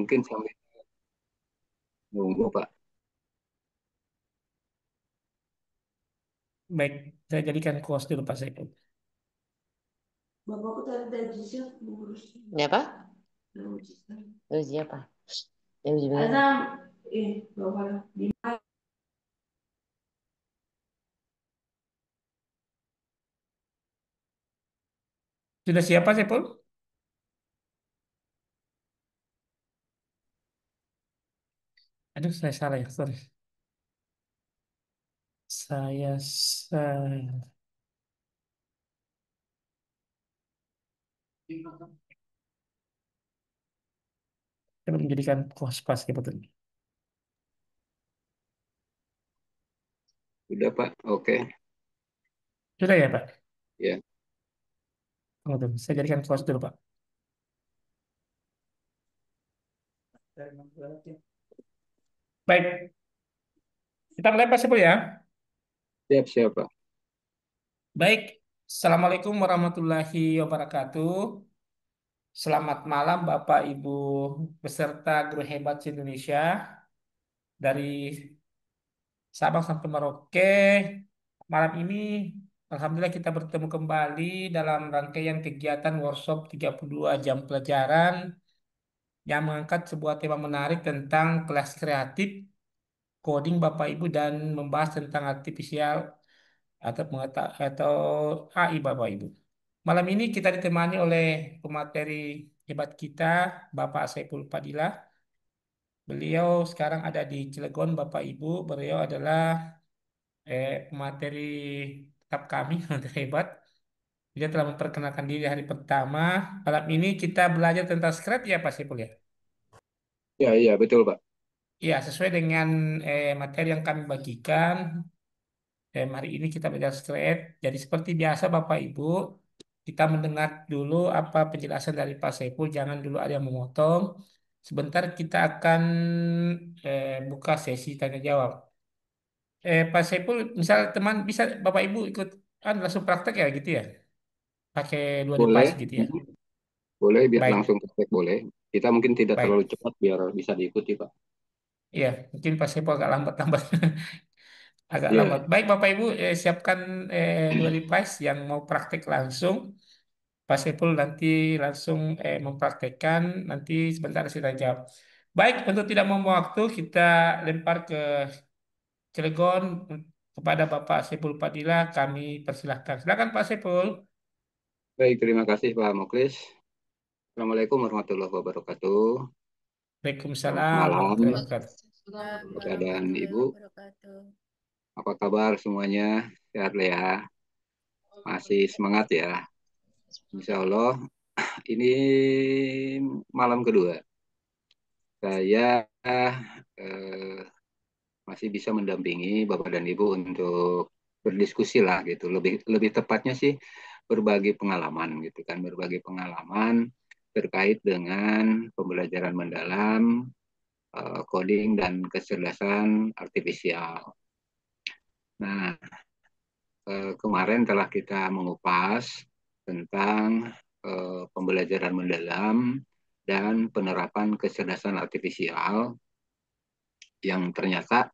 Mungkin sampai nunggu, Pak. Baik, saya jadikan kuas dulu Pak Saiful. Bapakku tadi ya Pak? Uji apa? Ya, uji beneran. Ada bapak di Sudah siap Pak Saiful? Aduh, saya salah ya, sorry. Saya menjadikan kuas pas sebetulnya. Udah, Pak. Oke. Sudah ya Pak? Ya. Oh, tuh. Saya jadikan kuas dulu Pak. Baik, kita mulai Pak Saiful ya. Siap, siap, Pak. Baik, Assalamualaikum warahmatullahi wabarakatuh. Selamat malam Bapak Ibu beserta guru hebat Indonesia dari Sabang sampai Merauke. Malam ini Alhamdulillah kita bertemu kembali dalam rangkaian kegiatan workshop 32 jam pelajaran yang mengangkat sebuah tema menarik tentang kelas kreatif, coding Bapak Ibu dan membahas tentang artificial atau AI Bapak Ibu. Malam ini kita ditemani oleh pemateri hebat kita, Bapak Saiful Fadilah. Beliau sekarang ada di Cilegon, Bapak Ibu. Beliau adalah pemateri tetap kami, pemateri hebat. Dia telah memperkenalkan diri hari pertama. Malam ini kita belajar tentang Scratch ya, Pak Saiful ya. Ya, iya, betul, Pak. Ya, sesuai dengan materi yang kami bagikan, hari ini kita belajar Scratch. Jadi seperti biasa Bapak Ibu, kita mendengar dulu apa penjelasan dari Pak Saiful. Jangan dulu ada yang memotong. Sebentar kita akan buka sesi tanya jawab. Pak Saiful, misal teman bisa Bapak Ibu ikut kan langsung praktek ya gitu ya, pakai dua device Boleh. gitu ya. Mhm. Boleh, biar langsung Baik, praktek, boleh. Kita mungkin tidak terlalu baik. cepat biar bisa diikuti, Pak. Iya, mungkin Pak Saiful agak lambat-lambat, agak lambat. Iya. Baik Bapak Ibu, siapkan dua device yang mau praktek langsung. Pak Saiful nanti langsung mempraktekkan, nanti sebentar saya jawab. Baik, untuk tidak membuang waktu, kita lempar ke Cilegon kepada Bapak Saiful Fadilah. Kami persilahkan. Silakan Pak Saiful. Baik, terima kasih, Pak Muklis. Assalamualaikum warahmatullahi wabarakatuh. Selamat Waalaikumsalam malam, warahmatullahi wabarakatuh. Waalaikumsalam Bapak dan warahmatullahi Ibu. wabarakatuh. Apa kabar semuanya? Sehat ya? Masih semangat ya? Insya Allah, ini malam kedua. Saya eh, masih bisa mendampingi Bapak dan Ibu untuk berdiskusi lah gitu. Lebih lebih tepatnya sih berbagi pengalaman gitu kan, berbagi pengalaman terkait dengan pembelajaran mendalam, coding dan kecerdasan artifisial. Nah, kemarin telah kita mengupas tentang pembelajaran mendalam dan penerapan kecerdasan artifisial yang ternyata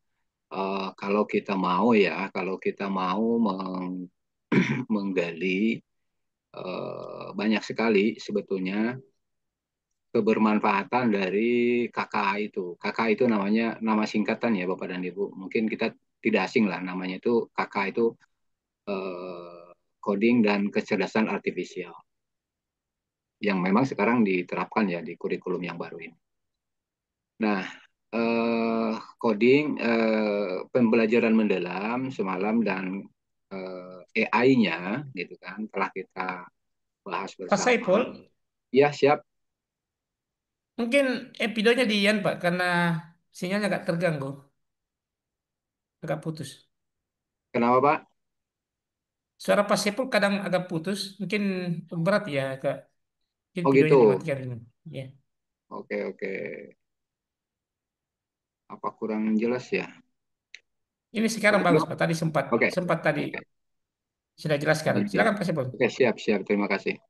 kalau kita mau ya, kalau kita mau menggali banyak sekali sebetulnya kebermanfaatan dari KKA itu. KKA itu namanya nama singkatan ya Bapak dan Ibu. Mungkin kita tidak asing lah namanya itu KKA itu coding dan kecerdasan artifisial yang memang sekarang diterapkan ya di kurikulum yang baru ini. Nah, coding pembelajaran mendalam semalam dan AI-nya gitu kan telah kita bahas Pak bersama. Saiful, Ya, siap. mungkin videonya di Ian Pak, karena sinyalnya agak terganggu, agak putus. Kenapa, Pak? Suara Pak Saiful kadang agak putus, mungkin berat ya, agak. Mungkin Oh videonya gitu. dimatikan ini. Ya. Oke, oke. Apa kurang jelas ya? Ini sekarang Oke, bagus Pak. Pak. Tadi sempat Oke, sempat tadi oke. sudah jelas sekarang. Ya. Silakan Pak Saiful. Oke, siap, siap. Terima kasih.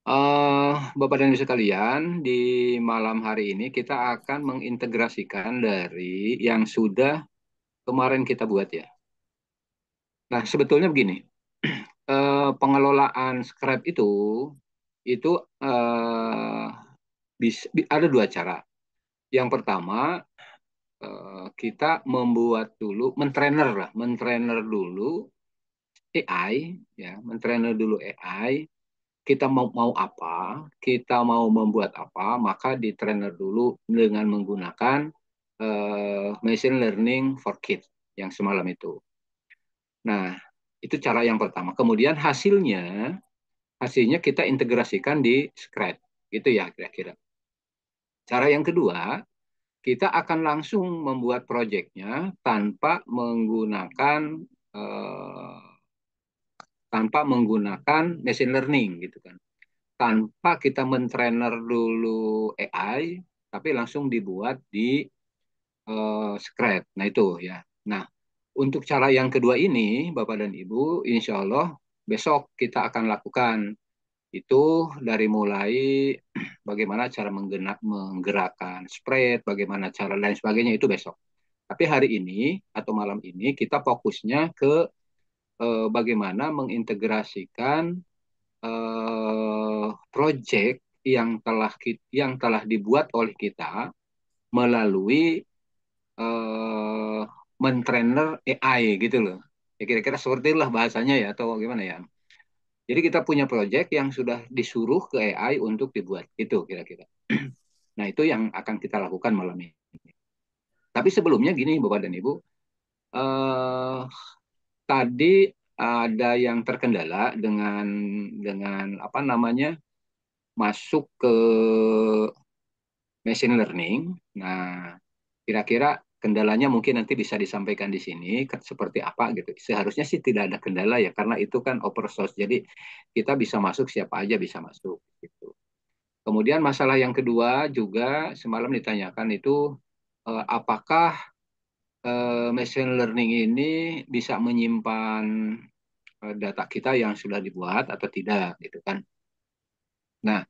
Bapak dan Ibu sekalian, di malam hari ini kita akan mengintegrasikan dari yang sudah kemarin kita buat ya. Nah, sebetulnya begini, pengelolaan scrap itu eh, ada dua cara. Yang pertama, kita membuat dulu, mentrainer dulu AI, ya, mentrainer dulu AI. Kita mau apa, kita mau membuat apa, maka di trainer dulu dengan menggunakan machine learning for kids yang semalam itu. Nah, itu cara yang pertama. Kemudian hasilnya kita integrasikan di Scratch. Gitu ya kira-kira. Cara yang kedua, kita akan langsung membuat proyeknya eh, tanpa menggunakan machine learning gitu kan. Tanpa kita mentrainer dulu AI, tapi langsung dibuat di Scratch. Nah itu ya. Nah, untuk cara yang kedua ini, Bapak dan Ibu, insya Allah besok kita akan lakukan itu dari mulai bagaimana cara menggerakkan spread, bagaimana cara lain sebagainya itu besok. Tapi hari ini atau malam ini kita fokusnya ke bagaimana mengintegrasikan project yang telah dibuat oleh kita melalui eh, mentrainer AI gitu loh. Ya kira-kira seperti itulah bahasanya ya atau gimana ya. Jadi kita punya project yang sudah disuruh ke AI untuk dibuat. Itu kira-kira. Nah, itu yang akan kita lakukan malam ini. Tapi sebelumnya gini Bapak dan Ibu, eh, tadi ada yang terkendala dengan apa namanya? Masuk ke machine learning. Nah, kira-kira kendalanya mungkin nanti bisa disampaikan di sini seperti apa gitu. Seharusnya sih tidak ada kendala ya karena itu kan open source. Jadi kita bisa masuk siapa aja bisa masuk gitu. Kemudian masalah yang kedua juga semalam ditanyakan itu apakah machine learning ini bisa menyimpan data kita yang sudah dibuat atau tidak gitu kan. Nah,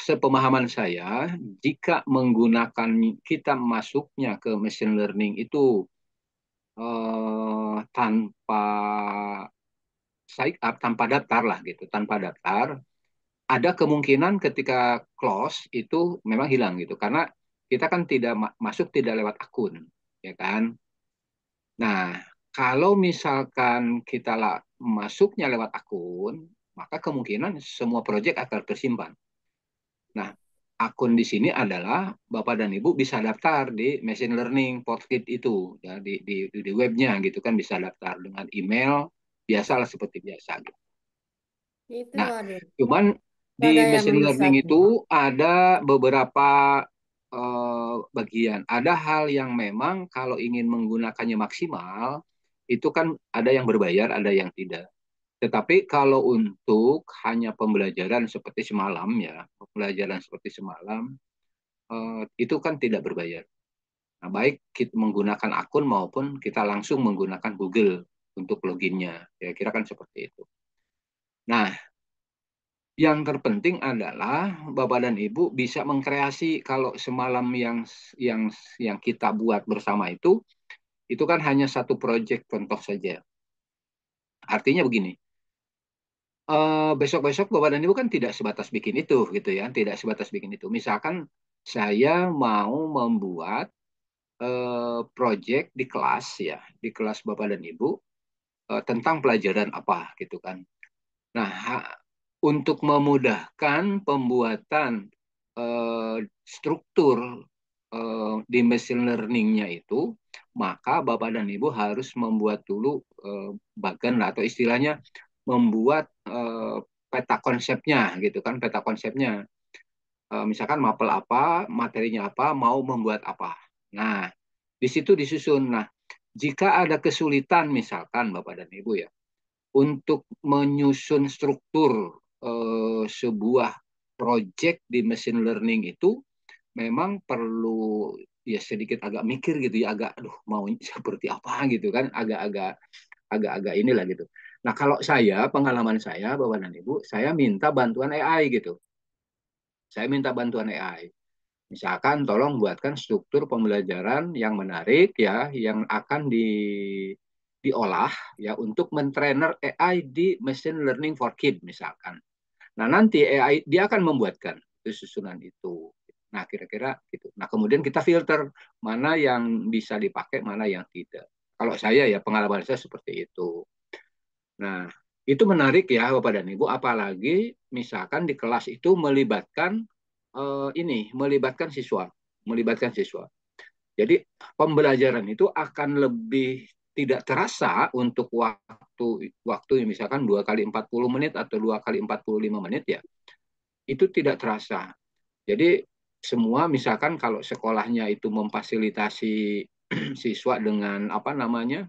sepemahaman saya, jika menggunakan kita masuknya ke machine learning itu tanpa sign up, tanpa daftar lah gitu, tanpa daftar, ada kemungkinan ketika close itu memang hilang gitu, karena kita kan tidak masuk tidak lewat akun, ya kan? Nah, kalau misalkan kita masuknya lewat akun, maka kemungkinan semua proyek akan tersimpan. Nah, akun di sini adalah Bapak dan Ibu bisa daftar di machine learning portkit itu ya di webnya gitu kan bisa daftar dengan email biasalah seperti biasa gitu. Itu Nah, ada. cuman Itu di ada yang machine learning menyesatkan. itu ada beberapa bagian. Ada hal yang memang kalau ingin menggunakannya maksimal itu kan ada yang berbayar, ada yang tidak. Tetapi kalau untuk hanya pembelajaran seperti semalam ya, pembelajaran seperti semalam itu kan tidak berbayar. Nah, baik kita menggunakan akun maupun kita langsung menggunakan Google untuk loginnya. Kira-kira kan seperti itu. Nah, yang terpenting adalah Bapak dan Ibu bisa mengkreasi kalau semalam yang yang kita buat bersama itu kan hanya satu proyek contoh saja. Artinya begini, besok-besok Bapak dan Ibu kan tidak sebatas bikin itu gitu ya, tidak sebatas bikin itu. Misalkan saya mau membuat proyek di kelas ya, di kelas Bapak dan Ibu tentang pelajaran apa gitu kan. Nah, untuk memudahkan pembuatan struktur di machine learning-nya itu, maka Bapak dan Ibu harus membuat dulu bagan atau istilahnya membuat peta konsepnya gitu kan, peta konsepnya. Misalkan mapel apa, materinya apa, mau membuat apa. Nah, di situ disusun. Nah, jika ada kesulitan misalkan Bapak dan Ibu ya, untuk menyusun struktur sebuah project di machine learning itu memang perlu ya sedikit agak mikir gitu ya agak aduh mau seperti apa gitu kan agak-agak inilah gitu. Nah, kalau pengalaman saya, Bapak dan Ibu, saya minta bantuan AI gitu. Saya minta bantuan AI. Misalkan tolong buatkan struktur pembelajaran yang menarik ya, yang akan diolah ya untuk mentrainer AI di machine learning for kids misalkan. Nah, nanti AI dia akan membuatkan itu susunan itu. Nah, kira-kira gitu. Nah, kemudian kita filter mana yang bisa dipakai, mana yang tidak. Kalau saya ya pengalaman saya seperti itu. Nah, itu menarik ya Bapak dan Ibu, apalagi misalkan di kelas itu melibatkan siswa, melibatkan siswa. Jadi pembelajaran itu akan lebih tidak terasa untuk waktu misalkan 2 kali 40 menit atau 2 kali 45 menit ya, itu tidak terasa. Jadi semua misalkan kalau sekolahnya itu memfasilitasi siswa dengan apa namanya,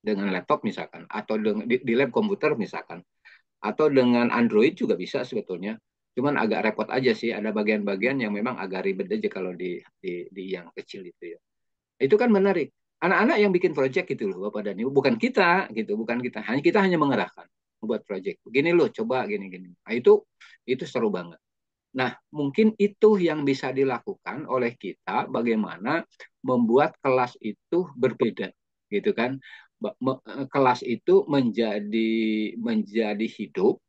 dengan laptop misalkan, atau di lab komputer misalkan, atau dengan Android juga bisa sebetulnya. Cuman agak repot aja sih, ada bagian-bagian yang memang agak ribet aja kalau di yang kecil itu ya. Itu kan menarik. Anak-anak yang bikin project gitu loh, Bapak dan Ibu, bukan kita gitu, bukan kita. Kita hanya mengerahkan membuat project. Begini loh, coba gini-gini. Nah, itu seru banget. Nah, mungkin itu yang bisa dilakukan oleh kita bagaimana membuat kelas itu berbeda, gitu kan? Kelas itu menjadi hidup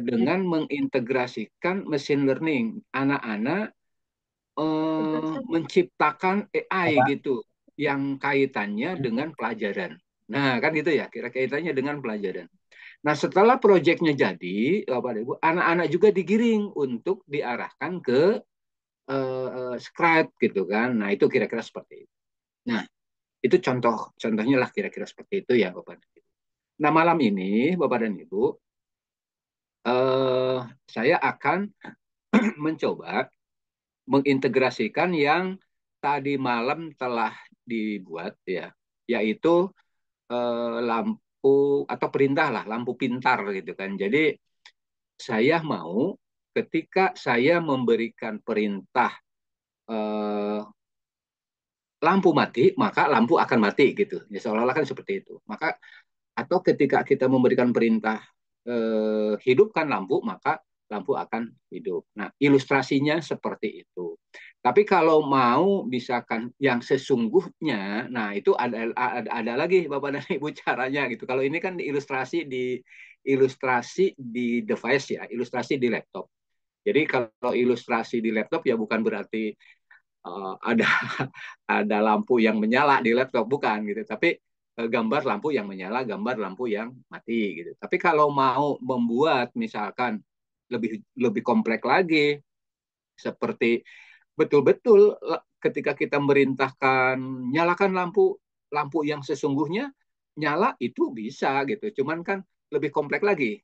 dengan mengintegrasikan machine learning. Anak-anak menciptakan AI gitu yang kaitannya dengan pelajaran. Nah, kan gitu ya, kira kaitannya dengan pelajaran. Nah, setelah proyeknya jadi, Bapak Ibu, anak-anak juga digiring untuk diarahkan ke scribe gitu kan. Nah, itu kira-kira seperti itu. Nah, itu contohnya lah kira-kira seperti itu ya, Bapak dan Ibu. Nah, malam ini, Bapak dan Ibu, saya akan mencoba mengintegrasikan yang tadi malam telah dibuat ya, yaitu lampu atau perintah lah, lampu pintar gitu kan. Jadi saya mau ketika saya memberikan perintah eh, lampu mati, maka lampu akan mati gitu. Ya seolah-olah kan seperti itu. Maka atau ketika kita memberikan perintah hidupkan lampu, maka lampu akan hidup. Nah, ilustrasinya seperti itu. Tapi kalau mau misalkan yang sesungguhnya, nah itu ada lagi Bapak dan Ibu caranya gitu. Kalau ini kan ilustrasi di device ya, ilustrasi di laptop. Jadi kalau ilustrasi di laptop ya bukan berarti ada ada lampu yang menyala di laptop bukan gitu, tapi gambar lampu yang menyala, gambar lampu yang mati gitu. Tapi kalau mau membuat misalkan lebih lebih kompleks lagi, seperti betul-betul ketika kita merintahkan nyalakan lampu, lampu yang sesungguhnya nyala itu bisa gitu. Cuman kan lebih kompleks lagi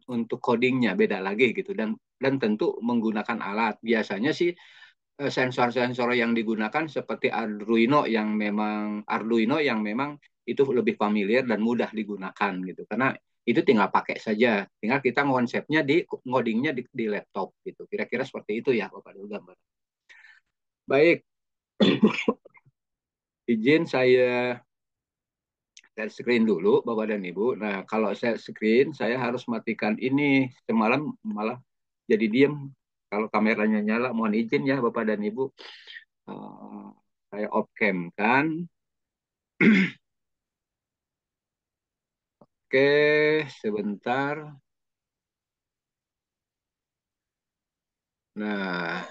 untuk codingnya beda lagi gitu, dan tentu menggunakan alat. Biasanya sih sensor-sensor yang digunakan seperti Arduino yang memang itu lebih familiar dan mudah digunakan gitu, karena itu tinggal pakai saja, tinggal kita konsepnya di ngodingnya di laptop gitu, kira-kira seperti itu ya Bapak Ibu gambar. Baik, izin saya share screen dulu Bapak dan Ibu. Nah, kalau share screen saya harus matikan ini, semalam malah jadi diem kalau kameranya nyala, mohon izin ya Bapak dan Ibu. Uh, saya off cam kan. Oke, sebentar. Nah,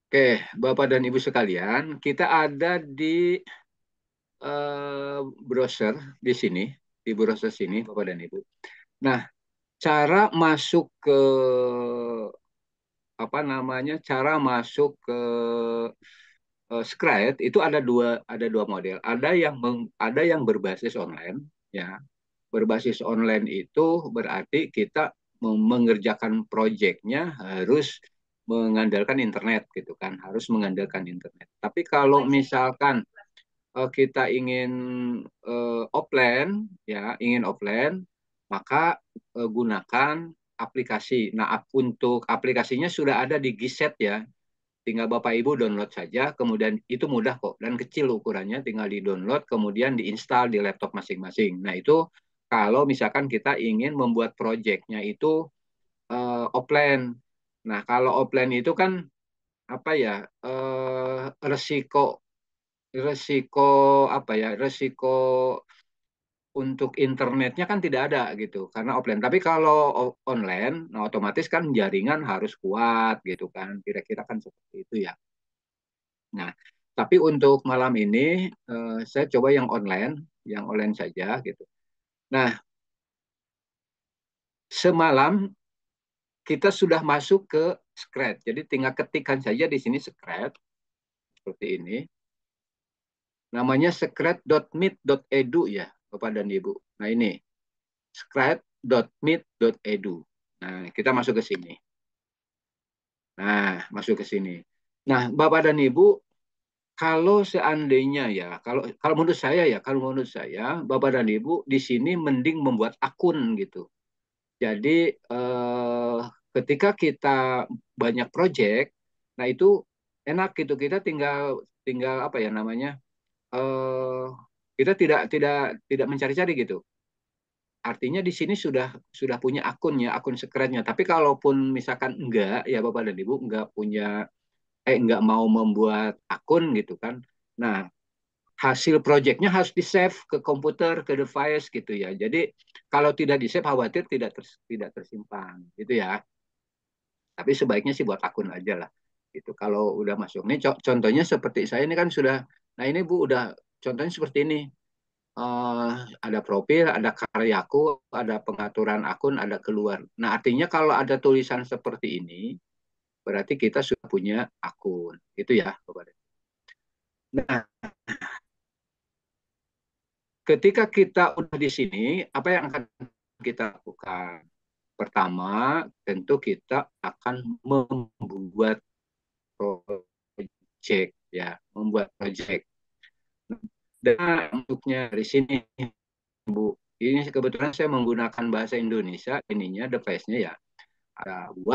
oke, Bapak dan Ibu sekalian, kita ada di browser di sini, di browser sini, Bapak dan Ibu. Nah, cara masuk ke apa namanya? Cara masuk ke Scribe itu ada dua model. Ada yang berbasis online, ya. Berbasis online itu berarti kita mengerjakan proyeknya harus mengandalkan internet gitu kan, harus mengandalkan internet. Tapi kalau misalkan kita ingin offline, ya, ingin offline, maka gunakan aplikasi. Nah, untuk aplikasinya sudah ada di Giset ya. Tinggal Bapak Ibu download saja, kemudian itu mudah kok dan kecil ukurannya, tinggal di-download kemudian diinstal di laptop masing-masing. Nah, itu kalau misalkan kita ingin membuat proyeknya itu offline. Nah, kalau offline itu kan apa ya? Resiko resiko apa ya? Resiko untuk internetnya kan tidak ada gitu karena offline. Tapi kalau online, nah otomatis kan jaringan harus kuat gitu kan. Kira-kira kan seperti itu ya. Nah, tapi untuk malam ini saya coba yang online saja gitu. Nah, semalam kita sudah masuk ke Scratch. Jadi tinggal ketikkan saja di sini Scratch seperti ini. Namanya scratch.meet.edu ya, Bapak dan Ibu. Nah, ini scratch.meet.edu. Nah, kita masuk ke sini. Nah, masuk ke sini. Nah, Bapak dan Ibu, kalau seandainya ya, kalau menurut saya, Bapak dan Ibu di sini mending membuat akun gitu. Jadi ketika kita banyak project, nah itu enak gitu. Kita tinggal tinggal apa ya namanya? eh kita tidak mencari-cari gitu. Artinya di sini sudah punya akunnya, akun sekretnya. Tapi kalaupun misalkan enggak ya Bapak dan Ibu enggak mau membuat akun gitu kan. Nah, hasil proyeknya harus di-save ke komputer, ke device gitu ya. Jadi kalau tidak di-save khawatir tidak tersimpan gitu ya. Tapi sebaiknya sih buat akun aja lah. Itu kalau udah masuk. Ini contohnya seperti saya ini kan sudah, nah ini Bu udah contohnya seperti ini. Eh, ada profil, ada karyaku, ada pengaturan akun, ada keluar. Nah artinya kalau ada tulisan seperti ini, berarti kita sudah punya akun. Itu ya, Bapak. Nah, ketika kita udah di sini, apa yang akan kita lakukan? Pertama, tentu kita akan membuat project ya, membuat project. Dan untuknya dari sini, Bu, ini kebetulan saya menggunakan bahasa Indonesia, ininya device-nya ya.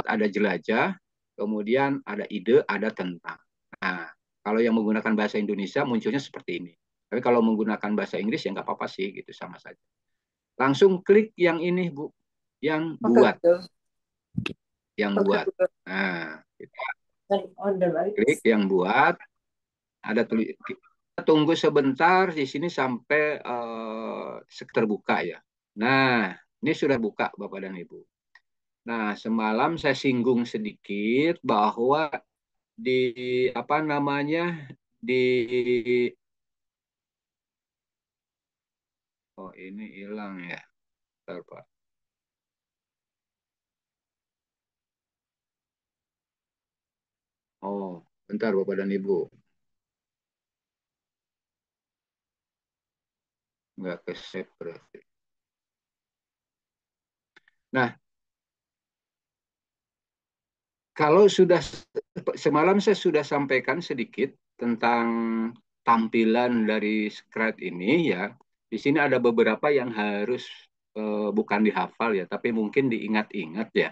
Ada jelajah, kemudian ada ide, ada tentang. Nah, kalau yang menggunakan bahasa Indonesia munculnya seperti ini. Tapi kalau menggunakan bahasa Inggris ya nggak apa-apa sih, gitu sama saja. Langsung klik yang ini, Bu, yang buat, yang buat. Nah, kita klik yang buat, ada tulis. Kita tunggu sebentar di sini sampai terbuka ya. Nah, ini sudah buka Bapak dan Ibu. Nah, semalam saya singgung sedikit bahwa di apa namanya di oh ini hilang ya. Bentar, Pak. Oh, bentar Bapak dan Ibu. Nggak ke save berarti. Nah, kalau sudah semalam saya sudah sampaikan sedikit tentang tampilan dari Scratch ini ya. Di sini ada beberapa yang harus bukan dihafal ya, tapi mungkin diingat-ingat ya.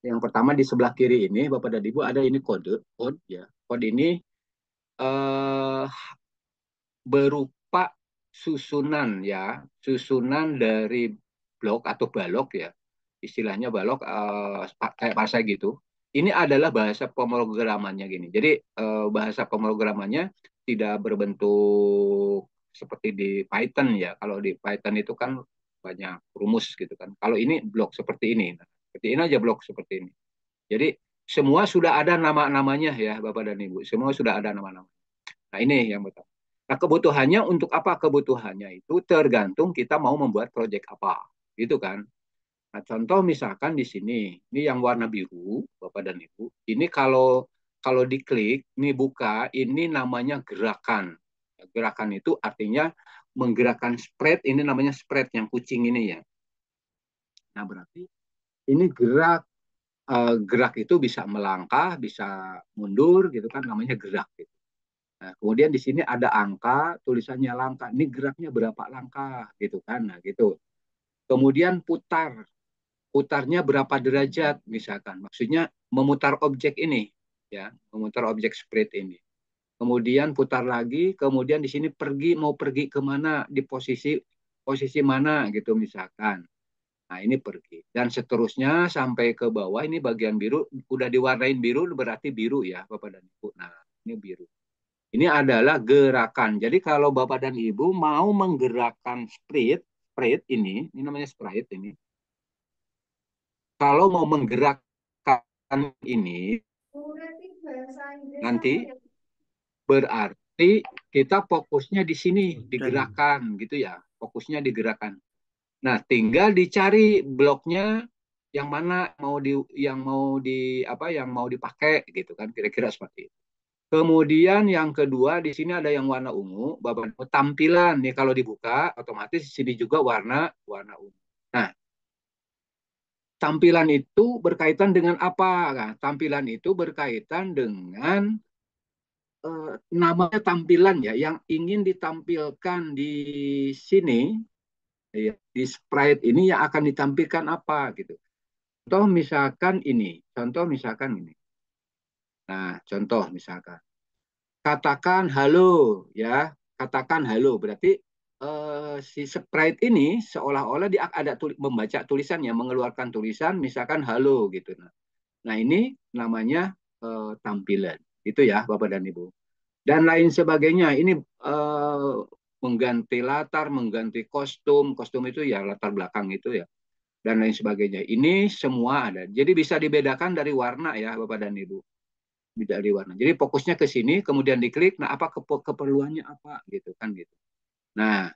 Yang pertama di sebelah kiri ini, Bapak dan Ibu ada ini kode ya. Kode ini eh, berupa susunan ya, susunan dari blok atau balok ya. Istilahnya balok kayak bahasa gitu. Ini adalah bahasa pemrogramannya gini. Jadi bahasa pemrogramannya tidak berbentuk seperti di Python ya. Kalau di Python itu kan banyak rumus gitu kan. Kalau ini blok seperti ini. Nah, seperti ini aja blok seperti ini. Jadi semua sudah ada nama-namanya ya Bapak dan Ibu. Semua sudah ada nama-nama. Nah ini yang betul. Nah kebutuhannya untuk apa? Kebutuhannya itu tergantung kita mau membuat proyek apa. Gitu kan. Nah contoh misalkan di sini. Ini yang warna biru Bapak dan Ibu. Ini kalau kalau diklik, ini buka, ini namanya gerakan. Gerakan itu artinya menggerakkan spread, ini namanya spread yang kucing ini ya. Nah berarti ini gerak itu bisa melangkah, bisa mundur gitu kan namanya gerak gitu. Nah, kemudian di sini ada angka, tulisannya langkah. Ini geraknya berapa langkah gitu kan. Nah, gitu. Kemudian putarnya berapa derajat misalkan. Maksudnya memutar objek ini ya, memutar objek sprite ini. Kemudian putar lagi, kemudian di sini mau pergi kemana, di posisi mana gitu misalkan. Nah, ini pergi. Dan seterusnya sampai ke bawah, ini bagian biru, udah diwarnain biru, berarti biru ya, Bapak dan Ibu. Nah, ini biru. Ini adalah gerakan. Jadi kalau Bapak dan Ibu mau menggerakkan sprite ini namanya sprite ini. Kalau mau menggerakkan ini, nanti berarti kita fokusnya di sini, di gerakan gitu ya. Fokusnya di gerakan. Nah, tinggal dicari bloknya yang mana yang mau dipakai gitu kan, kira-kira seperti itu. Kemudian yang kedua di sini ada yang warna ungu, Bapak tampilan nih kalau dibuka otomatis di sini juga warna warna ungu. Nah, tampilan itu berkaitan dengan apa? Nah, tampilan itu berkaitan dengan namanya tampilan ya yang ingin ditampilkan di sini ya, di sprite ini yang akan ditampilkan apa gitu. Contoh misalkan ini. Nah, contoh misalkan katakan halo ya, katakan halo berarti si sprite ini seolah-olah dia ada membaca tulisannya, mengeluarkan tulisan misalkan halo gitu. Nah, ini namanya tampilan. Itu ya, Bapak dan Ibu. Dan lain sebagainya. Ini mengganti latar, mengganti kostum. Kostum itu ya latar belakang itu ya. Dan lain sebagainya. Ini semua ada. Jadi bisa dibedakan dari warna ya, Bapak dan Ibu. Dari warna. Jadi fokusnya ke sini, kemudian diklik. Nah, apa keperluannya apa gitu kan gitu. Nah,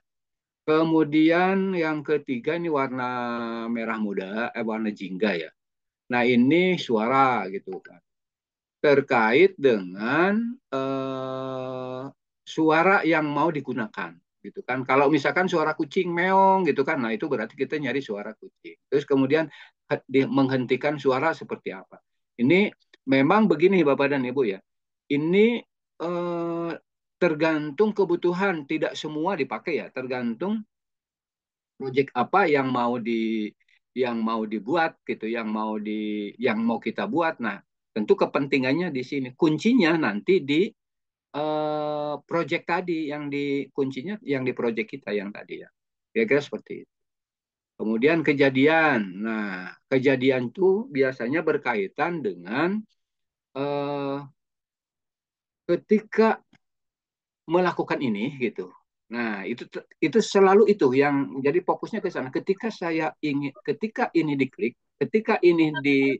kemudian yang ketiga ini warna merah muda, warna jingga ya. Nah, ini suara gitu kan. Terkait dengan suara yang mau digunakan gitu kan. Kalau misalkan suara kucing meong gitu kan, nah itu berarti kita nyari suara kucing. Terus kemudian menghentikan suara seperti apa. Ini memang begini Bapak dan Ibu ya. Ini tergantung kebutuhan, tidak semua dipakai ya, tergantung proyek apa yang mau dibuat gitu, yang mau kita buat. Nah, tentu kepentingannya di sini. Kuncinya nanti di proyek tadi kuncinya yang di proyek kita yang tadi ya. Kira-kira seperti itu. Kemudian kejadian. Nah, kejadian itu biasanya berkaitan dengan eh, ketika melakukan ini gitu. Nah, itu selalu itu yang jadi fokusnya ke sana. Ketika ini diklik, ketika ini di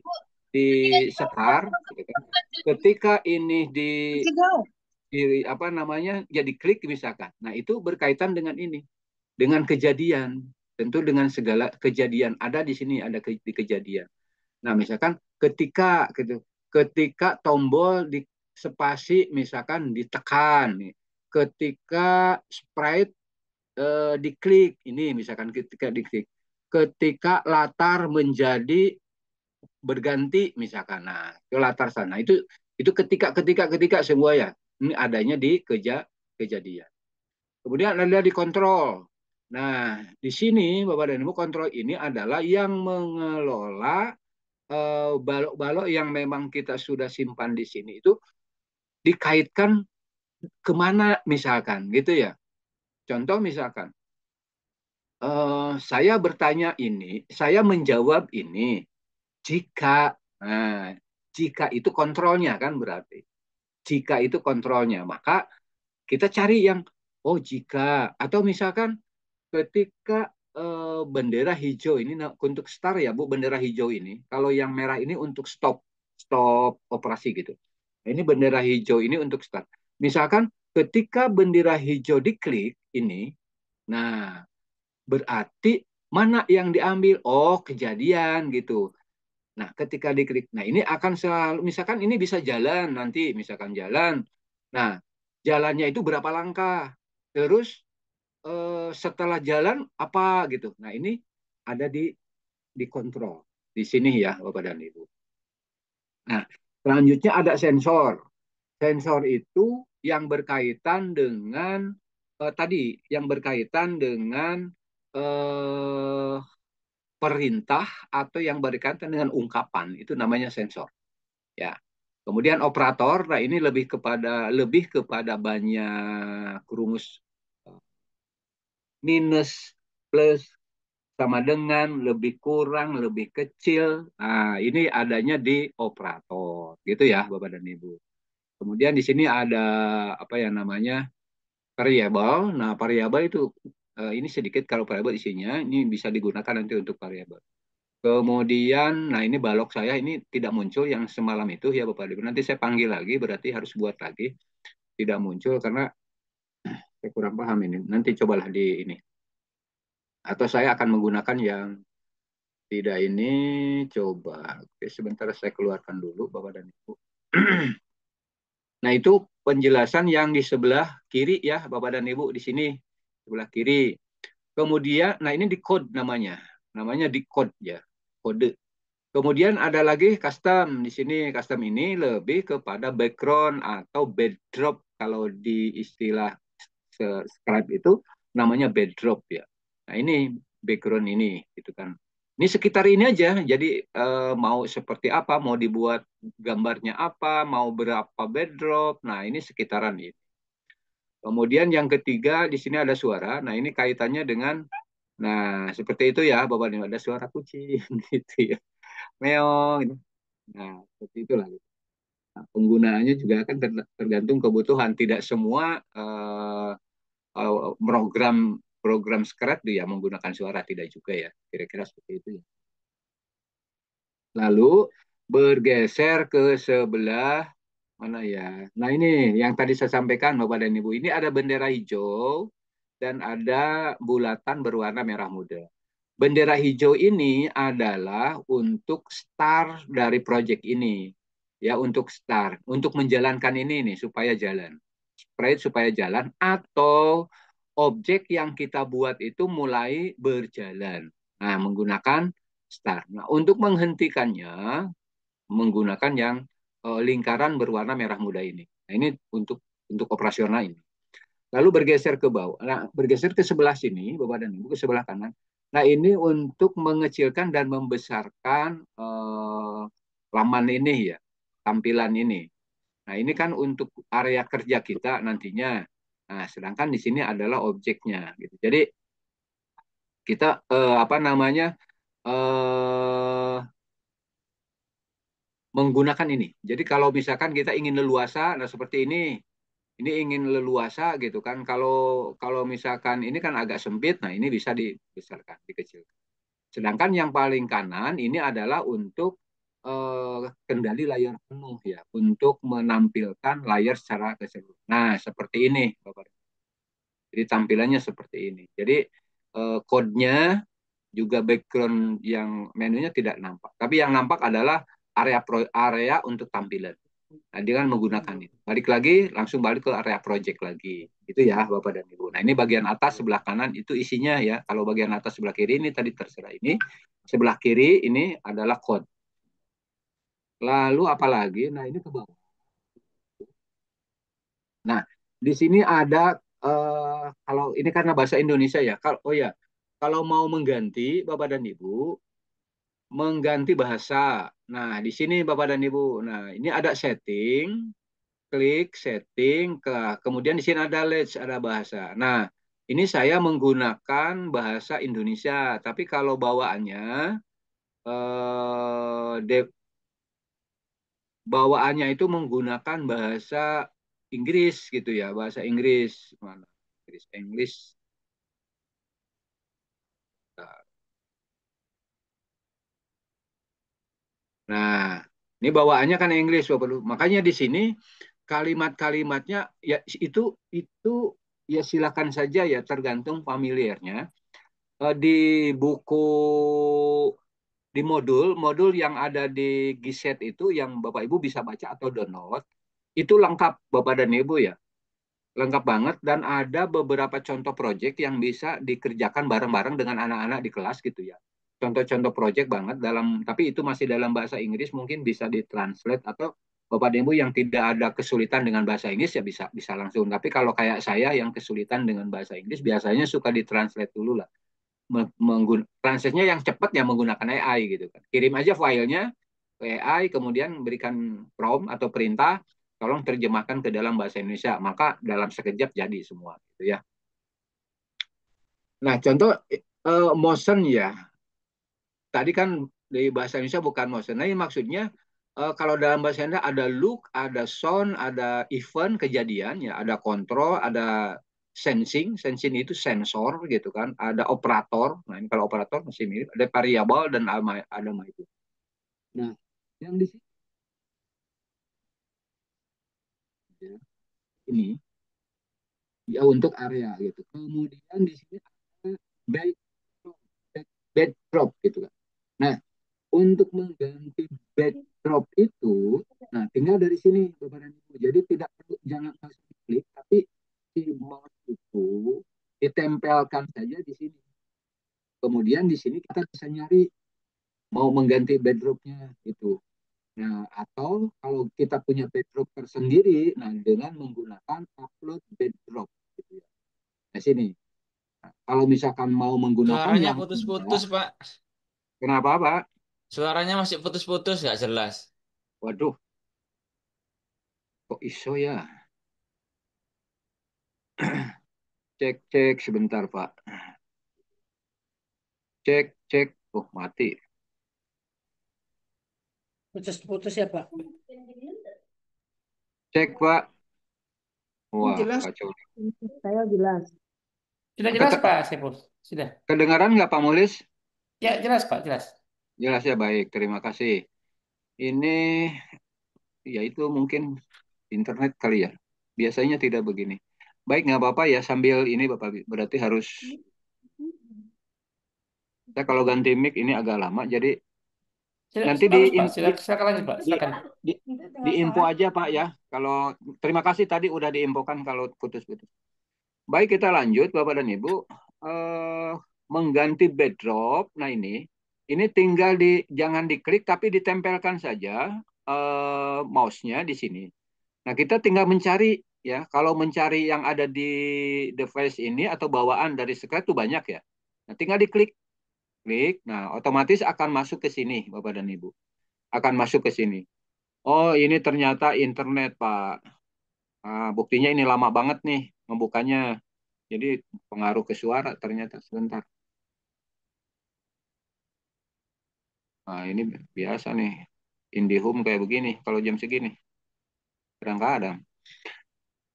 setar, gitu kan. Ketika ini di apa namanya, jadi klik misalkan. Nah, itu berkaitan dengan ini, dengan kejadian. Tentu dengan segala kejadian ada di sini, ada di kejadian. Nah, misalkan ketika tombol di spasi misalkan ditekan nih. Ketika sprite diklik ini misalkan ketika diklik. Ketika latar menjadi berganti misalkan. Nah, ke latar sana itu ketika semua ya. Ini adanya di kejadian. Kemudian ada di kontrol. Nah, di sini Bapak dan Ibu kontrol ini adalah yang mengelola balok-balok yang memang kita sudah simpan di sini itu dikaitkan kemana misalkan gitu ya. Contoh misalkan saya menjawab ini jika, nah, jika itu kontrolnya kan berarti. Jika itu kontrolnya, maka kita cari yang jika atau misalkan ketika bendera hijau ini untuk start ya Bu, bendera hijau ini. Kalau yang merah ini untuk stop operasi gitu. Ini bendera hijau ini untuk start. Misalkan ketika bendera hijau diklik ini, nah berarti mana yang diambil? Oh, kejadian gitu. Nah, ketika diklik, nah ini akan selalu, misalkan ini bisa jalan nanti, misalkan jalan. Nah, jalannya itu berapa langkah? Terus setelah jalan apa gitu. Nah, ini ada di kontrol di sini ya, Bapak dan Ibu. Nah, selanjutnya ada sensor. Sensor itu yang berkaitan dengan tadi yang berkaitan dengan perintah atau yang berkaitan dengan ungkapan, itu namanya sensor. Ya. Kemudian operator, nah ini lebih kepada banyak rumus minus, plus, sama dengan, lebih kurang, lebih kecil. Nah, ini adanya di operator, gitu ya, Bapak dan Ibu. Kemudian di sini ada apa ya namanya variabel. Nah, variabel itu ini sedikit kalau variabel isinya ini bisa digunakan nanti untuk variabel. Kemudian, nah ini balok saya ini tidak muncul yang semalam itu ya Bapak Ibu. Nanti saya panggil lagi, berarti harus buat lagi. Tidak muncul karena saya kurang paham ini. Nanti cobalah di ini. Atau saya akan menggunakan yang tidak ini. Coba. Oke, sebentar saya keluarkan dulu Bapak dan Ibu. Nah itu penjelasan yang di sebelah kiri ya Bapak dan Ibu di sini. Sebelah kiri. Kemudian, nah ini di code namanya. Namanya di code ya. Kode. Kemudian ada lagi custom. Di sini custom ini lebih kepada background atau backdrop. Kalau di istilah scribe itu namanya backdrop ya. Nah ini background ini gitu kan. Ini sekitar ini aja. Jadi mau seperti apa, mau dibuat gambarnya apa, mau berapa backdrop. Nah ini sekitaran ini. Kemudian yang ketiga di sini ada suara. Nah ini kaitannya dengan, nah seperti itu ya Bapak Ibu, ada suara kucing gitu ya. Meong gitu. Nah, seperti itulah. Nah, penggunaannya juga akan tergantung kebutuhan. Tidak semua program program Scratch ya menggunakan suara, tidak juga ya. Kira-kira seperti itu ya. Lalu bergeser ke sebelah mana ya? Nah ini yang tadi saya sampaikan Bapak dan Ibu. Ini ada bendera hijau dan ada bulatan berwarna merah muda. Bendera hijau ini adalah untuk start dari proyek ini. Ya, untuk start, untuk menjalankan ini nih supaya jalan. Sprite supaya jalan atau objek yang kita buat itu mulai berjalan. Nah, menggunakan start. Nah, untuk menghentikannya menggunakan yang lingkaran berwarna merah muda ini. Nah, ini untuk operasional ini. Lalu bergeser ke bawah. Nah, bergeser ke sebelah sini, Bapak dan Ibu, ke sebelah kanan. Nah, ini untuk mengecilkan dan membesarkan laman ini ya, tampilan ini. Nah, ini kan untuk area kerja kita nantinya. Nah, sedangkan di sini adalah objeknya gitu. Jadi kita apa namanya? Menggunakan ini. Jadi kalau misalkan kita ingin leluasa, nah seperti ini ingin leluasa gitu kan. Kalau misalkan ini kan agak sempit, nah ini bisa dibesarkan, dikecilkan. Sedangkan yang paling kanan ini adalah untuk kendali layar penuh ya, untuk menampilkan layar secara keseluruhan. Nah, seperti ini, Bapak. Jadi tampilannya seperti ini. Jadi code-nya juga background yang menunya tidak nampak. Tapi yang nampak adalah area untuk tampilan. Nah, dengan menggunakan itu. Balik lagi, langsung balik ke area project lagi. Itu ya, Bapak dan Ibu. Nah, ini bagian atas sebelah kanan itu isinya ya. Kalau bagian atas sebelah kiri ini tadi terserah ini. Sebelah kiri ini adalah code. Lalu apa lagi? Nah, ini ke bawah. Nah, di sini ada kalau ini karena bahasa Indonesia ya. Kalau oh ya, kalau mau mengganti Bapak dan Ibu, mengganti bahasa. Nah, di sini Bapak dan Ibu. Nah, ini ada setting, klik setting, kemudian di sini ada language, ada bahasa. Nah, ini saya menggunakan bahasa Indonesia, tapi kalau bawaannya bawaannya itu menggunakan bahasa Inggris gitu ya, bahasa Inggris. Mana? Inggris, English. Nah, ini bawaannya kan Inggris, Bapak Ibu. Makanya di sini kalimat-kalimatnya ya itu ya silakan saja ya tergantung familiarnya. Di buku di modul yang ada di Giset itu yang Bapak Ibu bisa baca atau download itu lengkap Bapak dan Ibu ya. Lengkap banget dan ada beberapa contoh proyek yang bisa dikerjakan bareng-bareng dengan anak-anak di kelas gitu ya. Contoh-contoh proyek banget tapi itu masih dalam bahasa Inggris mungkin bisa ditranslate atau Bapak dan Ibu yang tidak ada kesulitan dengan bahasa Inggris ya bisa bisa langsung. Tapi kalau kayak saya yang kesulitan dengan bahasa Inggris biasanya suka ditranslate dulu lah. Translate-nya yang cepat ya menggunakan AI gitu kan. Kirim aja filenya ke AI, kemudian berikan prompt atau perintah, tolong terjemahkan ke dalam bahasa Indonesia. Maka dalam sekejap jadi semua gitu ya. Nah, contoh motion ya. Tadi kan di bahasa Indonesia bukan motion. Nah, ini maksudnya kalau dalam bahasa Indonesia ada look, ada sound, ada event kejadian, ya, ada kontrol, ada sensing, sensing itu sensor gitu kan, ada operator. Nah, ini kalau operator masih mirip, ada variabel dan ada itu. Nah, yang di sini ya, ini ya untuk area gitu. Kemudian di sini ada backdrop, backdrop gitu kan. Nah, untuk mengganti backdrop itu, nah tinggal dari sini Bapak dan Ibu. Jadi tidak perlu jangan langsung klik, tapi si mouse itu ditempelkan saja di sini. Kemudian di sini kita bisa nyari mau mengganti backdropnya itu. Nah, atau kalau kita punya backdrop tersendiri, nah dengan menggunakan upload backdrop gitu ya. Nah, sini. Nah, kalau misalkan mau menggunakan Suaranya yang putus-putus, tidak, Pak. kenapa Pak? Suaranya masih putus-putus, nggak jelas. Waduh, kok iso ya? Cek, cek sebentar Pak. Cek, cek. Oh, mati. Putus-putus ya Pak. Cek, Pak. Ini Wah, jelas. kacau. Saya jelas. Sudah jelas Pak Sepul? Sudah. Kedengaran nggak Pak Mulis? Ya jelas Pak, jelas. Jelas ya, baik. Terima kasih. Ini, ya itu mungkin internet kali ya. Biasanya tidak begini. Baik, nggak apa-apa ya. Sambil ini Bapak, berarti harus, saya kalau ganti mic ini agak lama. Jadi nanti Bagus Pak, silakan lanjut Pak, di, silakan. di info aja Pak ya. Kalau terima kasih tadi udah diinfokan kalau putus-putus. Baik, kita lanjut Bapak dan Ibu. Eh, Mengganti backdrop. Nah, ini tinggal jangan diklik tapi ditempelkan saja mouse-nya di sini. Nah, kita tinggal mencari ya. Kalau mencari yang ada di device ini atau bawaan dari Skype itu banyak ya. Nah, tinggal diklik, klik. Nah, otomatis akan masuk ke sini Bapak dan Ibu. Akan masuk ke sini. Oh, ini ternyata internet, Pak. Nah, buktinya ini lama banget nih membukanya. Jadi pengaruh ke suara ternyata sebentar. Nah, ini biasa nih. IndiHome kayak begini kalau jam segini. Kadang-kadang.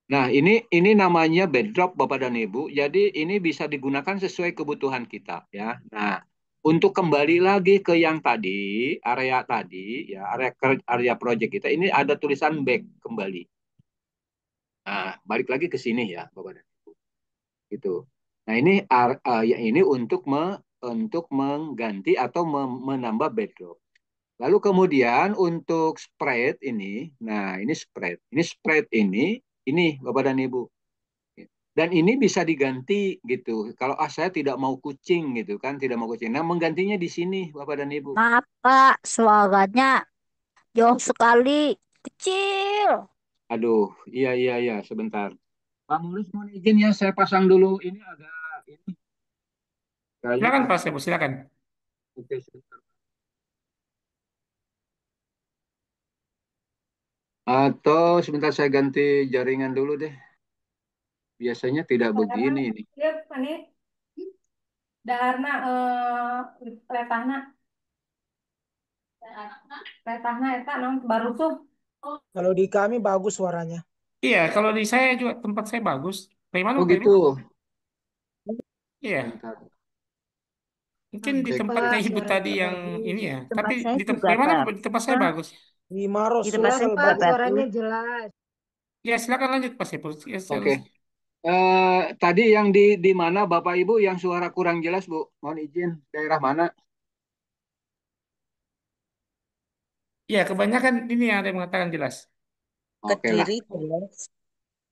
Nah, ini namanya backdrop Bapak dan Ibu. Jadi ini bisa digunakan sesuai kebutuhan kita ya. Nah, untuk kembali lagi ke yang tadi ya, area project kita ini ada tulisan back kembali. Nah, balik lagi ke sini ya, Bapak dan Ibu. Gitu. Nah, ya ini untuk mengganti atau menambah backdrop. Lalu kemudian untuk spread ini, nah ini spread ini Bapak dan Ibu. Dan ini bisa diganti gitu. Kalau saya tidak mau kucing gitu kan, tidak mau kucing. Nah, menggantinya di sini Bapak dan Ibu. Maaf Pak, suaranya jauh sekali, kecil. Aduh, iya iya iya, sebentar. Pak Mulus mohon izin ya, saya pasang dulu ini agak ini kayaknya Silakan Pak kurang. Sepul, silakan. Oke, sebentar. Atau sebentar saya ganti jaringan dulu deh. Biasanya tidak begini nih. Daharna letahna eta non baru tuh. Kalau di kami bagus suaranya. Iya, kalau di saya juga tempat saya bagus. Dari mana Oh Pak Ibu? gitu. Iya, Sebentar. mungkin di Bagus Cek, tempatnya Pak, cek. Ibu tadi suaranya yang bagus. ini ya. Di Tapi tempat saya juga dari mana Pak. Bapak? Di tempat saya Hah? bagus. Di Maros Di tempat saya Sulsel juga Pak, bagus. suaranya bagus. jelas. Ya, silakan lanjut Pak Sepul. Ya, Oke. Tadi yang di mana Bapak Ibu yang suara kurang jelas Bu? Mohon izin, daerah mana? ya, kebanyakan ini ada yang mengatakan jelas. Oke lah. Kediri jelas.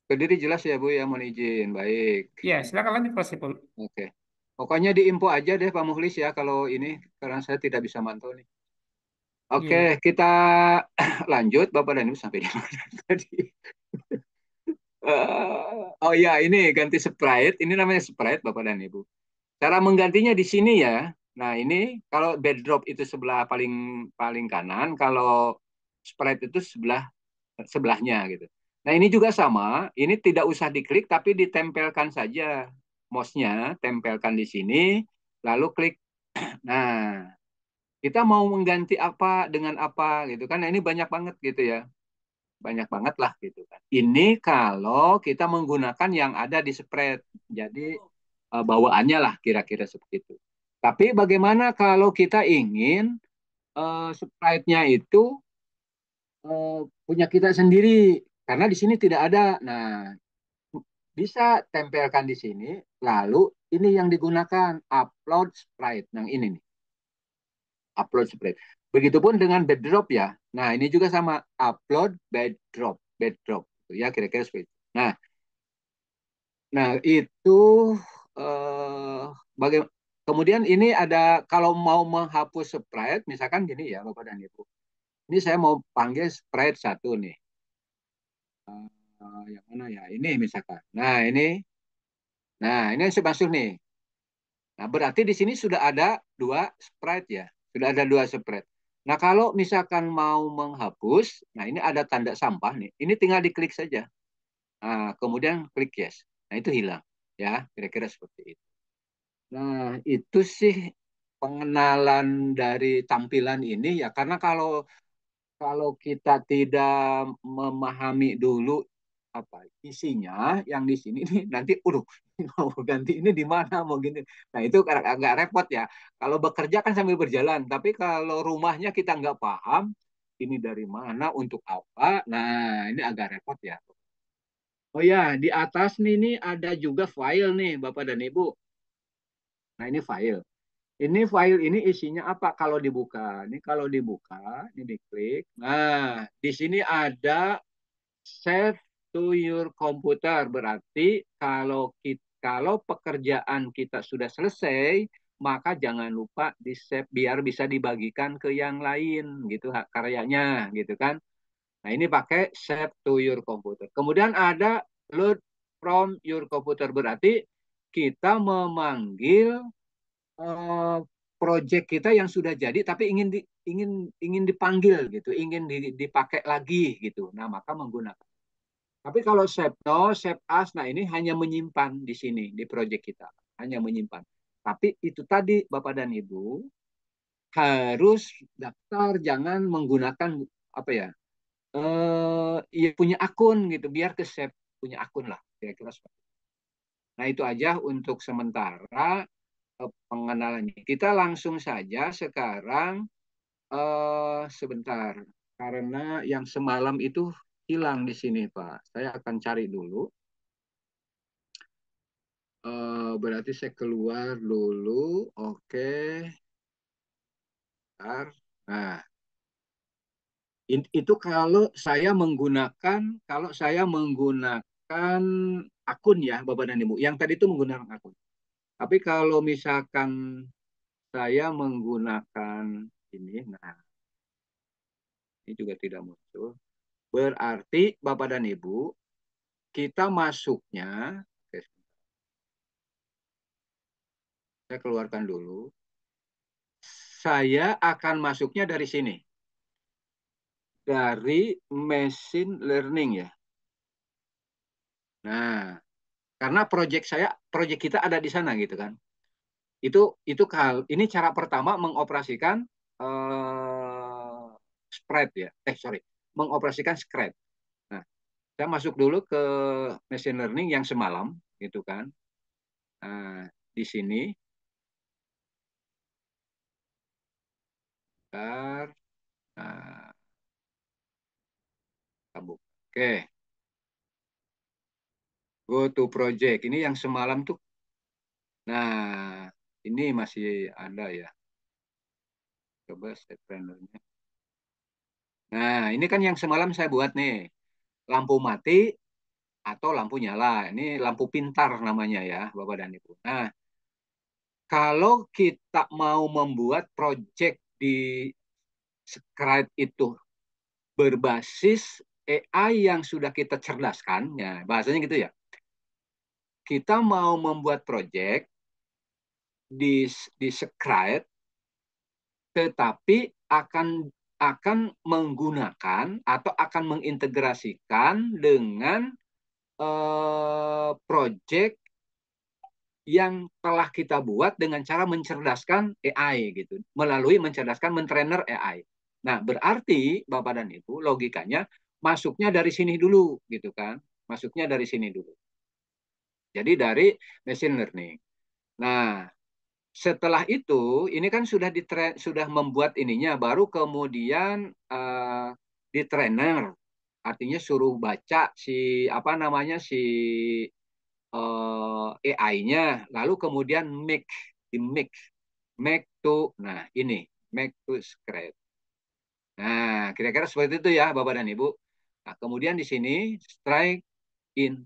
Kediri jelas ya Bu ya, mohon izin. Baik. Ya, silakan lanjut Pak Sepul. Oke. Pokoknya diinfo aja deh Pak Muhlis ya kalau ini karena saya tidak bisa mantau nih. Oke, Iya. kita lanjut Bapak dan Ibu sampai di mana tadi? Oh ya, ini ganti Sprite. Ini namanya Sprite Bapak dan Ibu. Cara menggantinya di sini ya. Nah, ini kalau backdrop itu sebelah paling paling kanan, kalau Sprite itu sebelahnya gitu. Nah, ini juga sama. Ini tidak usah diklik tapi ditempelkan saja mouse-nya, tempelkan di sini, lalu klik. Nah, kita mau mengganti apa dengan apa gitu kan. Nah, ini banyak banget gitu ya. Banyak banget lah gitu kan. Ini kalau kita menggunakan yang ada di spread. Jadi bawaannya lah kira-kira seperti itu. Tapi bagaimana kalau kita ingin sprite-nya itu punya kita sendiri? Karena di sini tidak ada. Nah, bisa tempelkan di sini. Lalu ini yang digunakan upload sprite. Yang ini nih, upload sprite. Begitupun dengan backdrop ya. Nah, ini juga sama upload backdrop, backdrop ya kira-kira seperti itu. Nah, itu bagaimana? Kemudian ini ada kalau mau menghapus sprite, misalkan gini ya Bapak dan Ibu. Ini saya mau panggil sprite satu nih. Yang mana ya? Ini misalkan. Nah ini saya masuk nih. Nah berarti di sini sudah ada dua sprite ya, sudah ada dua sprite. Nah kalau misalkan mau menghapus, nah ini ada tanda sampah nih. Ini tinggal diklik saja. Nah, kemudian klik yes. Nah itu hilang ya, kira-kira seperti itu. Nah, itu sih pengenalan dari tampilan ini ya karena kalau kalau kita tidak memahami dulu apa isinya yang di sini nih nanti mau ganti ini di mana mau gini. Nah, itu agak repot ya. Kalau bekerja kan sambil berjalan, tapi kalau rumahnya kita nggak paham ini dari mana untuk apa. Nah, ini agak repot ya. Oh ya, di atas nih ada juga file nih Bapak dan Ibu. Nah, ini file. Ini file ini isinya apa kalau dibuka? Ini kalau dibuka, ini diklik. Nah, di sini ada save to your computer. Berarti kalau pekerjaan kita sudah selesai, maka jangan lupa di save biar bisa dibagikan ke yang lain gitu karyanya gitu kan. Nah, ini pakai save to your computer. Kemudian ada load from your computer. Berarti kita memanggil uh, project kita yang sudah jadi tapi ingin dipanggil gitu, ingin dipakai lagi gitu. Nah, maka menggunakan. Tapi kalau save no, save as, nah ini hanya menyimpan di sini di project kita, hanya menyimpan. Tapi itu tadi Bapak dan Ibu harus daftar, jangan menggunakan apa ya, ya punya akun gitu, biar ke save punya akun lah, kira-kira seperti itu. Nah itu aja untuk sementara pengenalannya. Kita langsung saja sekarang sebentar karena yang semalam itu hilang di sini Pak. Saya akan cari dulu. Berarti saya keluar dulu. Oke. Bentar. Nah, itu kalau saya menggunakan akun ya Bapak dan Ibu. Yang tadi itu menggunakan akun. Tapi kalau misalkan saya menggunakan ini, nah ini juga tidak muncul. Berarti Bapak dan Ibu, kita masuknya, oke, saya keluarkan dulu. Saya akan masuknya dari sini. Dari machine learning ya. Nah, karena proyek kita ada di sana gitu kan. Ini cara pertama mengoperasikan spread ya. Sorry, mengoperasikan spread. Nah, saya masuk dulu ke machine learning yang semalam gitu kan. Nah, di sini. Bentar. Nah, tabuk. Oke. Go to project. Ini yang semalam tuh. Nah, ini masih ada ya. Coba set rendernya. Nah, ini kan yang semalam saya buat nih. Lampu mati atau lampu nyala. Ini lampu pintar namanya ya, Bapak dan Ibu. Nah, kalau kita mau membuat project di Scribe itu berbasis AI yang sudah kita cerdaskan, ya bahasanya gitu ya. Kita mau membuat project di Scribe, tetapi akan menggunakan atau akan mengintegrasikan dengan project yang telah kita buat dengan cara mencerdaskan AI gitu, melalui mentrainer AI. Nah, berarti Bapak dan Ibu logikanya masuknya dari sini dulu gitu kan. Masuknya dari sini dulu. Jadi dari machine learning. Nah, setelah itu ini kan sudah membuat ininya, baru kemudian di trainer, artinya suruh baca si apa namanya si AI-nya, lalu kemudian make to, nah ini make to script. Nah, kira-kira seperti itu ya Bapak dan Ibu. Nah, kemudian di sini strike in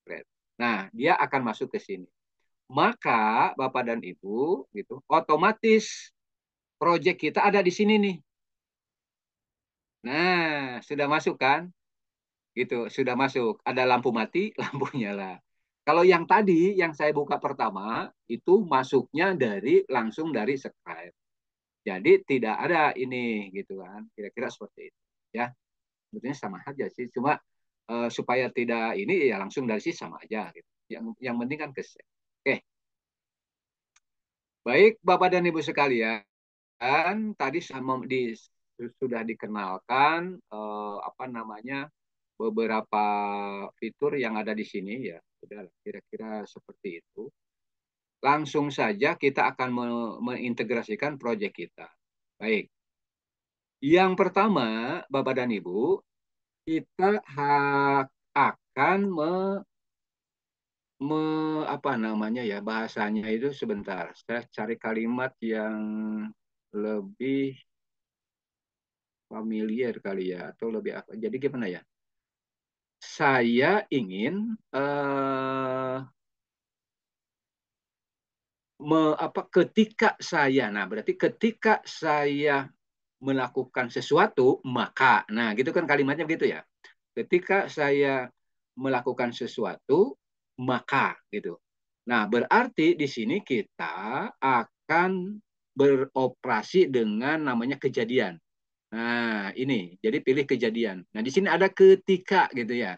script. Nah, dia akan masuk ke sini. Maka Bapak dan Ibu gitu, otomatis project kita ada di sini nih. Nah, sudah masuk kan? Gitu, sudah masuk. Ada lampu mati, lampu nyala. Kalau yang tadi yang saya buka pertama itu masuknya langsung dari Skype. Jadi tidak ada ini gitu kan. Kira-kira seperti itu ya. Sebetulnya sama aja sih, cuma supaya tidak ini ya langsung dari sini sama aja gitu. Yang penting kan ke save. Oke. Baik Bapak dan Ibu sekalian, tadi sudah dikenalkan apa namanya beberapa fitur yang ada di sini ya. Sudah kira-kira seperti itu. Langsung saja kita akan mengintegrasikan proyek kita. Baik. Yang pertama, Bapak dan Ibu, kita akan apa namanya ya bahasanya itu sebentar. Saya cari kalimat yang lebih familiar kali ya atau lebih apa. Jadi gimana ya? Saya ingin ketika saya, nah berarti ketika saya melakukan sesuatu, maka, nah gitu kan kalimatnya begitu ya. Ketika saya melakukan sesuatu, maka gitu. Nah berarti di sini kita akan beroperasi dengan namanya kejadian. Nah ini, jadi pilih kejadian. Nah di sini ada ketika gitu ya.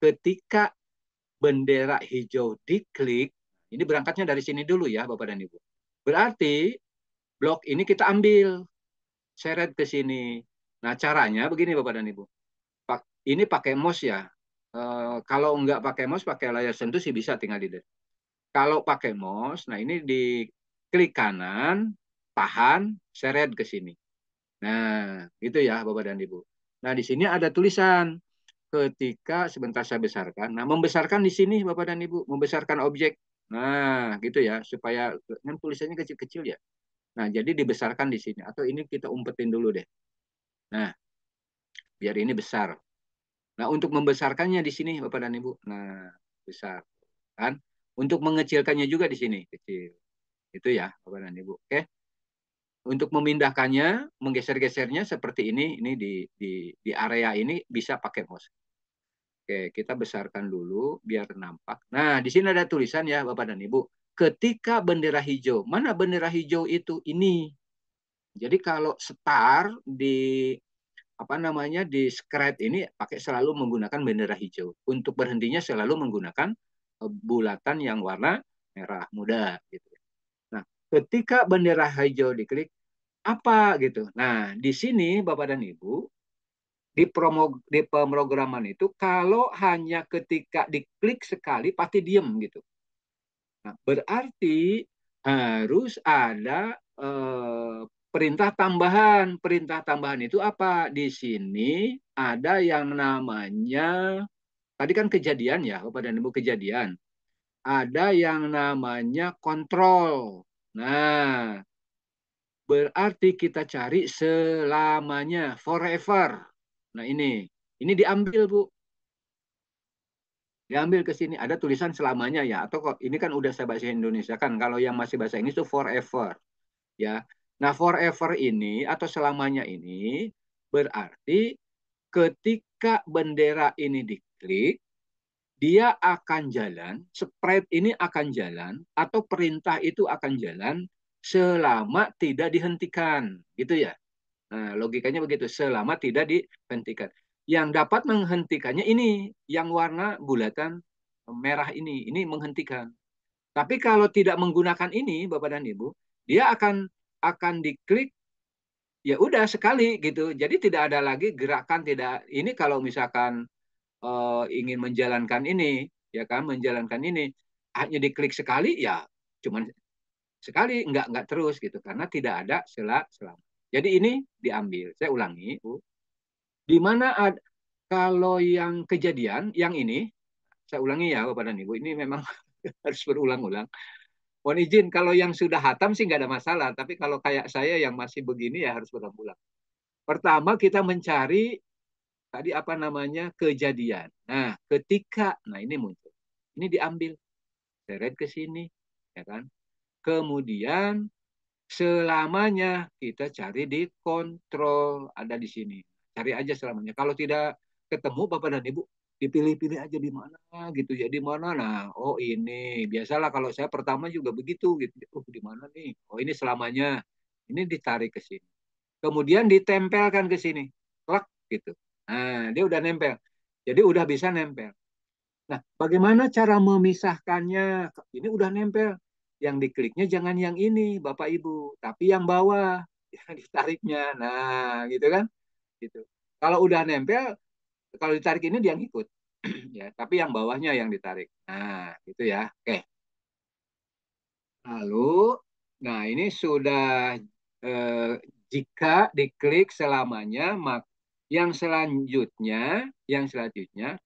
Ketika bendera hijau diklik, ini berangkatnya dari sini dulu ya Bapak dan Ibu. Berarti blok ini kita ambil, seret ke sini. Nah caranya begini Bapak dan Ibu. Ini pakai mouse ya. Kalau nggak pakai mouse, pakai layar sentuh sih bisa tinggal di. Kalau pakai mouse, nah ini di klik kanan, tahan, seret ke sini. Nah, itu ya Bapak dan Ibu. Nah, di sini ada tulisan ketika sebentar saya besarkan. Nah, membesarkan di sini Bapak dan Ibu, membesarkan objek. Nah, gitu ya, supaya kan tulisannya kecil-kecil ya. Nah, jadi dibesarkan di sini atau ini kita umpetin dulu deh. Nah, biar ini besar. Nah, untuk membesarkannya di sini Bapak dan Ibu. Nah, besar kan? Untuk mengecilkannya juga di sini kecil. Itu ya Bapak dan Ibu. Oke. Untuk memindahkannya, menggeser-gesernya seperti ini di area ini bisa pakai mouse. Oke, kita besarkan dulu biar nampak. Nah, di sini ada tulisan ya Bapak dan Ibu. Ketika bendera hijau, mana bendera hijau itu? Ini. Jadi kalau start di apa namanya di Scratch ini pakai selalu menggunakan bendera hijau. Untuk berhentinya selalu menggunakan bulatan yang warna merah muda gitu. Nah, ketika bendera hijau diklik apa gitu. Nah, di sini Bapak dan Ibu di pemrograman itu kalau hanya ketika diklik sekali pasti diem gitu. Nah, berarti harus ada perintah tambahan. Perintah tambahan itu apa? Di sini ada yang namanya tadi kan kejadian ya, Bapak dan Ibu kejadian. Ada yang namanya kontrol. Nah, berarti kita cari selamanya, forever. Nah ini diambil Bu, diambil ke sini. Ada tulisan selamanya ya, atau kok ini kan udah saya bahasa Indonesia kan. Kalau yang masih bahasa Inggris itu forever, ya. Nah, forever ini atau selamanya ini berarti ketika bendera ini diklik, dia akan jalan, spread ini akan jalan, atau perintah itu akan jalan selama tidak dihentikan. Gitu ya. Nah, logikanya begitu, selama tidak dihentikan. Yang dapat menghentikannya ini, yang warna bulatan merah ini menghentikan. Tapi kalau tidak menggunakan ini, Bapak dan Ibu, dia akan diklik ya udah sekali gitu. Jadi tidak ada lagi gerakan, tidak ini kalau misalkan ingin menjalankan ini, ya kan, menjalankan ini hanya diklik sekali ya cuman sekali, nggak terus gitu karena tidak ada selama. Jadi ini diambil. Saya ulangi, Bu. Di mana ada kalau yang kejadian yang ini saya ulangi ya Bapak dan Ibu, ini memang harus berulang-ulang. Mohon izin kalau yang sudah hatam sih nggak ada masalah, tapi kalau kayak saya yang masih begini ya harus berulang-ulang. Pertama kita mencari tadi apa namanya kejadian. Nah, nah ini muncul. Ini diambil, seret ke sini, ya kan? Kemudian selamanya kita cari di kontrol, ada di sini. Cari aja selamanya. Kalau tidak ketemu Bapak dan Ibu, dipilih-pilih aja di mana gitu ya, di mana. Nah, oh ini biasalah kalau saya pertama juga begitu gitu. Oh, di mana nih? Oh, ini selamanya. Ini ditarik ke sini. Kemudian ditempelkan ke sini. Klak gitu. Nah, dia udah nempel. Jadi udah bisa nempel. Nah, bagaimana cara memisahkannya? Ini udah nempel. Yang dikliknya jangan yang ini, Bapak Ibu, tapi yang bawah yang ditariknya. Nah, gitu kan? Gitu. Kalau udah nempel, kalau ditarik ini dia ngikut. Ya, tapi yang bawahnya yang ditarik. Nah, gitu ya. Oke. Lalu, nah ini sudah jika diklik selamanya, maka yang selanjutnya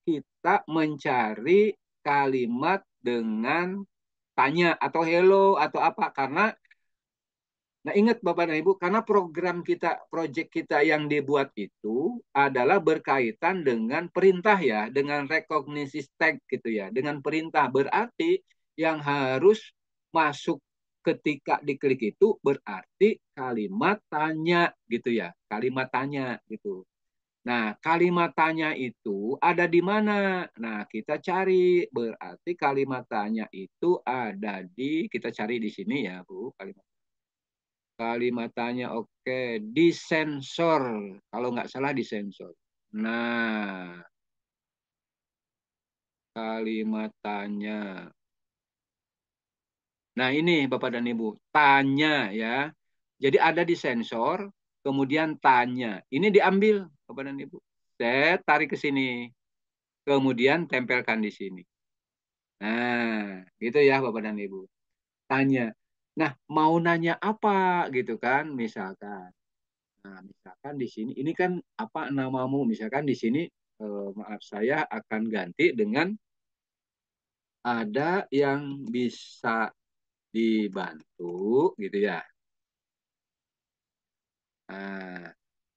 kita mencari kalimat dengan tanya atau hello atau apa karena nah ingat Bapak dan Ibu karena program kita project kita yang dibuat itu adalah berkaitan dengan perintah ya dengan rekognisi tag gitu ya dengan perintah berarti yang harus masuk ketika diklik itu berarti kalimat tanya gitu ya kalimat tanya gitu. Nah, kalimat tanya itu ada di mana? Nah, kita cari. Berarti kalimat tanya itu ada kita cari di sini ya, Bu. Kalimat tanya, oke. Disensor. Kalau nggak salah disensor. Nah, kalimat tanya. Nah, ini Bapak dan Ibu. Tanya ya. Jadi ada di sensor, kemudian tanya. Ini diambil, Bapak dan Ibu. Saya tarik ke sini. Kemudian tempelkan di sini. Nah, gitu ya Bapak dan Ibu. Tanya. Nah, mau nanya apa gitu kan misalkan. Nah, misalkan di sini ini kan apa namamu? Misalkan di sini maaf saya akan ganti dengan ada yang bisa dibantu gitu ya. Nah,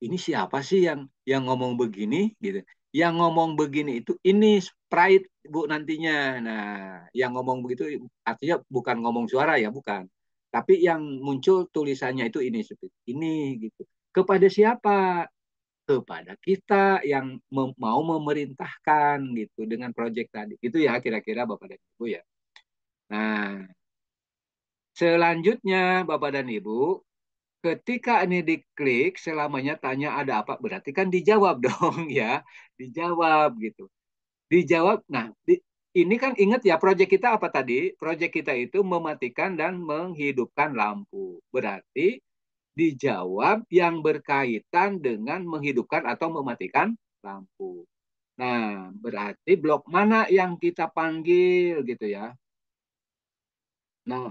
ini siapa sih yang ngomong begini gitu? Yang ngomong begini itu ini sprite Bu nantinya. Nah, yang ngomong begitu artinya bukan ngomong suara ya, bukan. Tapi yang muncul tulisannya itu ini seperti ini gitu. Kepada siapa? Kepada kita yang mau memerintahkan gitu dengan proyek tadi. Itu ya kira-kira Bapak dan Ibu ya. Nah, selanjutnya Bapak dan Ibu ketika ini diklik selamanya tanya ada apa berarti kan dijawab dong ya dijawab gitu dijawab nah ini kan ingat ya proyek kita apa tadi proyek kita itu mematikan dan menghidupkan lampu berarti dijawab yang berkaitan dengan menghidupkan atau mematikan lampu nah berarti blok mana yang kita panggil gitu ya nah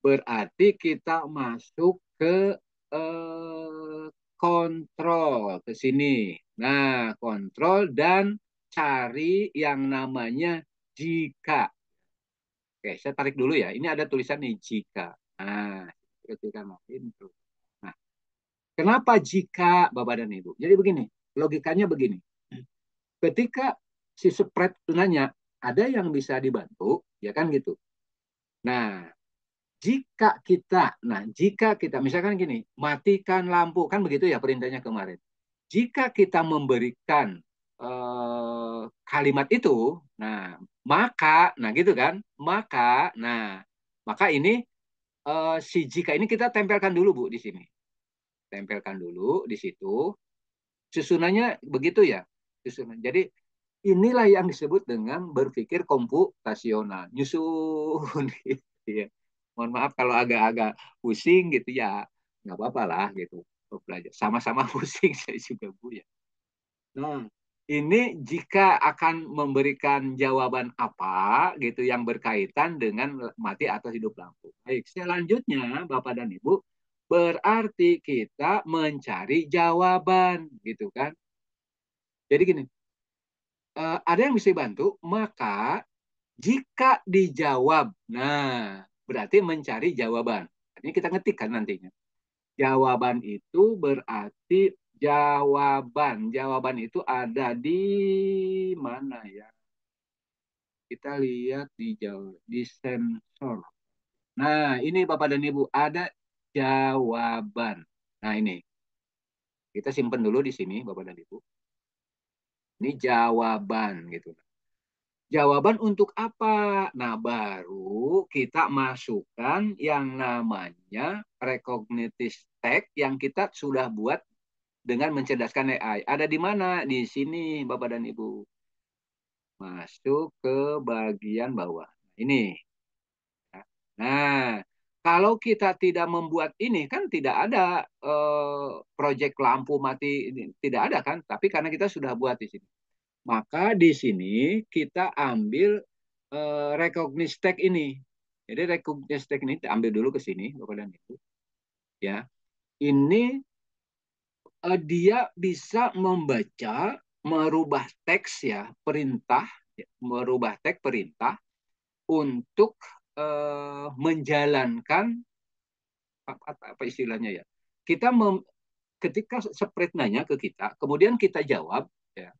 berarti kita masuk ke kontrol ke sini. Nah, kontrol dan cari yang namanya jika. Oke, saya tarik dulu ya. Ini ada tulisan nih jika. Nah, ketika intro. Nah, kenapa jika Bapak dan Ibu? Jadi begini, logikanya begini. Ketika si spread nanya, ada yang bisa dibantu, ya kan gitu. Nah, jika kita misalkan gini, matikan lampu, kan begitu ya perintahnya kemarin. Jika kita memberikan kalimat itu, nah gitu kan, maka ini si jika ini kita tempelkan dulu Bu di sini, tempelkan dulu di situ, susunannya begitu ya, susunan. Jadi inilah yang disebut dengan berpikir komputasional, nyusun gitu ya. Mohon maaf kalau agak-agak pusing gitu ya, nggak apa-apa lah gitu. Belajar sama-sama pusing saya juga Bu ya. Nah, ini jika akan memberikan jawaban apa gitu yang berkaitan dengan mati atau hidup lampu. Baik, selanjutnya Bapak dan Ibu, berarti kita mencari jawaban gitu kan. Jadi gini, ada yang bisa dibantu, maka jika dijawab, nah berarti mencari jawaban. Ini kita ngetikkan nantinya. Jawaban itu berarti jawaban itu ada di mana ya? Kita lihat di sensor. Nah, ini Bapak dan Ibu ada jawaban. Nah, ini kita simpan dulu di sini Bapak dan Ibu. Ini jawaban gitu. Jawaban untuk apa? Nah, baru kita masukkan yang namanya recognitive text yang kita sudah buat dengan mencerdaskan AI. Ada di mana? Di sini, Bapak dan Ibu. Masuk ke bagian bawah. Ini. Nah, kalau kita tidak membuat ini, kan tidak ada proyek lampu mati, tidak ada kan? Tapi karena kita sudah buat di sini. Maka di sini kita ambil recognize tag ini. Jadi recognize tag ini kita ambil dulu ke sini, Bapak dan Ibu. Ya, ini dia bisa membaca, merubah teks ya, perintah, merubah teks perintah untuk menjalankan apa istilahnya ya. Ketika spread nanya ke kita, kemudian kita jawab, ya,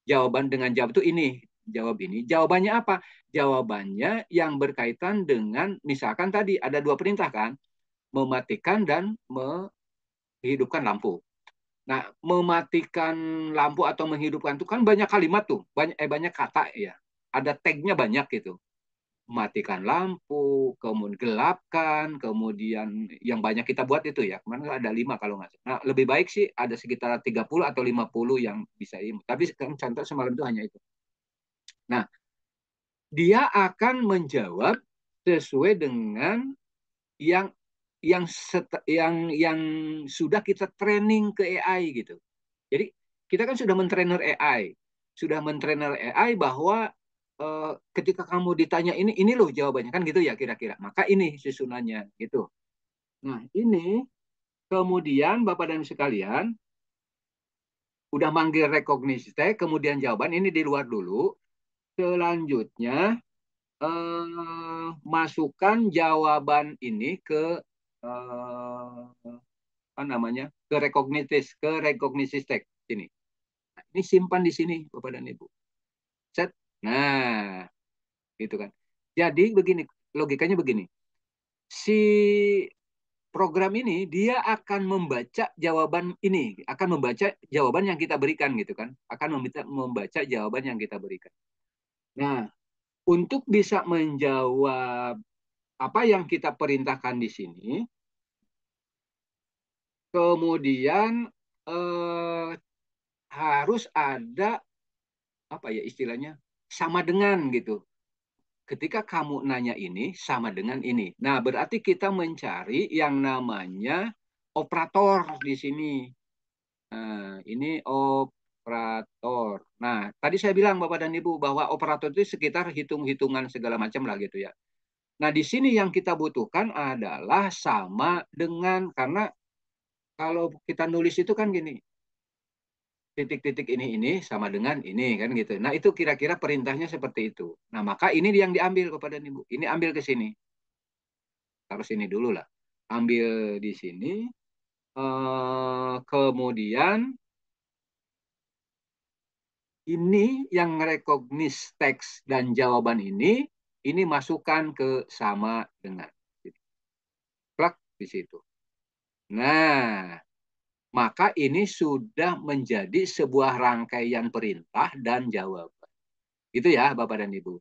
jawaban dengan jawab itu ini, jawab ini. Jawabannya apa? Jawabannya yang berkaitan dengan, misalkan tadi ada dua perintah kan, mematikan dan menghidupkan lampu. Nah, mematikan lampu atau menghidupkan itu kan banyak kalimat tuh, banyak kata ya. Ada tagnya banyak gitu. Matikan lampu, kemudian gelapkan, kemudian yang banyak kita buat itu ya. Kemarin ada 5 kalau nggak salah. Nah, lebih baik sih ada sekitar 30 atau 50 yang bisa ini. Tapi contoh semalam itu hanya itu. Nah, dia akan menjawab sesuai dengan yang yang sudah kita training ke AI gitu. Jadi kita kan sudah mentrainer AI bahwa ketika kamu ditanya ini loh jawabannya kan gitu ya kira-kira. Maka ini susunannya gitu. Nah, ini kemudian Bapak dan sekalian udah manggil recognition, kemudian jawaban ini di luar dulu. Selanjutnya masukkan jawaban ini ke apa namanya? Ke recognition text ini. Nah, ini simpan di sini Bapak dan Ibu. Set. Nah, gitu kan. Jadi begini, logikanya begini. Si program ini dia akan membaca jawaban ini, akan membaca jawaban yang kita berikan gitu kan. Akan membaca jawaban yang kita berikan. Nah, untuk bisa menjawab apa yang kita perintahkan di sini, kemudian harus ada apa ya istilahnya sama dengan gitu. Ketika kamu nanya ini sama dengan ini. Nah, berarti kita mencari yang namanya operator di sini. Nah, ini operator. Nah, tadi saya bilang Bapak dan Ibu bahwa operator itu sekitar hitung-hitungan segala macam lah gitu ya. Nah, di sini yang kita butuhkan adalah sama dengan, karena kalau kita nulis itu kan gini, titik-titik ini sama dengan ini kan gitu. Nah, itu kira-kira perintahnya seperti itu. Nah, maka ini yang diambil kepada Ibu. Ini ambil ke sini. Taruh sini dulu lah. Ambil di sini. Kemudian ini yang recognize teks dan jawaban ini masukkan ke sama dengan. di situ. Nah, maka ini sudah menjadi sebuah rangkaian perintah dan jawaban. Itu ya, Bapak dan Ibu.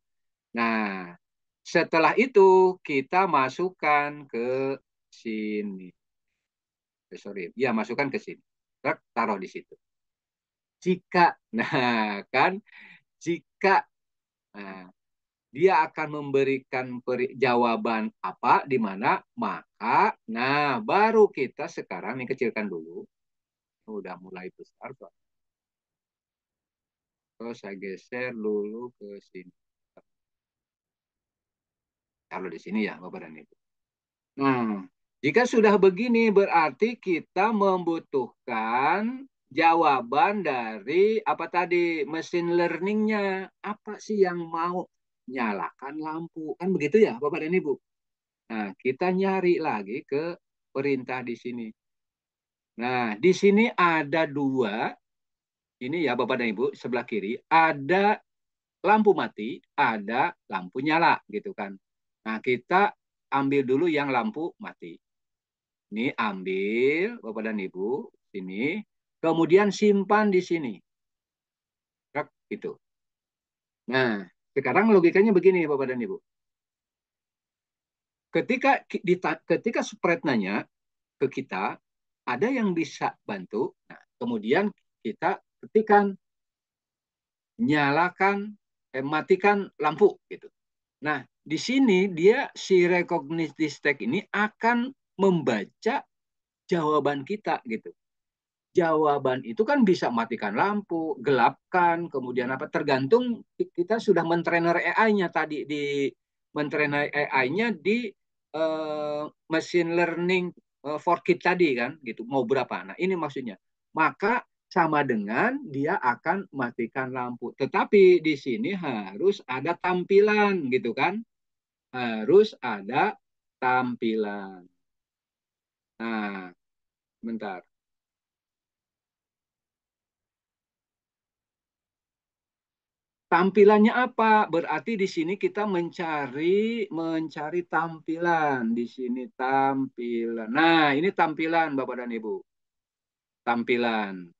Nah, setelah itu kita masukkan ke sini. Sorry, ya masukkan ke sini. Taruh di situ. Jika, nah kan, jika nah, dia akan memberikan jawaban apa, di mana, maka, nah baru kita sekarang, ini kecilkan dulu. Udah mulai besar. Terus saya geser dulu ke sini. Kalau di sini ya, Bapak dan Ibu. Nah, jika sudah begini berarti kita membutuhkan jawaban dari apa tadi, mesin learningnya. Apa sih yang mau nyalakan lampu? Kan begitu ya, Bapak dan Ibu. Nah, kita nyari lagi ke perintah di sini. Nah, di sini ada dua. Ini ya, Bapak dan Ibu, sebelah kiri ada lampu mati, ada lampu nyala gitu kan. Nah, kita ambil dulu yang lampu mati. Ini ambil, Bapak dan Ibu, sini. Kemudian simpan di sini. Gitu. Nah, sekarang logikanya begini, Bapak dan Ibu. Ketika spread nanya ke kita, ada yang bisa bantu. Nah, kemudian kita ketikkan, nyalakan, matikan lampu. Gitu. Nah, di sini dia si recognitive text ini akan membaca jawaban kita gitu. Jawaban itu kan bisa matikan lampu, gelapkan, kemudian apa, tergantung kita sudah mentrainer AI-nya tadi, di mentrainer AI-nya di machine learning for kid tadi kan gitu, mau berapa. Nah, ini maksudnya. Maka sama dengan dia akan matikan lampu. Tetapi di sini harus ada tampilan gitu kan. Harus ada tampilan. Nah, bentar. Tampilannya apa? Berarti di sini kita mencari tampilan. Di sini tampilan. Nah, ini tampilan Bapak dan Ibu. Tampilan.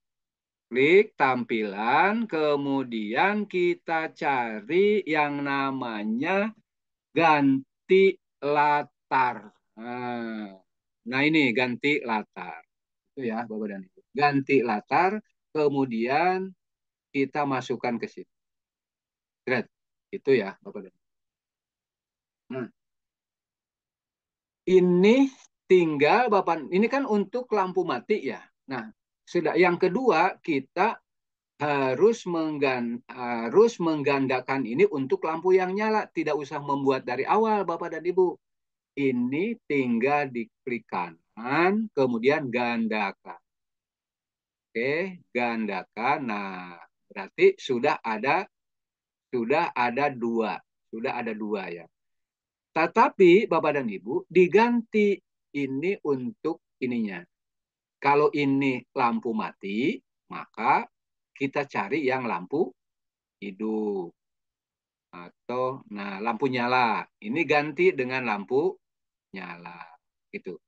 Klik tampilan, kemudian kita cari yang namanya ganti latar. Nah ini ganti latar. Itu ya Bapak dan Ibu. Ganti latar, kemudian kita masukkan ke sini. Great. Itu ya Bapak dan Ibu. Nah, ini tinggal Bapak, ini kan untuk lampu mati ya. Nah, sudah yang kedua kita harus menggandakan ini untuk lampu yang nyala. Tidak usah membuat dari awal Bapak dan Ibu. Ini tinggal diklik kanan, kemudian gandakan. Oke, gandakan. Nah, berarti sudah ada dua. Sudah ada dua ya. Tetapi Bapak dan Ibu diganti ini untuk ininya. Kalau ini lampu mati, maka kita cari yang lampu hidup. Atau nah lampu nyala. Ini ganti dengan lampu nyala. Gitu.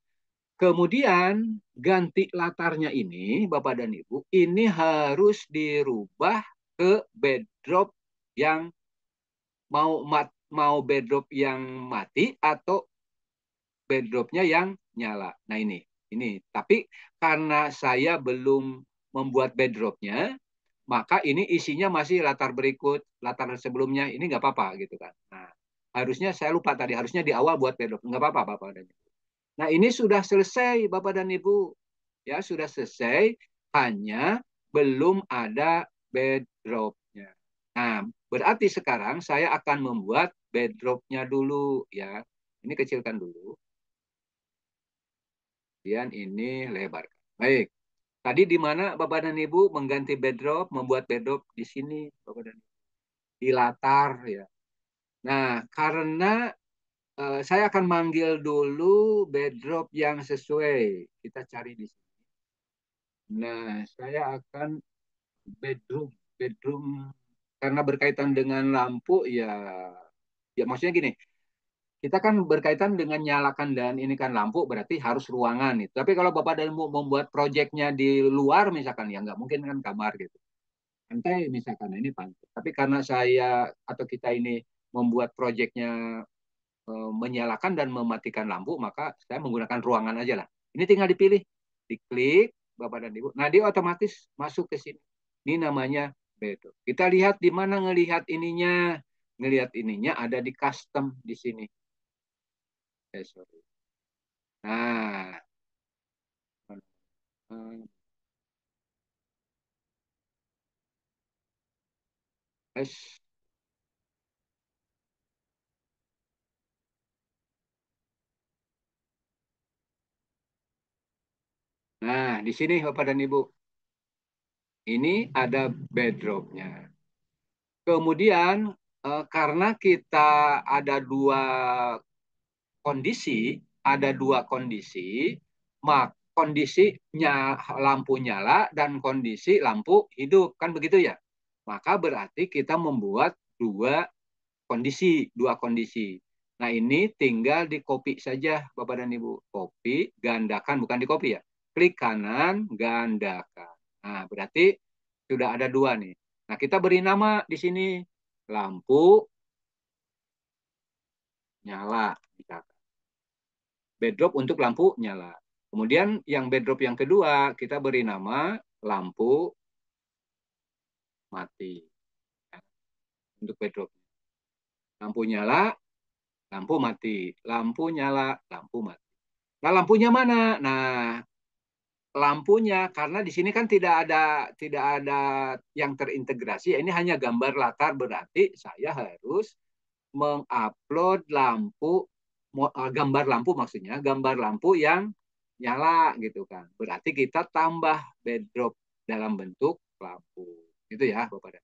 Kemudian ganti latarnya ini Bapak dan Ibu, ini harus dirubah ke backdrop yang mau backdrop yang mati atau backdropnya yang nyala. Nah ini. Tapi karena saya belum membuat backdropnya, maka ini isinya masih latar berikut, latar sebelumnya, ini nggak apa-apa gitu kan. Nah, harusnya saya lupa tadi, harusnya di awal buat backdrop, nggak apa-apa Bapak dan Ibu. Nah ini sudah selesai Bapak dan Ibu, ya sudah selesai, hanya belum ada backdropnya. Nah berarti sekarang saya akan membuat backdropnya dulu ya. Ini kecilkan dulu. Kemudian ini lebarkan. Baik. Tadi di mana Bapak dan Ibu mengganti backdrop, membuat backdrop di sini Bapak dan Ibu. Di latar ya. Nah, karena saya akan manggil dulu backdrop yang sesuai. Kita cari di sini. Nah, saya akan bedroom karena berkaitan dengan lampu ya maksudnya gini. kita kan berkaitan dengan nyalakan dan ini kan lampu berarti harus ruangan itu. Tapi kalau Bapak dan Ibu membuat proyeknya di luar misalkan ya nggak mungkin kan kamar gitu. Pantai misalkan ini pantai. Tapi karena saya atau kita ini membuat proyeknya menyalakan dan mematikan lampu, maka saya menggunakan ruangan aja lah. Ini tinggal dipilih, diklik Bapak dan Ibu. Nah, dia otomatis masuk ke sini. Ini namanya bedroom. Kita lihat di mana ngelihat ininya. Ngelihat ininya ada di custom di sini. Sorry. Nah, nah, di sini Bapak dan Ibu. Ini ada bedroomnya. Kemudian karena kita ada dua kondisi, mak kondisinya lampu nyala dan kondisi lampu hidup, kan begitu ya? Maka berarti kita membuat dua kondisi. Nah, ini tinggal di copy saja Bapak dan Ibu. Copy, gandakan, bukan di copy ya. Klik kanan, gandakan. Nah, berarti sudah ada dua nih. Nah, kita beri nama di sini lampu nyala misalkan. Backdrop untuk lampu nyala. Kemudian yang backdrop yang kedua kita beri nama lampu mati. Untuk backdrop. Lampu nyala, lampu mati. Lampu nyala, lampu mati. Nah, lampunya mana? Nah, lampunya karena di sini kan tidak ada yang terintegrasi. Ini hanya gambar latar, berarti saya harus mengupload gambar lampu maksudnya, gambar lampu yang nyala gitu kan. Berarti kita tambah backdrop dalam bentuk lampu. Gitu ya, Bapak.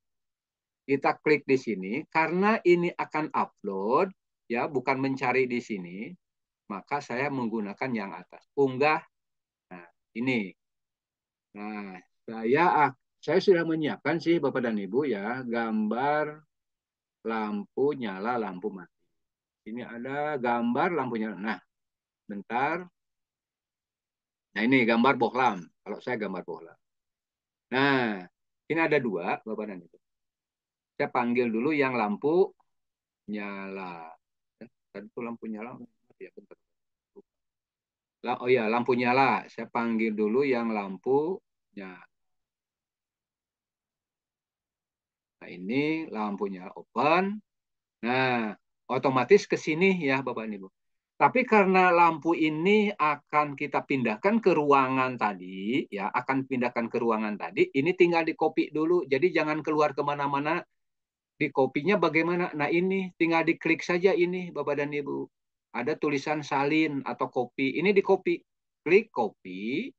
Kita klik di sini karena ini akan upload ya, bukan mencari di sini, maka saya menggunakan yang atas. Unggah. Nah, ini. Nah, saya sudah menyiapkan sih Bapak dan Ibu ya, gambar lampu nyala, lampu mati. Ini ada gambar lampunya. Nah, bentar. Nah, ini gambar bohlam. Kalau saya gambar bohlam. Nah, ini ada dua, Bapak dan Ibu. Saya panggil dulu yang lampu nyala. Tadi itu lampu nyala. Ya, bentar. Oh ya, lampu nyala. Saya panggil dulu yang lampu nyala. Nah, ini lampunya open. Nah, otomatis ke sini ya Bapak Ibu. Tapi karena lampu ini akan kita pindahkan ke ruangan tadi, ya akan pindahkan ke ruangan tadi, ini tinggal di copy dulu. Jadi jangan keluar kemana-mana. Di kopinya bagaimana? Nah ini tinggal diklik saja ini Bapak dan Ibu. Ada tulisan salin atau copy. Ini di copy. Klik copy.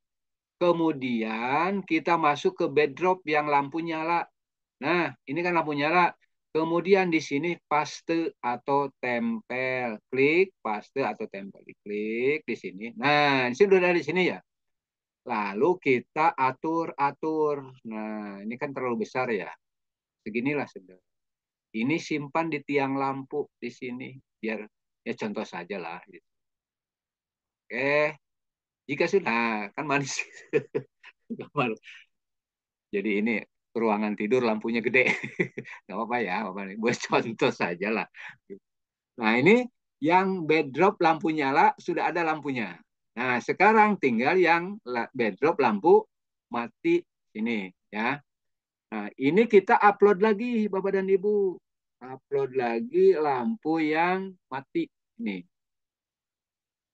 Kemudian kita masuk ke backdrop yang lampu nyala. Nah, ini kan lampu nyala. Kemudian di sini paste atau tempel. Klik paste atau tempel. Diklik di sini. Nah, di sini sudah di sini ya. Lalu kita atur-atur. Nah, ini kan terlalu besar ya. Seginilah sudah. Ini simpan di tiang lampu di sini. Biar ya contoh saja lah. Gitu. Oke. Jika sudah, kan manis. Jadi ini ruangan tidur lampunya gede. Nggak apa-apa ya. Buat contoh saja lah. Nah ini yang backdrop lampu nyala sudah ada lampunya. Nah sekarang tinggal yang backdrop lampu mati ini ya. Nah ini kita upload lagi Bapak dan Ibu. Upload lagi lampu yang mati ini.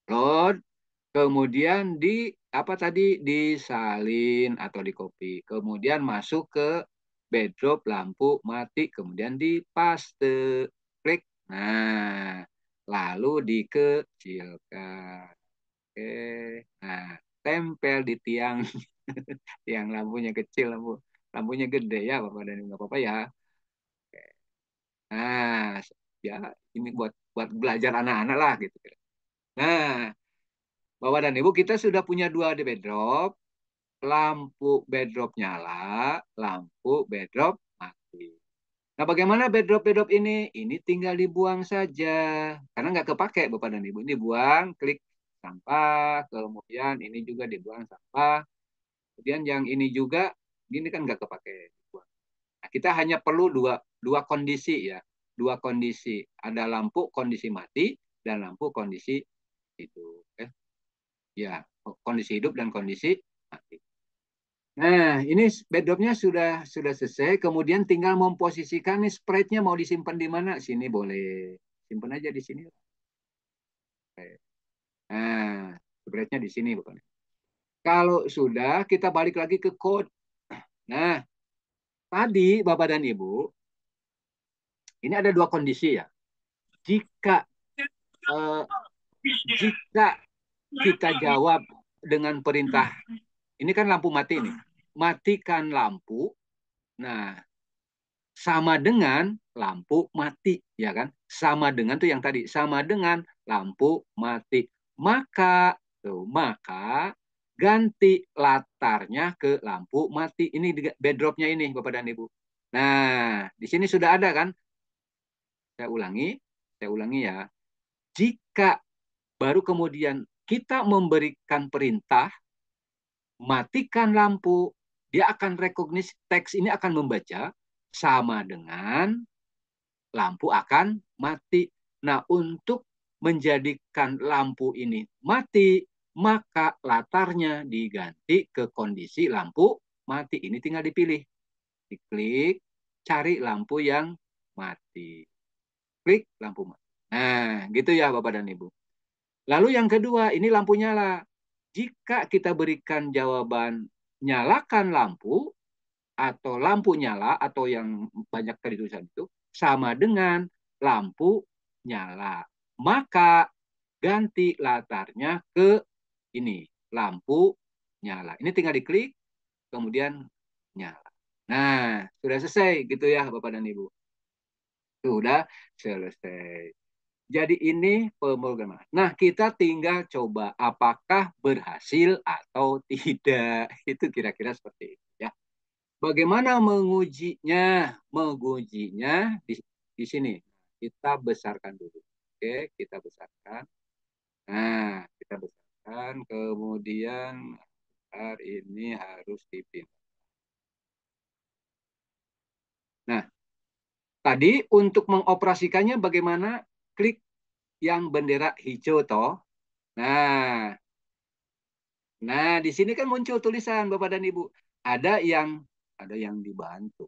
Upload. Kemudian di apa tadi disalin atau di copy. Kemudian masuk ke backdrop lampu mati. Kemudian dipaste. Klik. Nah, lalu dikecilkan. Oke. Nah, tempel di tiang. Tiang lampunya kecil, lampunya gede ya, Bapak dan Ibu. Nggak apa-apa ya. Oke. Nah, ya ini buat belajar anak-anak lah gitu. Nah, Bapak dan Ibu, kita sudah punya dua di backdrop. Lampu backdrop nyala, lampu backdrop mati. Nah, bagaimana bedrop ini? Ini tinggal dibuang saja. Karena nggak kepake, Bapak dan Ibu. Ini dibuang, klik sampah. Kemudian ini juga dibuang sampah. Kemudian yang ini juga, ini kan nggak kepake. Nah, kita hanya perlu dua kondisi ya. Dua kondisi. Ada lampu kondisi mati dan lampu kondisi hidup. Ya, kondisi hidup dan kondisi mati. Nah, ini backdropnya sudah selesai. Kemudian tinggal memposisikan nih sprite-nya mau disimpan di mana. Sini boleh. Simpan aja di sini. Nah, sprite-nya di sini, Bapak. Kalau sudah, kita balik lagi ke code. Nah, tadi Bapak dan Ibu, ini ada dua kondisi ya. Jika eh, jika kita jawab dengan perintah, ini kan lampu mati nih. Matikan lampu. Nah, sama dengan lampu mati, ya kan? Sama dengan tuh yang tadi, sama dengan lampu mati. Maka ganti latarnya ke lampu mati. Ini bedropnya ini, Bapak dan Ibu. Nah, di sini sudah ada kan? Saya ulangi ya. Jika baru kemudian kita memberikan perintah matikan lampu, dia akan recognize teks ini akan membaca sama dengan lampu akan mati. Nah, untuk menjadikan lampu ini mati, maka latarnya diganti ke kondisi lampu mati. Ini tinggal dipilih. Diklik, cari lampu yang mati. Klik lampu mati. Nah, gitu ya Bapak dan Ibu. Lalu yang kedua, ini lampu nyala. Jika kita berikan jawaban nyalakan lampu, atau lampu nyala, atau yang banyak tadi tulisan itu, sama dengan lampu nyala. Maka ganti latarnya ke ini, lampu nyala. Ini tinggal diklik, kemudian nyala. Nah, sudah selesai gitu ya Bapak dan Ibu. Sudah selesai. Jadi ini pemrograman. Nah, kita tinggal coba apakah berhasil atau tidak. Itu kira-kira seperti itu ya. Bagaimana mengujinya? Mengujinya di sini. Kita besarkan dulu. Oke, kita besarkan. Nah, kita besarkan. Kemudian ini harus dipindah. Nah, tadi untuk mengoperasikannya bagaimana? Klik yang bendera hijau toh. Nah, di sini kan muncul tulisan Bapak dan Ibu. Ada yang dibantu.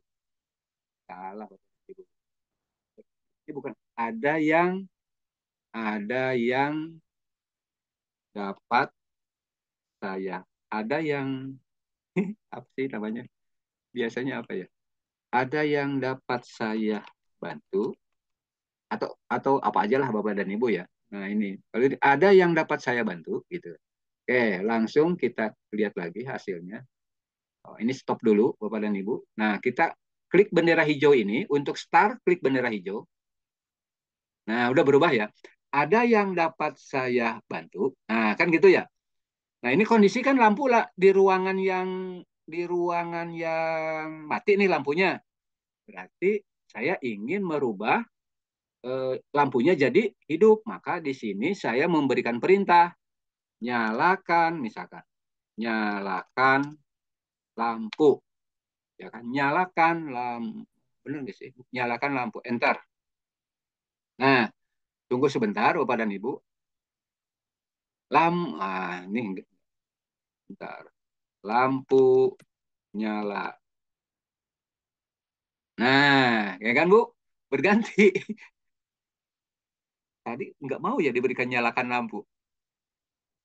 Salah Bapak dan Ibu. Ini bukan ada yang dapat saya. Ada yang apa sih namanya? Biasanya apa ya? Ada yang dapat saya bantu atau apa aja lah Bapak dan Ibu ya. Nah, ini kalau ada yang dapat saya bantu gitu. Oke, langsung kita lihat lagi hasilnya. Oh, ini stop dulu Bapak dan Ibu. Nah, kita klik bendera hijau ini untuk start, klik bendera hijau. Nah, udah berubah ya. Ada yang dapat saya bantu. Nah, kan gitu ya. Nah, ini kondisi kan lampu lah di ruangan yang mati nih lampunya. Berarti saya ingin merubah lampunya jadi hidup. Maka di sini saya memberikan perintah nyalakan misalkan. Nyalakan lampu. Ya kan? Nyalakan lampu. Benar nggak sih? Nyalakan lampu. Enter. Nah, tunggu sebentar Bapak dan Ibu. Ini bentar. Lampu nyala. Nah, ya kan Bu? Berganti. Tadi nggak mau ya diberikan nyalakan lampu.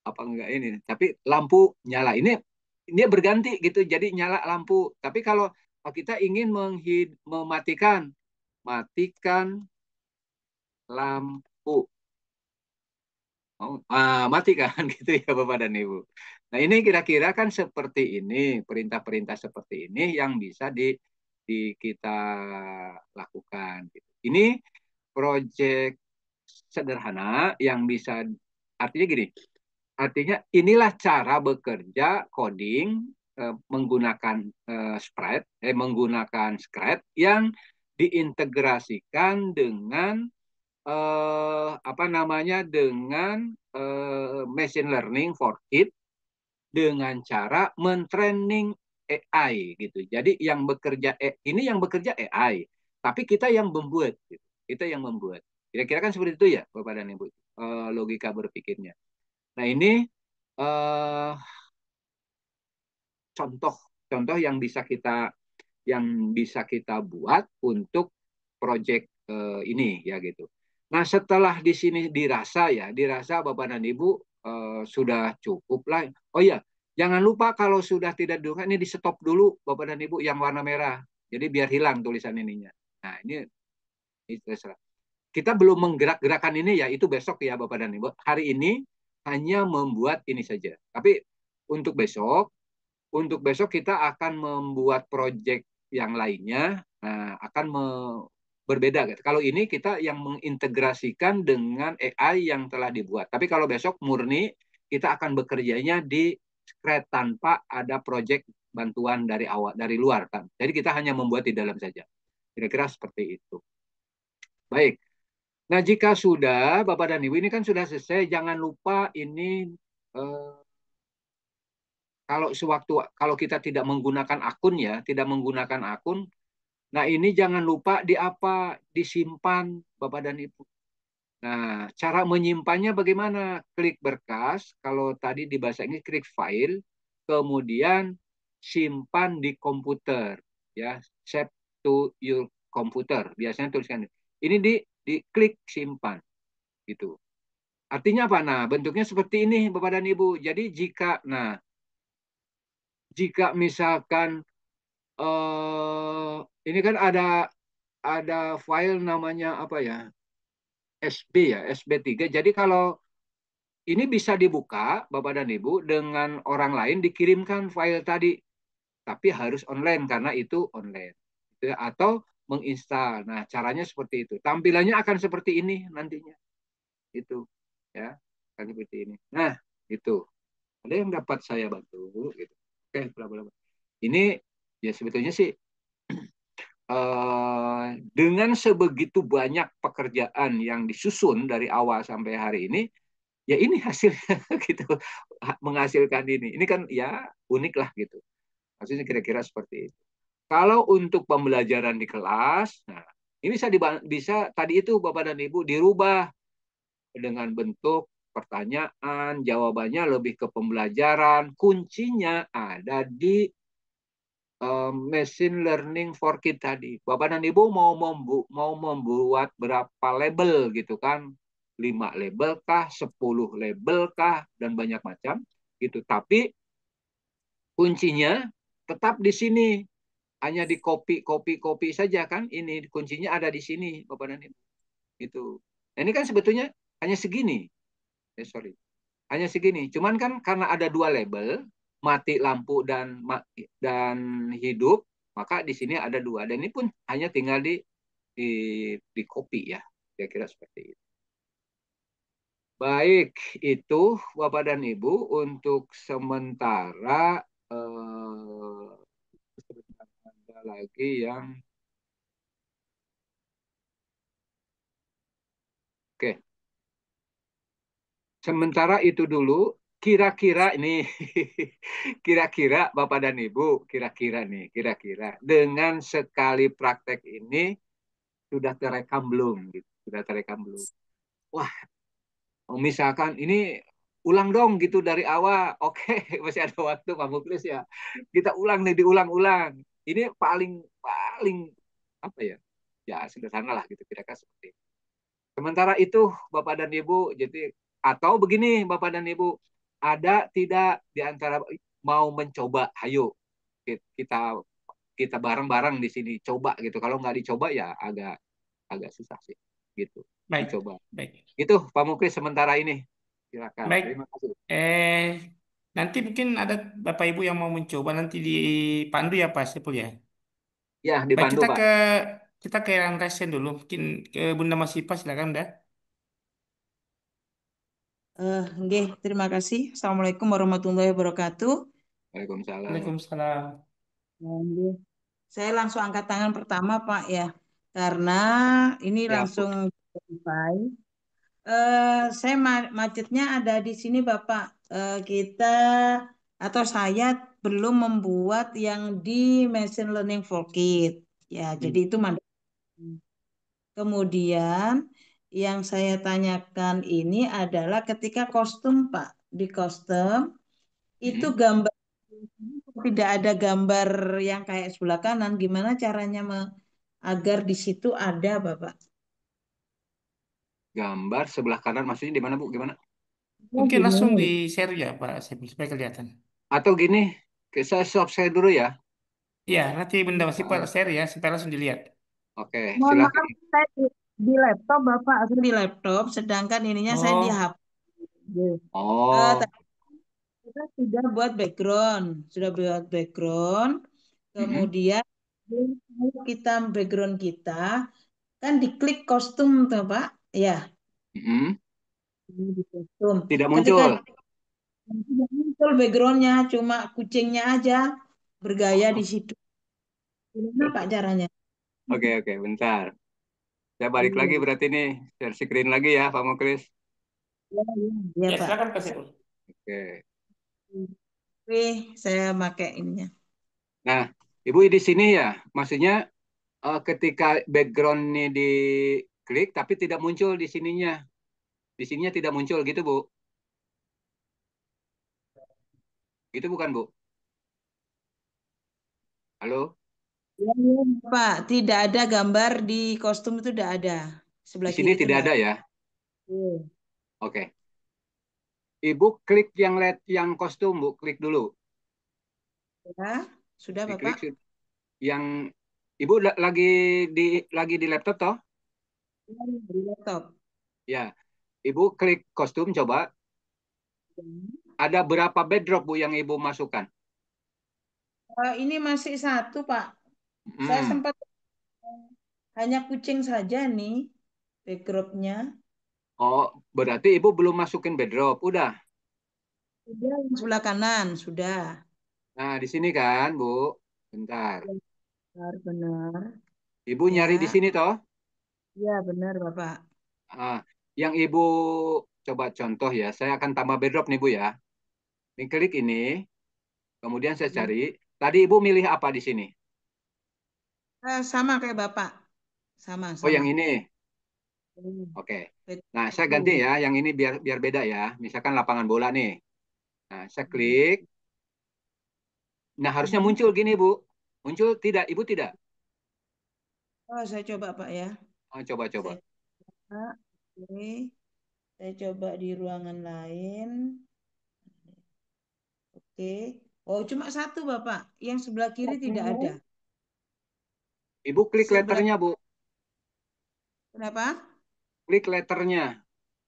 Apa enggak ini? Tapi lampu nyala. Ini berganti gitu. Jadi nyala lampu. Tapi kalau kita ingin matikan lampu. Mati kan gitu ya Bapak dan Ibu. Nah, ini kira-kira kan seperti ini, perintah-perintah seperti ini yang bisa kita lakukan. Gitu. Ini proyek sederhana yang bisa, artinya gini, artinya inilah cara bekerja coding menggunakan menggunakan Scratch yang diintegrasikan dengan apa namanya dengan machine learning for kids dengan cara mentraining AI gitu. Jadi yang bekerja ini yang bekerja AI, tapi kita yang membuat gitu. Kita yang membuat. Kira-kira kan seperti itu ya, Bapak dan Ibu. Logika berpikirnya. Nah, ini contoh yang bisa kita buat untuk proyek ini ya gitu. Nah, setelah di sini dirasa Bapak dan Ibu sudah cukup lah. Oh ya, jangan lupa kalau sudah tidak diunggah ini di stop dulu Bapak dan Ibu yang warna merah. Jadi biar hilang tulisan ininya. Nah, ini terserah. Kita belum menggerak-gerakan ini ya, itu besok ya Bapak dan Ibu. Hari ini hanya membuat ini saja. Tapi untuk besok kita akan membuat proyek yang lainnya, akan berbeda. Kalau ini kita yang mengintegrasikan dengan AI yang telah dibuat. Tapi kalau besok murni, kita akan bekerjanya di Scratch tanpa ada proyek bantuan dari awal, dari luar kan. Jadi kita hanya membuat di dalam saja. Kira-kira seperti itu. Baik. Nah, jika sudah, Bapak dan Ibu ini kan sudah selesai, jangan lupa ini kalau kita tidak menggunakan akun ya, tidak menggunakan akun, nah ini jangan lupa disimpan Bapak dan Ibu. Nah, cara menyimpannya bagaimana? Klik berkas, kalau tadi di bahasa Inggris klik file, kemudian simpan di komputer, ya, save to your computer. Biasanya tuliskan ini di klik simpan, gitu. Artinya apa? Nah, bentuknya seperti ini, Bapak dan Ibu. Jadi jika misalkan ini kan ada file namanya apa ya? SB ya, SB3. Jadi kalau ini bisa dibuka Bapak dan Ibu dengan orang lain dikirimkan file tadi, tapi harus online karena itu online. Atau menginstal. Nah, caranya seperti itu. Tampilannya akan seperti ini nantinya. Itu ya, akan seperti ini. Nah, itu. Ada yang dapat saya bantu gitu. Oke, bla bla bla. Ini ya sebetulnya sih dengan sebegitu banyak pekerjaan yang disusun dari awal sampai hari ini, ya ini hasilnya gitu, menghasilkan ini. Ini kan ya unik lah gitu. Maksudnya kira-kira seperti itu. Kalau untuk pembelajaran di kelas, nah ini bisa tadi itu Bapak dan Ibu dirubah dengan bentuk pertanyaan, jawabannya lebih ke pembelajaran. Kuncinya ada di machine learning for kids tadi. Bapak dan Ibu mau membuat berapa label gitu kan? 5 label kah, 10 label kah, dan banyak macam gitu. Tapi kuncinya tetap di sini. Hanya di copy saja kan? Ini kuncinya ada di sini, Bapak dan Ibu. Itu. Nah, ini kan sebetulnya hanya segini. Sorry. Hanya segini. Cuman kan karena ada 2 label, mati lampu dan hidup, maka di sini ada 2. Dan ini pun hanya tinggal di copy ya. Kira-kira seperti itu. Baik, itu Bapak dan Ibu untuk sementara ada lagi yang oke. Sementara itu dulu, kira-kira ini, kira-kira Bapak dan Ibu, kira-kira dengan sekali praktek ini sudah terekam belum? Gitu. Sudah terekam belum? Wah, misalkan ini ulang dong gitu dari awal. Oke, masih ada waktu Pak Muklis ya. Kita ulang nih, diulang-ulang. Ini paling apa ya? Ya sederhana lah gitu kira-kira seperti itu. Sementara itu Bapak dan Ibu, jadi atau begini Bapak dan Ibu, ada tidak di antara mau mencoba, ayo kita bareng-barang di sini coba gitu. Kalau nggak dicoba ya agak susah sih gitu. Baik, Dicoba. baik. Itu Pak Muklis sementara ini. Silakan. Baik. Terima kasih. Nanti mungkin ada Bapak Ibu yang mau mencoba nanti dipandu ya Pak Sepul ya. Ya, Baik, dipandu Pak. kita ke yang resen dulu. Mungkin ke Bunda Masipa silakan dah. Nggih, terima kasih. Assalamualaikum warahmatullahi wabarakatuh. Waalaikumsalam. Waalaikumsalam. Nggih. Saya langsung angkat tangan pertama, Pak ya. karena ini Ya, Bu. langsung verify. Saya macetnya ada di sini Bapak. Kita atau saya belum membuat yang di Machine Learning for Kids. Ya, jadi itu kemudian yang saya tanyakan ini adalah ketika kostum Pak. Di kostum itu gambar tidak ada gambar yang kayak sebelah kanan. Gimana caranya agar di situ ada Bapak? Gambar sebelah kanan maksudnya di mana, Bu? Gimana? Mungkin langsung Gini. di share ya Pak, supaya kelihatan. Atau gini, saya stop saya dulu ya. Iya, nanti Bunda masih Pak Ah, share ya, supaya langsung dilihat. Oke, Mohon silakan. maaf, saya di laptop Bapak, saya di laptop, sedangkan ininya saya di Oh, HP. Oh, Tadi kita sudah buat background, mm-mm, kemudian kalau kita background kita kan diklik kostum tuh Pak, ya mm-mm. ini di kostum. Tidak Ketika muncul. tidak muncul backgroundnya, cuma kucingnya aja bergaya di situ. Gimana Pak caranya? Oke, oke, bentar. Saya balik lagi Iya, berarti nih. Share screen lagi ya, Pak Muklis. iya, iya, ya Pak. silakan Pak Saiful. Oke. Oke, saya pakai ininya. Nah, Ibu di sini ya, maksudnya ketika background ini diklik tapi tidak muncul di sininya. Di sininya tidak muncul gitu, Bu. Gitu bukan, Bu? Halo? Ya, ya, Pak, tidak ada gambar di kostum itu tidak ada. Di Sebelah sini kiri itu tidak tidak ada ada. ya? Oke. Oke. Ibu klik yang yang kostum, Bu. Klik dulu. Ya, sudah Diklik Bapak. yang Ibu lagi di laptop toh? Ya, di laptop. Ya. Ibu klik kostum coba. Ada berapa backdrop Bu yang Ibu masukkan? Ini masih satu Pak. Saya Hmm. sempat hanya kucing saja nih backdropnya. Oh, berarti Ibu belum masukin backdrop. Udah. Sudah yang sebelah kanan, sudah. Nah, di sini kan, Bu. Bentar. Benar, benar. Ibu nyari di Ya, sini toh? ya benar Bapak. Ah, yang Ibu coba contoh ya. Saya akan tambah backdrop nih, Bu ya. Ini klik ini, kemudian saya cari. Tadi Ibu milih apa di sini? Sama kayak Bapak. Sama, Oh, sama. yang ini. Oke. Nah, saya ganti Betul. ya. Yang ini biar biar beda ya. Misalkan lapangan bola nih. Nah, saya Hmm. klik. Nah, harusnya Hmm. muncul gini, Bu. Muncul tidak? Ibu tidak? Oh, saya coba Pak ya. Oh, coba-coba. Saya coba. Oke. Saya coba di ruangan lain. Oke. Oh, cuma satu Bapak. Yang sebelah kiri tidak ada. Ibu klik Sebelah letternya, Bu. Kenapa? Klik letternya.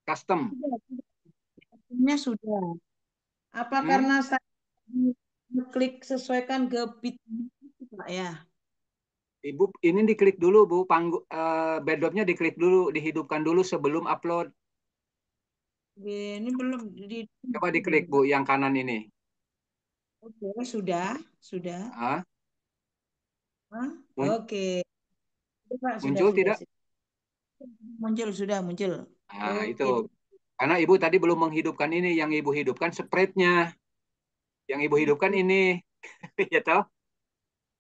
Custom. Sudah, sudah. Sudah. Apa Hmm? karena saya klik sesuaikan ke bit itu, Pak ya? Ibu ini diklik dulu, Bu. Backdropnya diklik dulu, dihidupkan dulu sebelum upload. Ini belum di Coba diklik, Bu, yang kanan ini. Oke, sudah, sudah. Ah, Hah? mun- Oke. Sudah, Pak, sudah, muncul sudah, tidak? sudah. Muncul, sudah muncul. Nah, itu. Oke. Karena Ibu tadi belum menghidupkan ini. Yang Ibu hidupkan spreadnya. Yang Ibu hidupkan ini. Ya toh?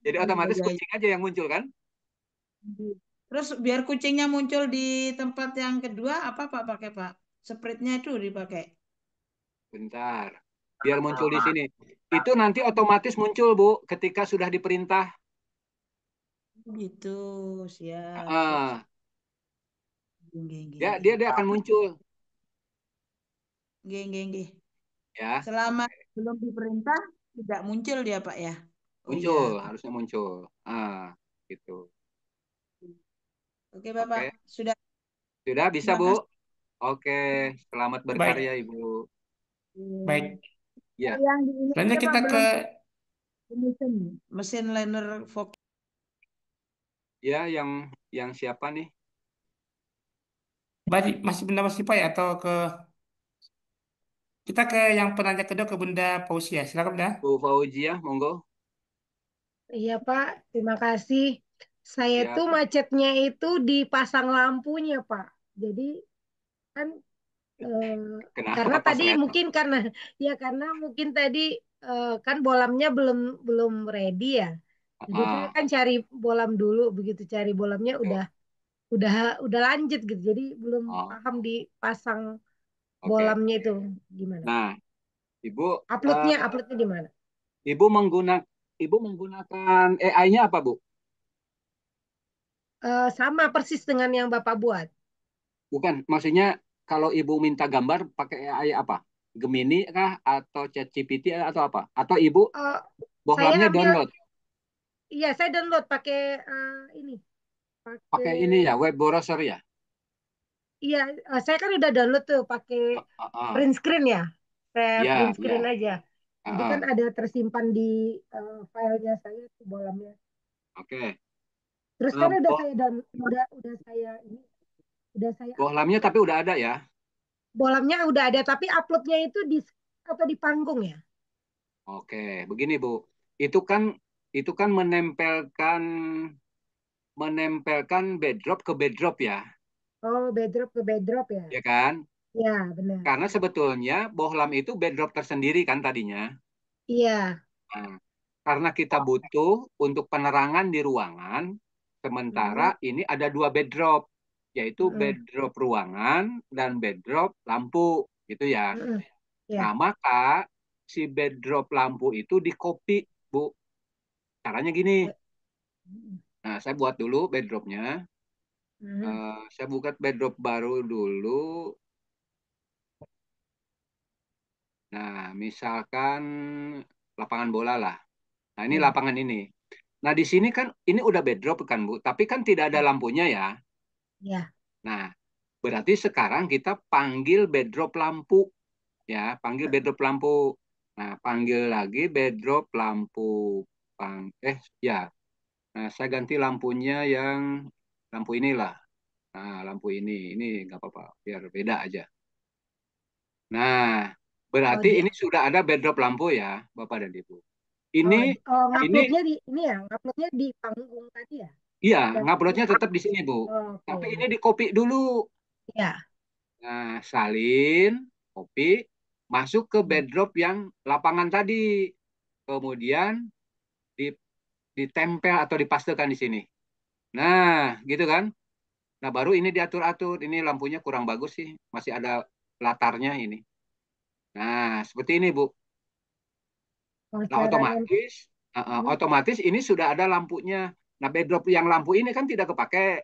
Jadi Ya, otomatis ya, ya. kucing aja yang muncul kan? Terus biar kucingnya muncul di tempat yang kedua, apa Pak pakai Pak? Spreadnya itu dipakai. Bentar. Biar muncul di sini. Itu nanti otomatis muncul, Bu, ketika sudah diperintah. Gitu, siap, siap, siap. Ah, Nggih, nggih, dia nggih. dia dia akan muncul Nggih, nggih, nggih. ya. Selama Oke. belum diperintah, tidak muncul dia Pak ya? Oh iya. Muncul, harusnya muncul. Gitu. Oke Bapak, Oke. sudah. Sudah bisa, Terima Bu? kasih. Oke, selamat berkarya, Baik, Ibu. baik. Ya, Yang di ini Selanjutnya aja Pak kita ke belum mesin, mesin learner Voc. ya yang siapa nih? masih Bunda masih Pak ya atau ke kita ke yang penanya kedua ke Bunda Pausia. Silakan Bunda. Bu Fauzia, monggo. Iya Pak, terima kasih. Saya Ya, tuh macetnya itu dipasang lampunya, Pak. Jadi kan karena kenapa pas tadi lewat? mungkin karena ya karena mungkin tadi kan bolamnya belum belum ready ya. Jadi saya Ah, kan cari bolam dulu, begitu cari bolamnya oke. udah udah lanjut gitu. Jadi belum Oh, paham dipasang oke. bolamnya itu gimana. Nah, Ibu, Uploadnya eh, uploadnya di mana? Ibu menggunakan Ibu menggunakan AI-nya apa, Bu? Sama persis dengan yang Bapak buat. Bukan, maksudnya kalau Ibu minta gambar pakai AI apa? Gemini kah atau ChatGPT atau apa? Atau Ibu Eh, saya bohlamnya ambil, download iya saya download pakai ini, pakai, pakai ini ya, web browser ya? iya saya kan udah download tuh pakai Ah, ah. print screen ya, saya Ya, print screen ya. aja. Ah, Jadi kan ah. ada tersimpan di filenya saya tuh bolamnya. Oke. Terus Eh, kan udah bo- saya udah saya ini, udah saya bohlamnya tapi udah ada ya? bolamnya udah ada, tapi uploadnya itu di atau di panggung ya? Oke, begini Bu. Itu kan itu kan menempelkan bedrop ke bedrop ya, Oh, bedrop ke bedrop ya? ya kan? Ya, benar. Karena sebetulnya bohlam itu bedrop tersendiri kan tadinya. Iya. Nah, karena kita butuh untuk penerangan di ruangan, sementara Mm, ini ada dua bedrop, yaitu mm, bedrop ruangan dan bedrop lampu, gitu ya. mm. Nah, Ya. maka si bedrop lampu itu di copy, Bu. Caranya gini. Mm, Nah, saya buat dulu bedropnya. mm. Saya buka bedrop baru dulu. Nah, misalkan lapangan bola lah. Nah, ini Ya. lapangan ini. Nah, di sini kan ini udah bedrop kan, Bu. Tapi kan tidak ada lampunya ya. Ya. Nah, berarti sekarang kita panggil bedrop lampu ya, panggil bedrop lampu. Nah, panggil lagi bedrop lampu ya. Nah, saya ganti lampunya yang lampu inilah. Nah, lampu ini nggak apa-apa, biar beda aja. Nah, Oh berarti dia. ini sudah ada bedrop lampu ya, Bapak dan Ibu. Ini Oh, ini nguploadnya di ini ya, nguploadnya di panggung tadi ya. iya, Dan nguploadnya tetap di sini, Bu. oke. Tapi ini di copy dulu. Ya. Nah, salin, copy, masuk ke Hmm. bedrop yang lapangan tadi. Kemudian di, ditempel atau dipastekan di sini. Nah, gitu kan? Nah, baru ini diatur-atur. Ini lampunya kurang bagus sih. Masih ada latarnya ini. Nah, seperti ini, Bu. Oh, Nah, cara hmm. otomatis ini sudah ada lampunya. Nah, bedrop yang lampu ini kan tidak kepake.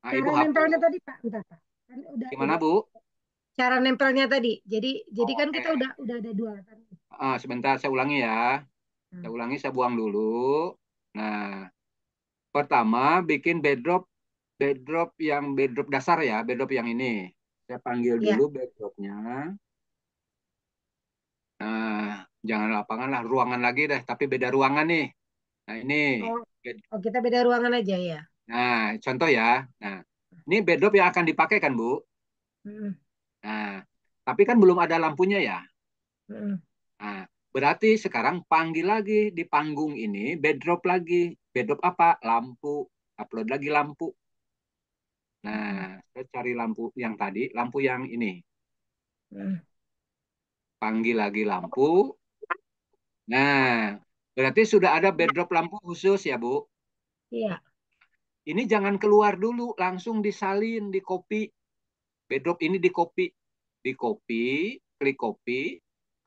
Nah, Cara Ibu nempelnya hapus. tadi Pak, bentar Pak. Kan Gimana, udah Bu? cara nempelnya tadi. Jadi kan Oke. kita udah ada dua kan. Sebentar, saya ulangi ya. Saya Hmm. ulangi, saya buang dulu. Nah, pertama bikin bedrop yang bedrop dasar ya, bedrop yang ini. Saya panggil dulu Ya. bedropnya. Nah, jangan lapangan lah, ruangan lagi deh, tapi beda ruangan nih. Nah, ini. Oh, Bed- oh kita beda ruangan aja ya. Nah, contoh ya. Nah, ini bedrop yang akan dipakai kan, Bu? Hmm. Nah, tapi kan belum ada lampunya ya. Hmm. Nah, berarti sekarang panggil lagi di panggung ini, bedrop lagi. Bedrop apa? Lampu. Upload lagi lampu. Hmm. Nah, saya cari lampu yang tadi, lampu yang ini. Hmm. Panggil lagi lampu. Nah, berarti sudah ada bedrop lampu khusus ya, Bu. Iya. Ini jangan keluar dulu, langsung disalin, di copy. Bedrop ini di copy. Di copy, klik copy,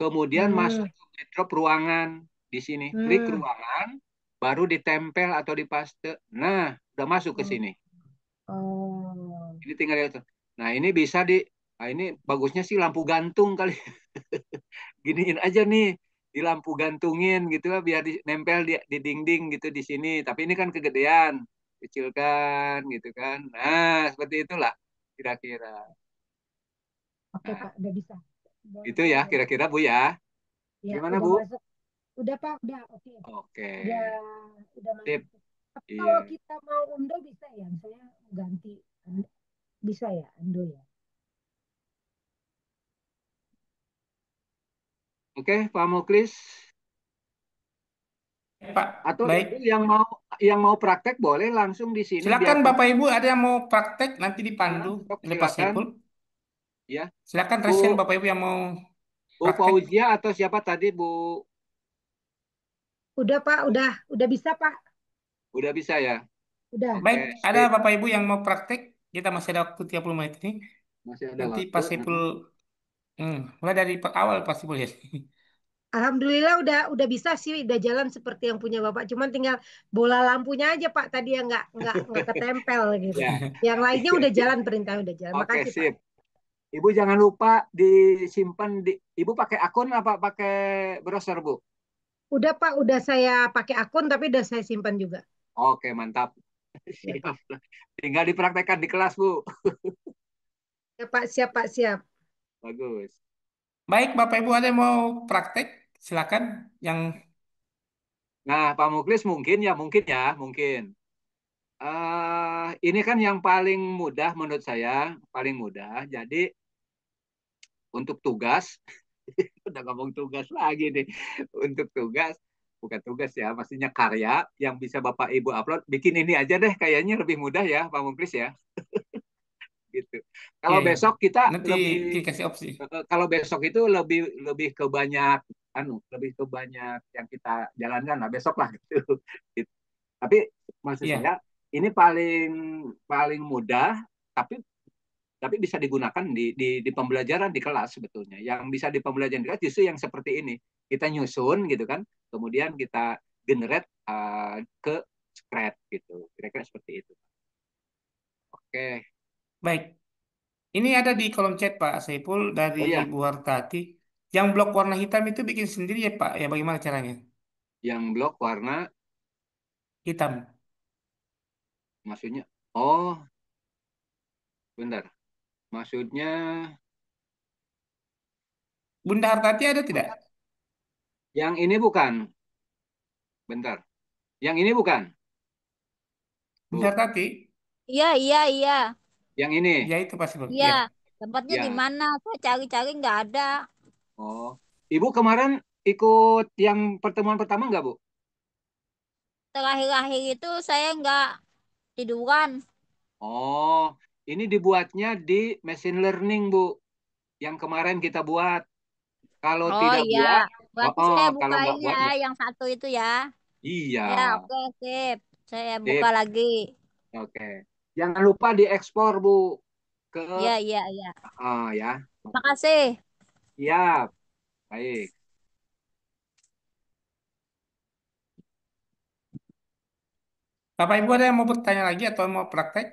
kemudian masuk Hmm. ke bedrop ruangan. Di sini, klik Hmm. ruangan, baru ditempel atau dipaste. Nah, udah masuk ke Oh. sini. Oh. Ini tinggal lihat. Nah, ini bisa nah ini bagusnya sih lampu gantung kali. Giniin aja nih, di lampu gantungin gitu lah, biar nempel di dinding gitu di sini. Tapi ini kan kegedean, kecilkan gitu kan. Nah, seperti itulah kira-kira. Oke Nah, Pak, udah bisa. itu Udah, ya udah. kira-kira Bu ya. Ya, Gimana udah Bu? masuk. Udah Pak, udah oke. Oke, Udah udah masuk. sip. Tapi Iya. kalau kita mau undo bisa ya, misalnya ganti bisa ya, undo ya. Oke, Pak Muklis. Pak, Atau baik. Ibu yang mau yang mau praktek boleh langsung di sini biar Silakan Bapak Ibu, ada yang mau praktek nanti dipandu sok, oleh Pak silakan Saiful. ya. Silakan Bu resen Bapak Ibu yang mau Bu praktek. Fauzia atau siapa tadi Bu? Udah Pak, udah bisa Pak. Udah bisa ya? Udah. Baik, Oke, ada sip. Bapak Ibu yang mau praktek. Kita masih ada waktu 30 menit ini. Masih ada Nanti waktu. Pak Saiful, mulai dari awal Pak Saiful ya. Alhamdulillah udah bisa sih, udah jalan seperti yang punya Bapak. Cuman tinggal bola lampunya aja Pak tadi yang nggak ketempel gitu. Ya. Yang lainnya udah jalan, perintahnya udah jalan. Oke, Makasih Pak. sip. Ibu jangan lupa disimpan di Ibu pakai akun apa pakai browser, Bu? Udah Pak, udah saya pakai akun tapi udah saya simpan juga. Oke, mantap. Ya Pak. Siap. Tinggal dipraktekkan di kelas, Bu. Ya Pak, siap Pak, siap. Bagus. Baik, Bapak Ibu ada yang mau praktek? Silakan. Yang Nah, Pak Muklis mungkin ya, mungkin. Ini kan yang paling mudah menurut saya, paling mudah. Jadi untuk tugas, udah ngomong tugas lagi nih. Untuk tugas, bukan tugas ya, maksudnya karya yang bisa Bapak Ibu upload. Bikin ini aja deh, kayaknya lebih mudah ya, Pak Muklis ya. Gitu. ya, Kalau ya. besok kita Nanti lebih, dikasih opsi. kalau besok itu lebih lebih ke banyak, lebih ke banyak yang kita jalankan lah besok lah gitu. Gitu. Tapi maksud saya Ya, ini paling paling mudah, tapi bisa digunakan di pembelajaran di kelas sebetulnya. Yang bisa di pembelajaran di kelas justru yang seperti ini. Kita nyusun gitu kan, kemudian kita generate ke Scratch gitu. Kira-kira seperti itu. Oke. baik. Ini ada di kolom chat Pak Saiful dari Oh ya, Bu Hartati. Yang blok warna hitam itu bikin sendiri ya Pak? Ya bagaimana caranya? yang blok warna Hitam. maksudnya. Oh, bentar. Maksudnya Bunda Hartati ada tidak? yang ini bukan. Bentar. Yang ini bukan, Bunda Bu. Hartati? Iya, iya, iya. Yang ini. Ya itu Pak Saiful. Iya. Ya. Tempatnya di Ya. mana? Saya cari-cari nggak ada. Oh. Ibu kemarin ikut yang pertemuan pertama nggak, Bu? Terakhir-akhir itu saya nggak tiduran. Oh, ini dibuatnya di machine learning, Bu. Yang kemarin kita buat. Kalau Oh tidak iya. buat, Berarti oh, saya kalau bukain nggak ya buat, nggak. yang satu itu ya. Iya, Ya, oke, sip. Saya buka sip. lagi. Oke. Jangan lupa diekspor, Bu, ke Iya, iya, iya. ya. Makasih. Siap. Baik. Bapak Ibu ada yang mau bertanya lagi atau mau praktek?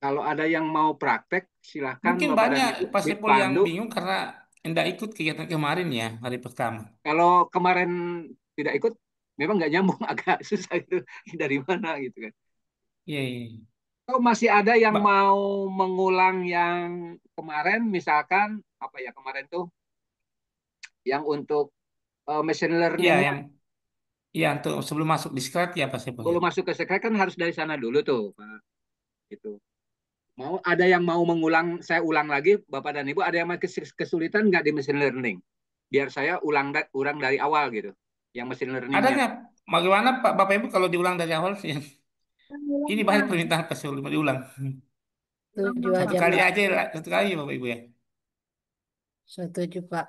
Kalau ada yang mau praktek, silahkan Mungkin Bapak dan banyak Ibu Pak Saiful yang dipandu. bingung karena tidak ikut kegiatan kemarin ya, hari pertama. Kalau kemarin tidak ikut, memang nggak nyambung, agak susah itu dari mana gitu kan. Iya, iya, iya. Kalau masih ada yang Mbak, mau mengulang yang kemarin, misalkan apa ya kemarin tuh, yang untuk machine iya learningnya yang iya untuk sebelum masuk di Scratch ya Pak Saiful ya. belum masuk ke secret kan harus dari sana dulu tuh, Pak. Gitu. Mau ada yang mau mengulang, saya ulang lagi, Bapak dan Ibu, ada yang masih kesulitan nggak di machine learning? Biar saya ulang dari awal gitu, yang machine learningnya. Adanya bagaimana Pak Bapak Ibu kalau diulang dari awal sih? Ulang, Ini banyak Pak. permintaan Pak Saiful mau diulang. Ulang, Setuju Satu aja, kali Pak. aja lah, satu kali Bapak Ibu ya. Setuju, Pak.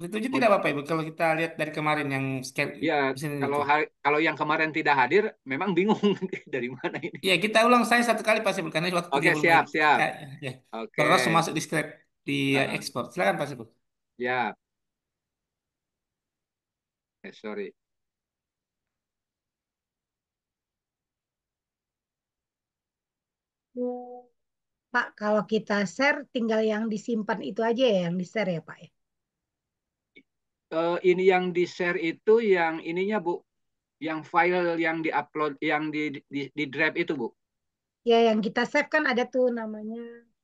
Setuju Mau tidak Bapak Ibu kalau kita lihat dari kemarin yang scan Ya, mesin kalau itu? kalau yang kemarin tidak hadir, memang bingung dari mana ini. Ya kita ulang saya satu kali Pak Saiful karena waktu Oke, 30 menit. siap, siap. Ya, ya. Oke, Baru langsung masuk di Scratch di ah, ekspor. Silakan Pak Saiful. ya, sorry. Pak, kalau kita share tinggal yang disimpan itu aja ya yang di-share ya Pak ya. Ini yang di share itu yang ininya Bu, yang file yang di-upload, yang di drive itu Bu. Ya yang kita save kan ada tuh namanya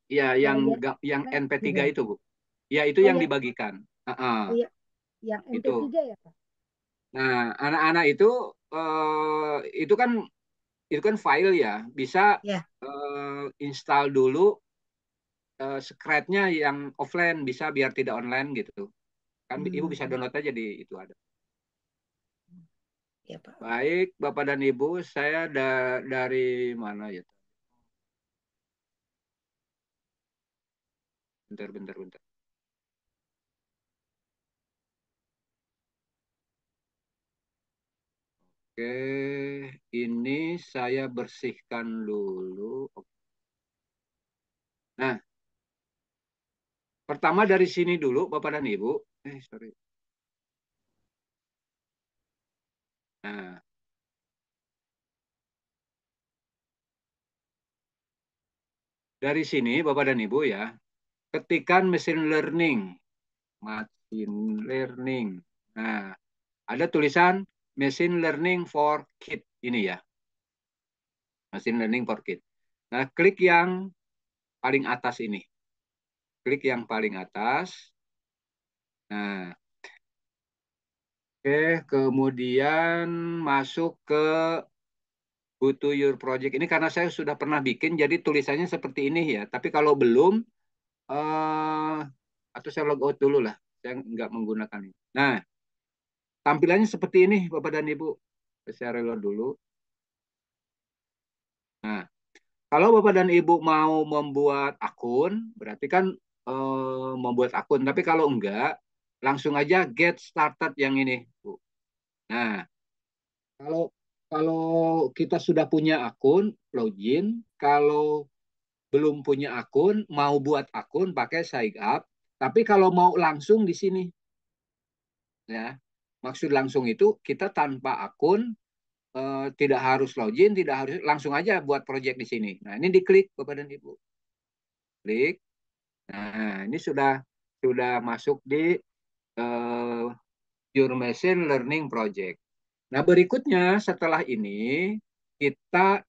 Ya, project yang gitu. NP3 itu Bu. Ya, itu Oh yang ya, dibagikan. oh ya, yang Itu. MP3 ya Pak. Nah, anak-anak itu kan file ya, bisa Ya. install dulu Scratch-nya yang offline, bisa biar tidak online gitu. Kan Ibu bisa Hmm. download aja di itu ada. Ya, Pak. Baik, Bapak dan Ibu, saya dari mana ya? Bentar. Oke, ini saya bersihkan dulu. Nah, pertama dari sini dulu, Bapak dan Ibu. Sorry. Nah, dari sini, Bapak dan Ibu ya, ketikkan machine learning. Machine learning. Nah, ada tulisan machine learning for kids ini ya. Machine learning for kids. Nah, klik yang paling atas ini. Klik yang paling atas. Nah, oke, kemudian masuk ke Go to your project. Ini karena saya sudah pernah bikin, jadi tulisannya seperti ini ya. Tapi kalau belum, atau saya log out dulu lah. Saya nggak menggunakan ini. Nah, tampilannya seperti ini, Bapak dan Ibu. Saya reload dulu. Nah, kalau Bapak dan Ibu mau membuat akun, berarti kan membuat akun. Tapi kalau enggak, langsung aja get started yang ini, Bu. Nah, kalau kalau kita sudah punya akun, login. Kalau belum punya akun, mau buat akun pakai sign up. Tapi kalau mau langsung di sini, ya. Maksud langsung itu kita tanpa akun, tidak harus login, tidak harus langsung aja buat project di sini. Nah, ini diklik Bapak dan Ibu. Klik. Nah, ini sudah masuk di Your Machine Learning Project. Nah, berikutnya setelah ini kita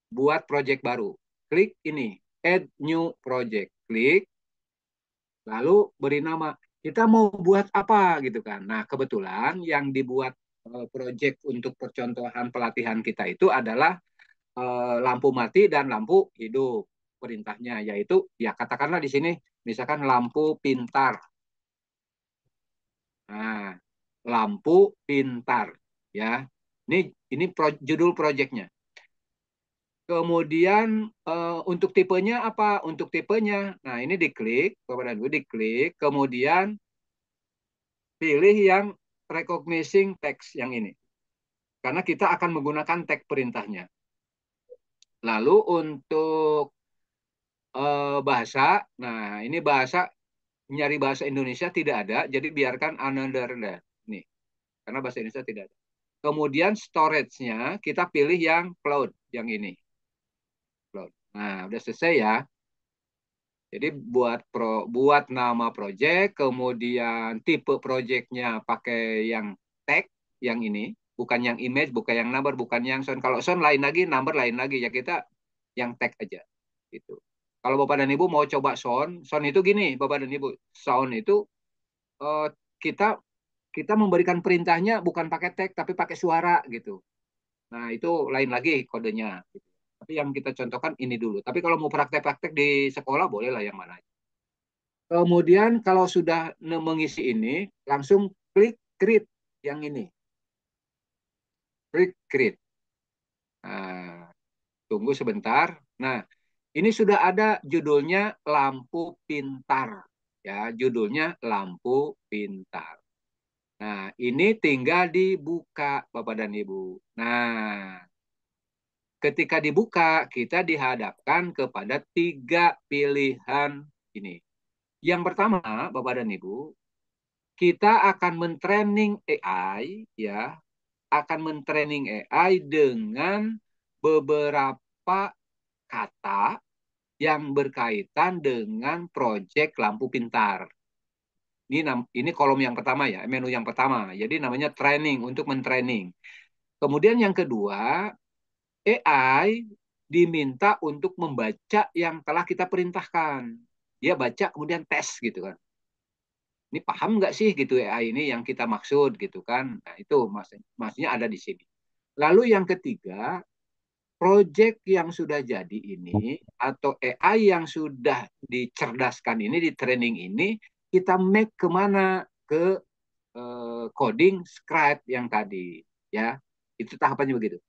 buat project baru. Klik ini, Add New Project. Klik, lalu beri nama. Kita mau buat apa gitu kan. Nah, kebetulan yang dibuat project untuk percontohan pelatihan kita itu adalah lampu mati dan lampu hidup. Perintahnya yaitu ya katakanlah di sini misalkan lampu pintar. Nah, lampu pintar ya. Ini judul proyeknya. Kemudian untuk tipenya apa? Untuk tipenya, nah ini diklik, Bapak dan Ibu diklik, kemudian pilih yang recognizing text yang ini. Karena kita akan menggunakan tag perintahnya. Lalu untuk bahasa, nah ini nyari bahasa Indonesia tidak ada, jadi biarkan another nih, karena bahasa Indonesia tidak ada. Kemudian storage-nya kita pilih yang cloud, yang ini. Cloud. Nah, udah selesai ya. Jadi buat nama project, kemudian tipe projectnya pakai yang tag, yang ini, bukan yang image, bukan yang number, bukan yang sound. Kalau sound lain lagi, number lain lagi, ya kita yang tag aja. Gitu. Kalau Bapak dan Ibu mau coba sound itu gini, Bapak dan Ibu, sound itu kita memberikan perintahnya bukan pakai tag, tapi pakai suara gitu. Nah, itu lain lagi kodenya. Gitu. Tapi yang kita contohkan ini dulu. Tapi kalau mau praktek-praktek di sekolah, bolehlah yang mana. Kemudian kalau sudah mengisi ini, langsung klik create yang ini. Klik create. Nah, tunggu sebentar. Nah, ini sudah ada judulnya lampu pintar. Ya, judulnya lampu pintar. Nah, ini tinggal dibuka, Bapak dan Ibu. Nah, ketika dibuka, kita dihadapkan kepada 3 pilihan ini. Yang pertama, Bapak dan Ibu, kita akan mentraining AI, ya, akan mentraining AI dengan beberapa kata yang berkaitan dengan proyek lampu pintar. Ini kolom yang pertama ya, menu yang pertama. Jadi namanya training, untuk mentraining. Kemudian yang kedua, AI diminta untuk membaca yang telah kita perintahkan. Dia baca kemudian tes gitu kan. Ini paham nggak sih gitu AI ini yang kita maksud gitu kan. Nah itu maksudnya ada di sini. Lalu yang ketiga, project yang sudah jadi ini atau AI yang sudah dicerdaskan ini, di training ini, kita make kemana? Ke coding script yang tadi ya. Itu tahapannya begitu.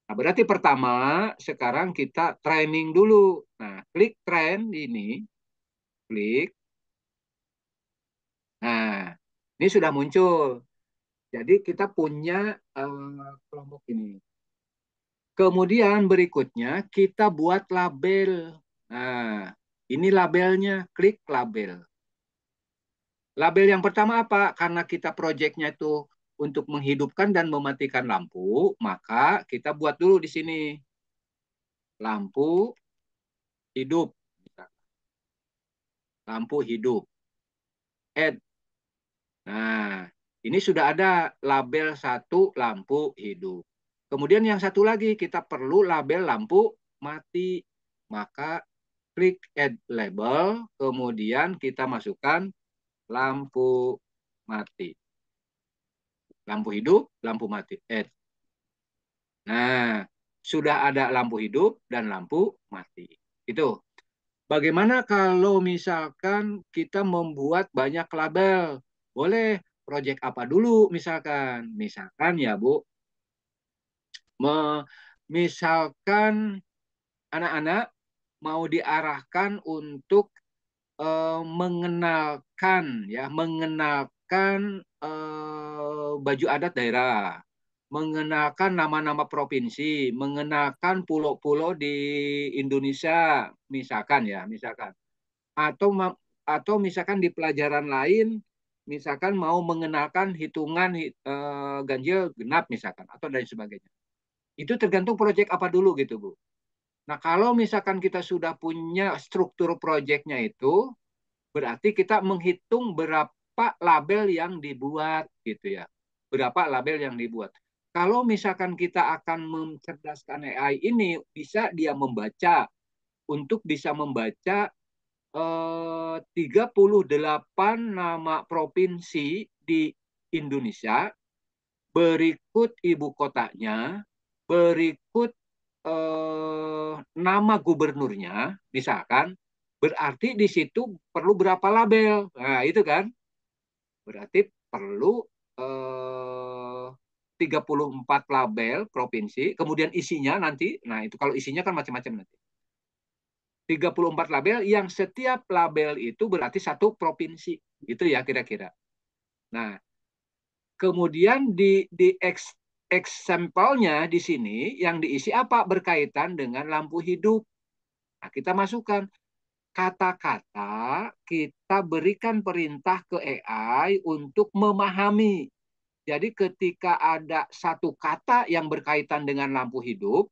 Nah, berarti pertama sekarang kita training dulu. Nah, klik train ini, klik. Nah, ini sudah muncul. Jadi kita punya kelompok ini. Kemudian berikutnya kita buat label. Nah, ini labelnya, klik label. Label yang pertama apa? Karena kita proyeknya itu untuk menghidupkan dan mematikan lampu, maka kita buat dulu di sini. Lampu hidup. Lampu hidup. Add. Nah, ini sudah ada label satu lampu hidup. Kemudian yang satu lagi, kita perlu label lampu mati. Maka klik add label, kemudian kita masukkan lampu mati. Lampu hidup, lampu mati. Add. Nah, sudah ada lampu hidup dan lampu mati. Itu. Bagaimana kalau misalkan kita membuat banyak label? Boleh proyek apa dulu misalkan? Misalkan ya Bu, misalkan anak-anak mau diarahkan untuk mengenalkan baju adat daerah, mengenalkan nama-nama provinsi, mengenalkan pulau-pulau di Indonesia, misalkan ya, misalkan. Atau misalkan di pelajaran lain, misalkan mau mengenalkan hitungan ganjil genap misalkan, atau dan sebagainya. Itu tergantung proyek apa dulu gitu Bu. Nah, kalau misalkan kita sudah punya struktur proyeknya itu, berarti kita menghitung berapa label yang dibuat gitu ya. Berapa label yang dibuat. Kalau misalkan kita akan mencerdaskan AI ini, bisa dia membaca. Untuk bisa membaca 38 nama provinsi di Indonesia, berikut ibu kotanya, berikut nama gubernurnya, misalkan, berarti di situ perlu berapa label. Nah, itu kan. Berarti perlu 34 label provinsi, kemudian isinya nanti, nah itu kalau isinya kan macam-macam nanti. 34 label yang setiap label itu berarti satu provinsi. Itu ya kira-kira. Nah, kemudian di example-nya di sini yang diisi apa? Berkaitan dengan lampu hidup. Nah, kita masukkan kata-kata, kita berikan perintah ke AI untuk memahami. Jadi ketika ada satu kata yang berkaitan dengan lampu hidup,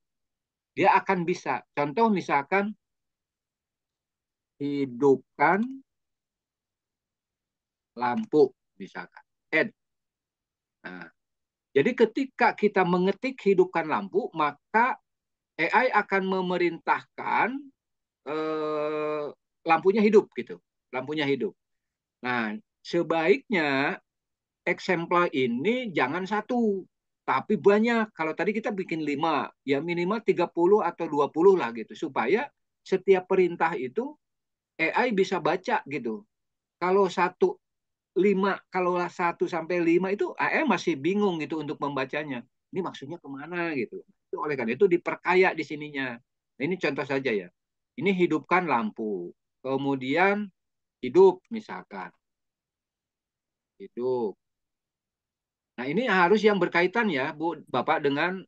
dia akan bisa. Contoh misalkan, hidupkan lampu, misalkan. Add. Nah, jadi ketika kita mengetik hidupkan lampu, maka AI akan memerintahkan lampunya hidup gitu. Lampunya hidup. Nah, sebaiknya eksemplar ini jangan satu, tapi banyak. Kalau tadi kita bikin 5, ya minimal 30 atau 20 lah gitu. Supaya setiap perintah itu AI bisa baca gitu. Kalau 1 sampai 5 itu AI masih bingung gitu untuk membacanya. Ini maksudnya kemana gitu. Itu oleh karena itu diperkaya di sininya. Nah, ini contoh saja ya. Ini hidupkan lampu. Kemudian hidup misalkan. Hidup. Nah, ini harus yang berkaitan ya, Bu, Bapak dengan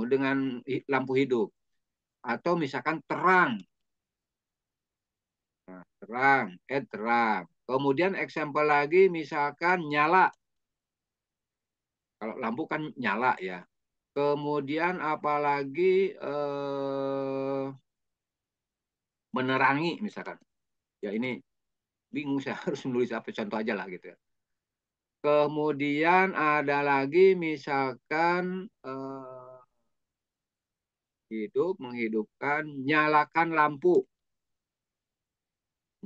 dengan lampu hidup. Atau misalkan terang. Nah, terang, terang. Kemudian example lagi misalkan nyala. Kalau lampu kan nyala ya. Kemudian apalagi menerangi misalkan. Ya ini bingung saya harus menulis apa, contoh aja lah gitu ya. Kemudian ada lagi misalkan hidup, menghidupkan, nyalakan lampu.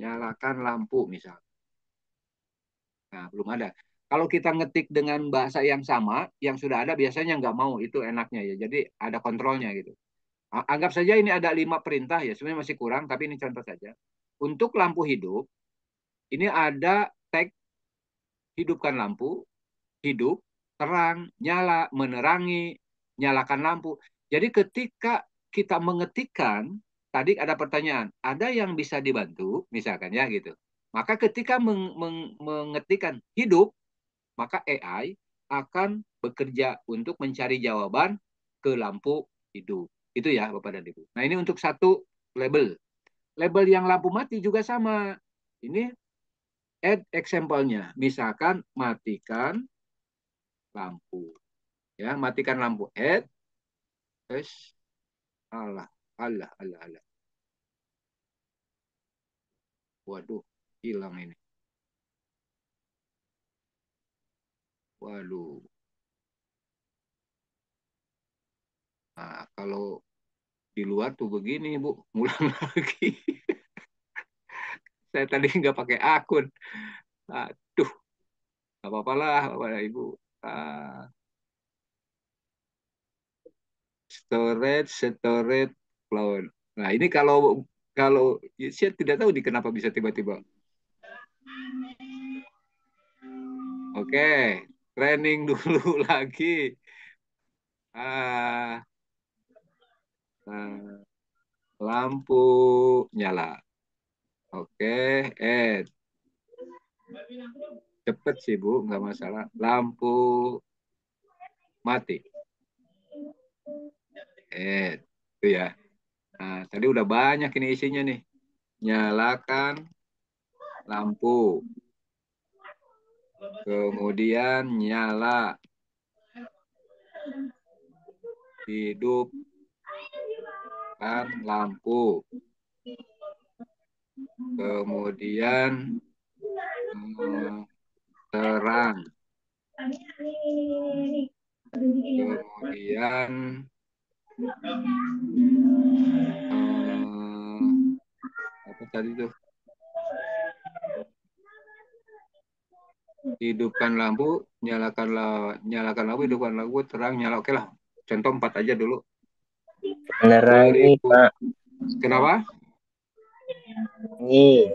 Nyalakan lampu misalkan. Nah, belum ada. Kalau kita ngetik dengan bahasa yang sama, yang sudah ada biasanya nggak mau, itu enaknya ya. Jadi ada kontrolnya gitu. Anggap saja ini ada 5 perintah ya, sebenarnya masih kurang, tapi ini contoh saja. Untuk lampu hidup, ini ada tag hidupkan lampu, hidup, terang, nyala, menerangi, nyalakan lampu. Jadi ketika kita mengetikkan, tadi ada pertanyaan, ada yang bisa dibantu, misalkan ya gitu. Maka ketika mengetikkan hidup, maka AI akan bekerja untuk mencari jawaban ke lampu hidup. Itu ya Bapak dan Ibu. Nah ini untuk satu label. Label yang lampu mati juga sama. Ini add example-nya. Misalkan matikan lampu. Ya, matikan lampu. Add. Terus, alah. Waduh, hilang ini. Waduh. Nah, kalau di luar tuh begini, Bu. Ngulang lagi. Saya tadi nggak pakai akun. Aduh, nggak apa-apa lah, Bapak Ibu. Storage, cloud. Nah, ini kalau saya tidak tahu di kenapa bisa tiba-tiba. Oke, training dulu lagi. Ah, lampu nyala. Oke, cepet sih Bu, nggak masalah. Lampu mati. Itu ya. Nah, tadi udah banyak ini isinya nih. Nyalakan lampu. Kemudian nyala. Hidupkan lampu. Kemudian terang. Kemudian apa tadi tuh? Hidupkan lampu, nyalakan lampu, hidupkan lampu, terang, nyala. Oke lah. Contoh 4 aja dulu. Menerangi, Pak. Kenapa? Ini.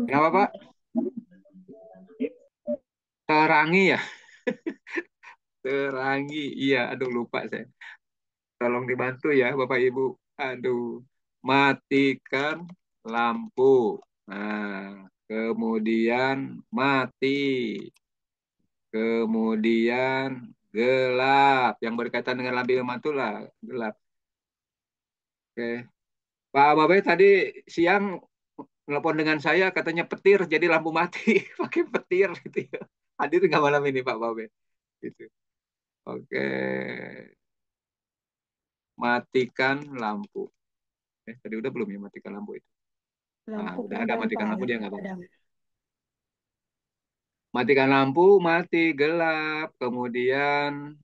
Kenapa, Pak? Terangi ya? Terangi. Iya, aduh lupa saya. Tolong dibantu ya, Bapak Ibu. Aduh. Matikan lampu. Nah, kemudian mati. Kemudian gelap. Yang berkaitan dengan lampu matulah gelap. Oke. Pak Babe tadi siang nelpon dengan saya katanya petir jadi lampu mati pakai petir gitu ya. Hadir nggak malam ini Pak Babe? Gitu. Oke. Matikan lampu. Tadi udah belum ya matikan lampu itu? Nah, udah ada matikan lampu dia nggak apa-apa. Matikan lampu, mati, gelap, kemudian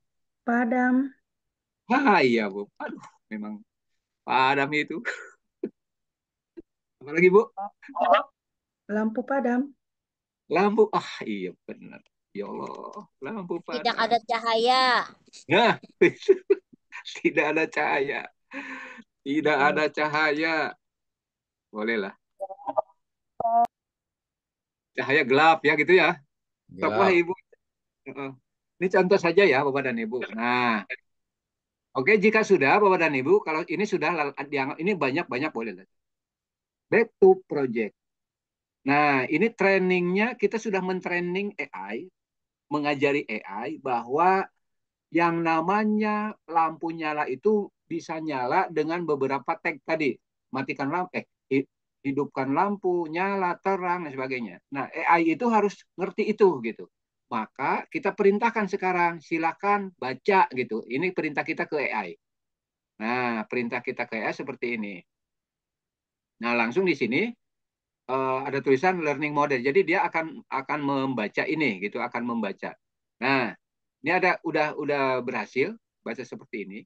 Padam. iya Bu. Aduh, memang padam itu. Apa lagi Bu? Lampu padam. Lampu, iya benar. Ya Allah, lampu Tidak padam. ada cahaya. Nah, tidak ada cahaya. Tidak ada cahaya. Bolehlah. Cahaya gelap ya gitu ya. Stoplah Gelap. Ibu. Ini contoh saja ya Bapak dan Ibu. Nah, oke jika sudah Bapak dan Ibu, kalau ini sudah ini banyak boleh. Back to project. Nah, ini trainingnya kita sudah mentraining AI, mengajari AI bahwa yang namanya lampu nyala itu bisa nyala dengan beberapa tag tadi. Matikan lampu, hidupkan lampu, nyala, terang, dan sebagainya. Nah, AI itu harus ngerti itu gitu. Maka kita perintahkan sekarang, silakan baca gitu. Ini perintah kita ke AI. Nah, perintah kita ke AI seperti ini. Nah, langsung di sini ada tulisan learning model. Jadi dia akan membaca ini gitu, akan membaca. Nah, ini udah berhasil baca seperti ini.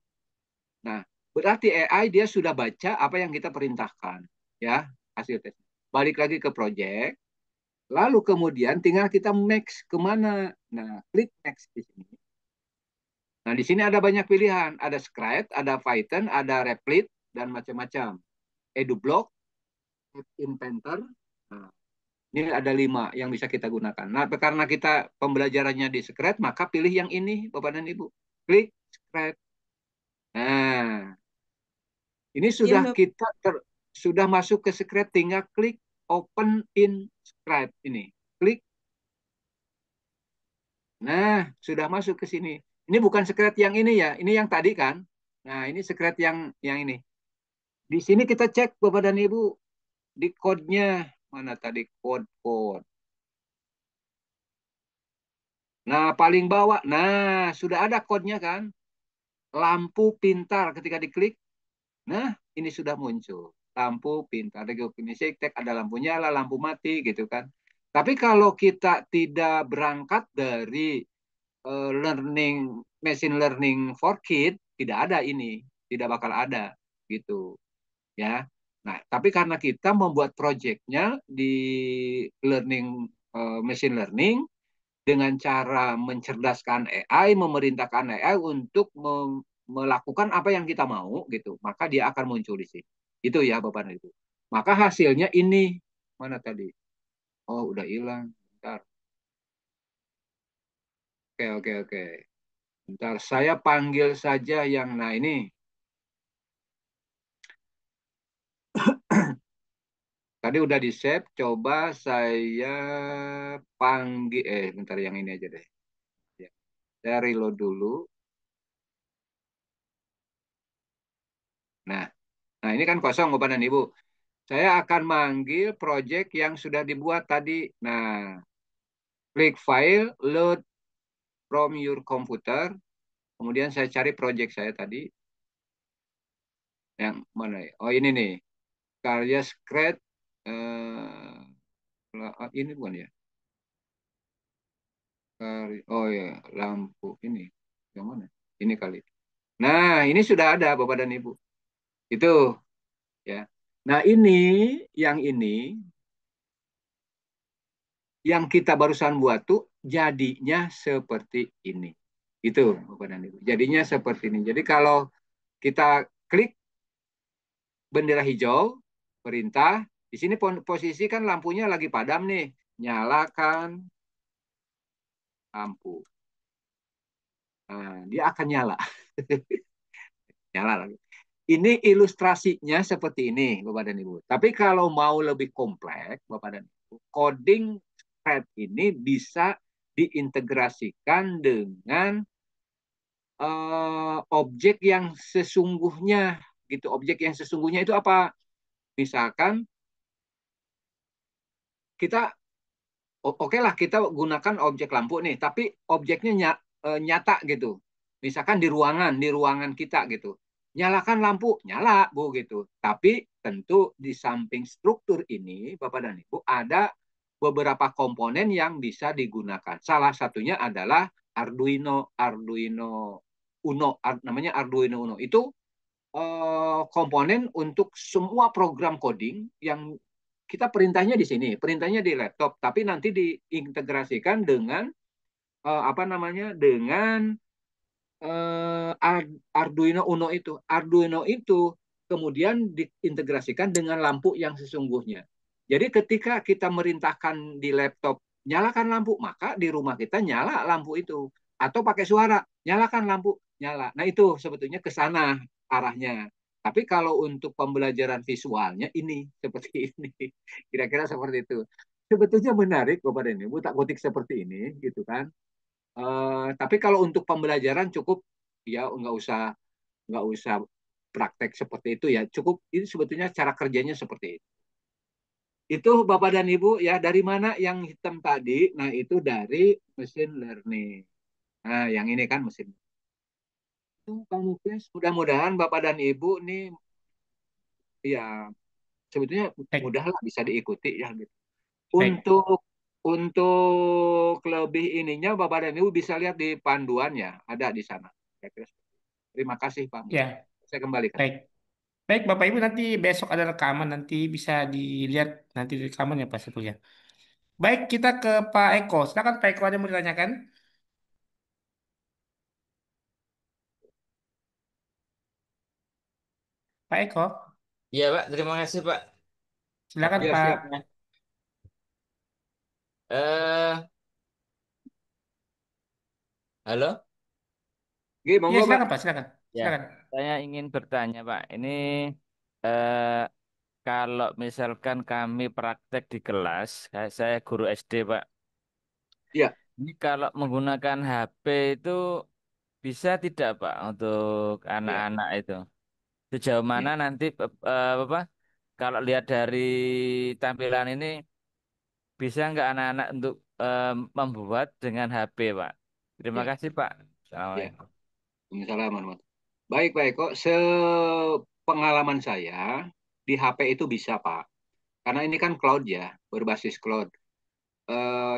Nah, berarti AI dia sudah baca apa yang kita perintahkan, ya hasil tes. Balik lagi ke project, lalu kemudian tinggal kita max kemana. Nah, klik next di sini. Nah, di sini ada banyak pilihan, ada Scribe, ada Python, ada Replit dan macam-macam. EduBlock, Inventor. Nah, Ini ada 5 yang bisa kita gunakan. Nah, karena kita pembelajarannya di Scratch, maka pilih yang ini, Bapak dan Ibu. Klik Scratch. Nah, ini sudah Ini sudah masuk ke Scratch, tinggal klik Open in Scratch ini. Klik. Nah, sudah masuk ke sini. Ini bukan Scratch yang ini ya, ini yang tadi kan. Nah, ini Scratch yang ini. Di sini kita cek Bapak dan Ibu di code-nya. Mana tadi code. Nah, paling bawah. Nah, sudah ada code-nya kan. Lampu pintar ketika diklik. Nah, ini sudah muncul. Lampu pintar. Ini tek ada lampu nyala, lampu mati gitu kan. Tapi kalau kita tidak berangkat dari learning machine learning for kids, tidak ada ini. Tidak bakal ada gitu ya. Nah, tapi karena kita membuat projectnya di learning machine learning dengan cara mencerdaskan AI, memerintahkan AI untuk melakukan apa yang kita mau gitu, maka dia akan muncul di sini. Itu ya Bapak dan Ibu. Maka hasilnya ini mana tadi? Oh, udah hilang. Bentar. Oke. Bentar, saya panggil saja yang nah ini. Tadi udah di save, coba saya panggil bentar yang ini aja deh. Ya. Saya reload dulu. Nah, ini kan kosong Bapak dan Ibu. Saya akan manggil project yang sudah dibuat tadi. Nah, klik file, load from your computer. Kemudian saya cari project saya tadi. Yang mana ya? Oh, ini nih. Karya Scratch. Ini bukan ya? Oh ya, lampu ini. Yang mana? Ini kali. Nah, ini sudah ada Bapak dan Ibu. Itu ya. Nah, ini yang kita barusan buat tuh jadinya seperti ini. Itu Bapak dan Ibu. Jadinya seperti ini. Jadi kalau kita klik bendera hijau, perintah, di sini posisi kan lampunya lagi padam nih. Nyalakan lampu. Nah, dia akan nyala. Nyala lagi. Ini ilustrasinya seperti ini, Bapak dan Ibu. Tapi kalau mau lebih kompleks, Bapak dan Ibu, coding Scratch ini bisa diintegrasikan dengan objek yang sesungguhnya gitu. Objek yang sesungguhnya itu apa? Misalkan kita oke lah kita gunakan objek lampu nih, tapi objeknya nyata gitu. Misalkan di ruangan kita gitu. Nyalakan lampu, nyala Bu gitu. Tapi tentu di samping struktur ini Bapak dan Ibu ada beberapa komponen yang bisa digunakan. Salah satunya adalah Arduino Uno, namanya Arduino Uno. Itu komponen untuk semua program coding yang kita perintahnya di sini, perintahnya di laptop, tapi nanti diintegrasikan dengan apa namanya dengan Arduino Uno itu. Arduino itu kemudian diintegrasikan dengan lampu yang sesungguhnya. Jadi ketika kita merintahkan di laptop nyalakan lampu, maka di rumah kita nyala lampu itu. Atau pakai suara, nyalakan lampu, nyala. Nah itu sebetulnya ke sana arahnya. Tapi kalau untuk pembelajaran visualnya ini seperti ini, kira-kira seperti itu. Sebetulnya menarik Bapak dan Ibu tak gotik seperti ini, gitu kan? Tapi kalau untuk pembelajaran cukup ya nggak usah praktek seperti itu ya. Cukup ini sebetulnya cara kerjanya seperti itu. Itu Bapak dan Ibu ya dari mana yang hitam tadi? Nah itu dari mesin learning. Nah yang ini kan mesin. Itu Pak Muklis, mudah-mudahan Bapak dan Ibu nih ya sebetulnya Baik, mudah lah bisa diikuti ya gitu. baik. Untuk lebih ininya Bapak dan Ibu bisa lihat di panduan ya, ada di sana. Terima kasih Pak Mus. Ya, Saya kembalikan. baik. Baik, Bapak Ibu nanti besok ada rekaman nanti bisa dilihat nanti di rekamannya Pak Sepulya. Baik, kita ke Pak Eko. Silakan Pak Eko ada yang mau ditanyakan? Pak Eko, Iya, Pak. Terima kasih, Pak. silakan Ya, Pak. siap. Eh, halo? Oke, Iya, monggo, Pak. silakan Pak, silakan. Ya, Silakan. saya ingin bertanya, Pak. Ini eh, kalau misalkan kami praktek di kelas, saya guru SD, Pak. Ya, Ini kalau menggunakan HP itu bisa tidak, Pak, untuk ya, anak-anak itu? Sejauh mana ya, nanti apa? Kalau lihat dari tampilan ini, bisa nggak anak-anak untuk membuat dengan HP, Pak? Terima ya, kasih, Pak. ya. Assalamualaikum. Assalamualaikum. Baik, baik kok. Sepengalaman saya di HP itu bisa, Pak. Karena ini kan cloud ya, berbasis cloud.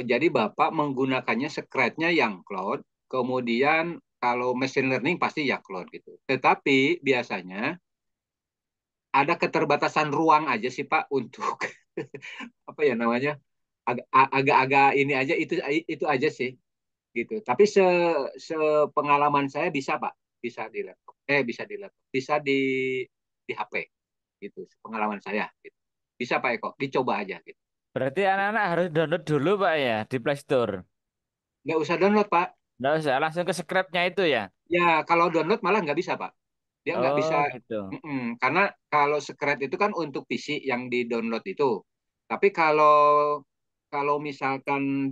Jadi Bapak menggunakannya secret-nya yang cloud, kemudian kalau machine learning pasti ya cloud gitu. Tetapi biasanya ada keterbatasan ruang aja sih Pak untuk apa ya namanya agak-agak ini aja itu aja sih gitu. Tapi sepengalaman saya bisa Pak, bisa di laptop, bisa di HP gitu. Pengalaman saya gitu. Bisa Pak Eko, dicoba aja gitu. Berarti anak-anak harus download dulu, Pak, ya, di Play Store. Nggak usah download Pak. Nggak usah, langsung ke scrapnya itu ya? Ya kalau download malah nggak bisa Pak. Dia nggak bisa. Oh, gitu. Karena kalau Scratch itu kan untuk PC yang di download itu. Tapi kalau kalau misalkan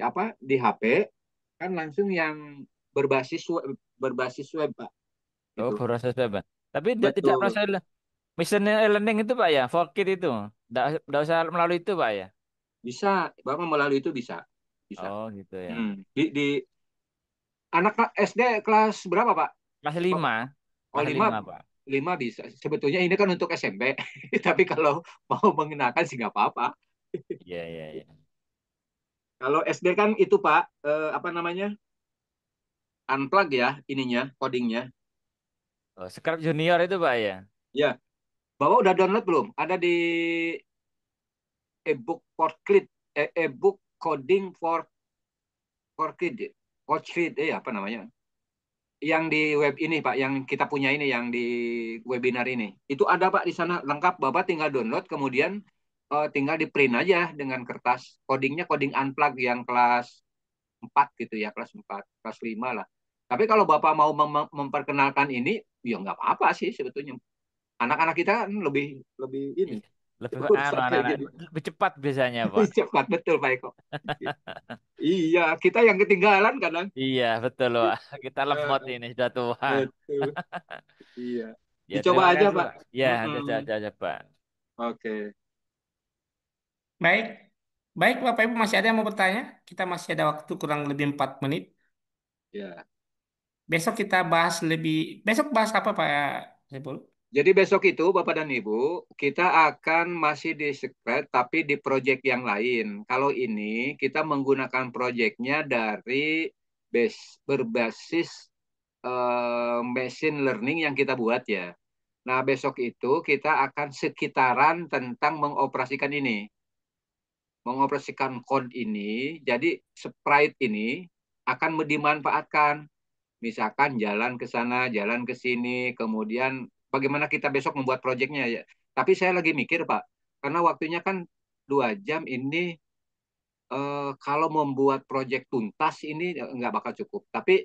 apa di HP kan langsung yang berbasis web Pak. Oh, Gitu. proses apa? Tapi tidak Betul. proses machine learning itu, Pak, ya? For kid itu. Nggak usah melalui itu, Pak, ya? Bisa, Bapak melalui itu bisa. Bisa. Oh, gitu ya. Di anak SD kelas berapa Pak? Kelas Bapak? 5. Oh Kelas lima, 5, Pak. lima bisa. Sebetulnya ini kan untuk SMP. Tapi kalau mau mengenakan sih nggak apa-apa. Iya, iya, iya. Kalau SD kan itu Pak, apa namanya? Unplug ya ininya, codingnya. Oh, Scrap Junior itu, Pak, ya? Ya, Bapak udah download belum? Ada di ebook for kid, ebook coding for kid, apa namanya? Yang di web ini Pak, yang kita punya ini, yang di webinar ini. Itu ada Pak di sana lengkap. Bapak tinggal download, kemudian tinggal di print aja dengan kertas. Codingnya coding unplug yang kelas 4 gitu ya, kelas 4 kelas 5 lah. Tapi kalau Bapak mau memperkenalkan ini, ya nggak apa-apa sih sebetulnya. Anak-anak kita kan lebih lebih ini Ih, lebih urusan kayak anak-anak gini. lebih cepat biasanya, Pak. Cepat betul Pak Eko. Iya, kita yang ketinggalan kadang. Iya, betul, Pak. Kita lemot Eh, ini sudah tua. betul. Iya. Ya, Dicoba terima aja, kasih, Pak. Pak. Ya, Mm-mm. nanti aja, Pak. Oke. Baik. Baik, Bapak Ibu masih ada yang mau bertanya? Kita masih ada waktu kurang lebih 4 menit. Ya. Besok kita bahas lebih... Besok bahas apa, Pak Saiful? Jadi besok itu Bapak dan Ibu, kita akan masih di Secret tapi di project yang lain. Kalau ini kita menggunakan projectnya dari berbasis machine learning yang kita buat ya. Nah, besok itu kita akan sekitaran tentang mengoperasikan ini. Mengoperasikan code ini, jadi sprite ini akan dimanfaatkan. Misalkan jalan ke sana, jalan ke sini, kemudian bagaimana kita besok membuat proyeknya ya. Tapi saya lagi mikir Pak, karena waktunya kan 2 jam ini, kalau membuat proyek tuntas ini nggak bakal cukup. Tapi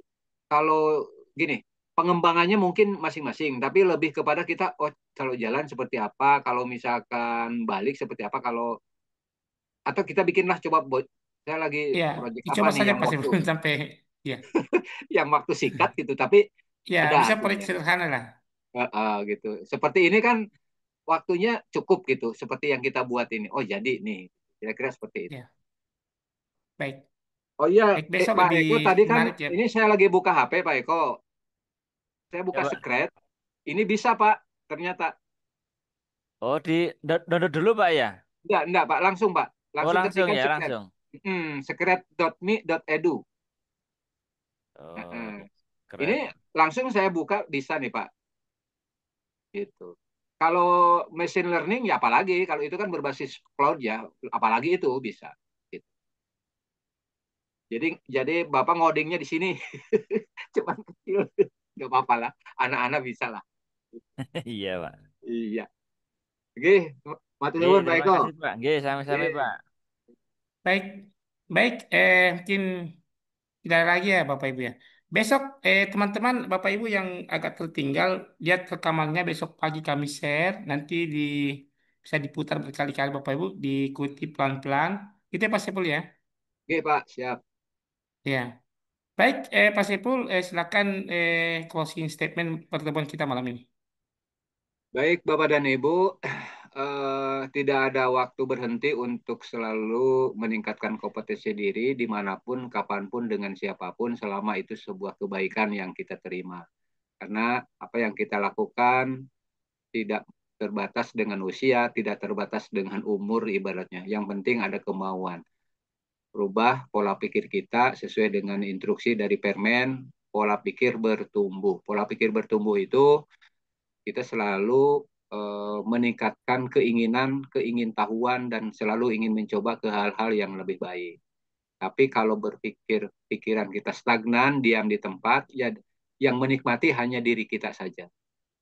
kalau gini, pengembangannya mungkin masing-masing, tapi lebih kepada kita, oh kalau jalan seperti apa, kalau misalkan balik seperti apa, kalau atau kita bikinlah coba saya lagi Ya, proyek apa dicoba nih saja yang Pak waktu Saiful sampai... Ya, yang waktu singkat gitu, tapi ya ada bisa proyek hasilnya. sederhana lah. Gitu. Seperti ini kan waktunya cukup gitu, seperti yang kita buat ini. Oh jadi nih, kira-kira seperti itu. Ya, baik. Oh iya, Baik, besok Pak lebih Eko tadi kan menarik ya. ini saya lagi buka HP Pak Eko. Saya Ya, buka Pak. Secret. Ini bisa Pak, ternyata. Oh, download dulu, Pak, ya? Enggak Pak, langsung Pak. Oh, Langsung langsung ketikan ya, Secret. langsung. Secret.me.edu. Oh, Ini keren. langsung saya buka bisa nih Pak. Gitu. Kalau machine learning ya apalagi, kalau itu kan berbasis cloud ya, apalagi itu bisa. Gitu. Jadi Bapak ngodingnya di sini. Cuman kecil. Nggak apa-apa lah. Anak-anak bisa lah. Iya, Pak. Iya. Oke, mati Oke, nuwun Pak terima Eko. kasih, Pak. Oke, sami-sami, Oke. Pak. Baik, Baik, mungkin tidak ada lagi ya Bapak Ibu ya. Besok teman-teman Bapak Ibu yang agak tertinggal lihat rekamannya besok pagi kami share, nanti bisa diputar berkali-kali Bapak Ibu, diikuti pelan-pelan. Itu ya Pak Sepul ya. Oke, Pak, siap. Ya. Baik, Pak Sepul, silakan closing statement pertemuan kita malam ini. Baik, Bapak dan Ibu, tidak ada waktu berhenti untuk selalu meningkatkan kompetensi diri dimanapun, kapanpun, dengan siapapun, selama itu sebuah kebaikan yang kita terima. Karena apa yang kita lakukan tidak terbatas dengan usia, tidak terbatas dengan umur ibaratnya. Yang penting ada kemauan. Rubah pola pikir kita sesuai dengan instruksi dari Permen, pola pikir bertumbuh. Pola pikir bertumbuh itu kita selalu meningkatkan keinginan, keingintahuan, dan selalu ingin mencoba ke hal-hal yang lebih baik. Tapi kalau berpikir pikiran kita stagnan, diam di tempat, ya yang menikmati hanya diri kita saja.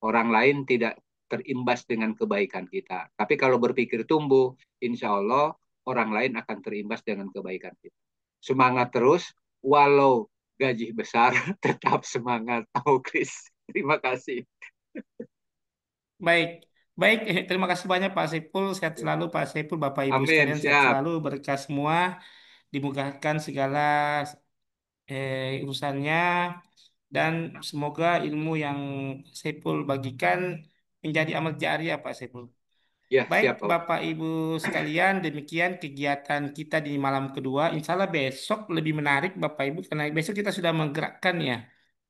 Orang lain tidak terimbas dengan kebaikan kita. Tapi kalau berpikir tumbuh, insya Allah orang lain akan terimbas dengan kebaikan kita. Semangat terus, walau gaji besar, tetap semangat. Oh, Chris. Terima kasih. Baik, baik. Terima kasih banyak Pak Saiful. Sehat selalu Pak Saiful, Bapak Ibu Amin, sekalian sehat siap. selalu, berkah semua, dimudahkan segala urusannya, dan semoga ilmu yang Saiful bagikan menjadi amal jariah Pak Saiful. Ya, Baik, siap, Pak. Bapak Ibu sekalian, demikian kegiatan kita di malam kedua. Insya Allah besok lebih menarik Bapak Ibu, karena besok kita sudah menggerakkan ya.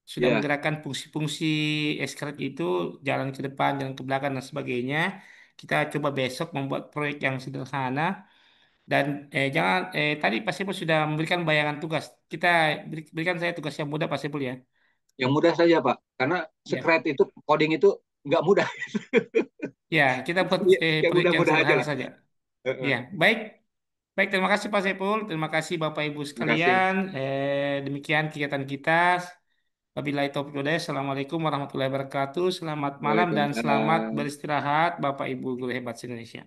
Sudah Ya, menggerakkan fungsi-fungsi Escred itu, jalan ke depan, jalan ke belakang, dan sebagainya. Kita coba besok membuat proyek yang sederhana. Dan jangan, tadi Pak Sepul sudah memberikan bayangan tugas. Kita berikan saya tugas yang mudah Pak Sepul ya. yang mudah saja, Pak. Karena Ya, secret itu, coding itu nggak mudah. ya kita buat Ya, yang proyek yang mudah-mudah aja sederhana lah. saja. Ya, baik. Baik, terima kasih Pak Sepul. Terima kasih Bapak Ibu Terima kasih. sekalian. Demikian kegiatan kita. Wabillahi taufiq walhidayah. Assalamualaikum warahmatullahi wabarakatuh. Selamat malam dan selamat Waalaikumsalam. beristirahat Bapak Ibu guru hebat Indonesia.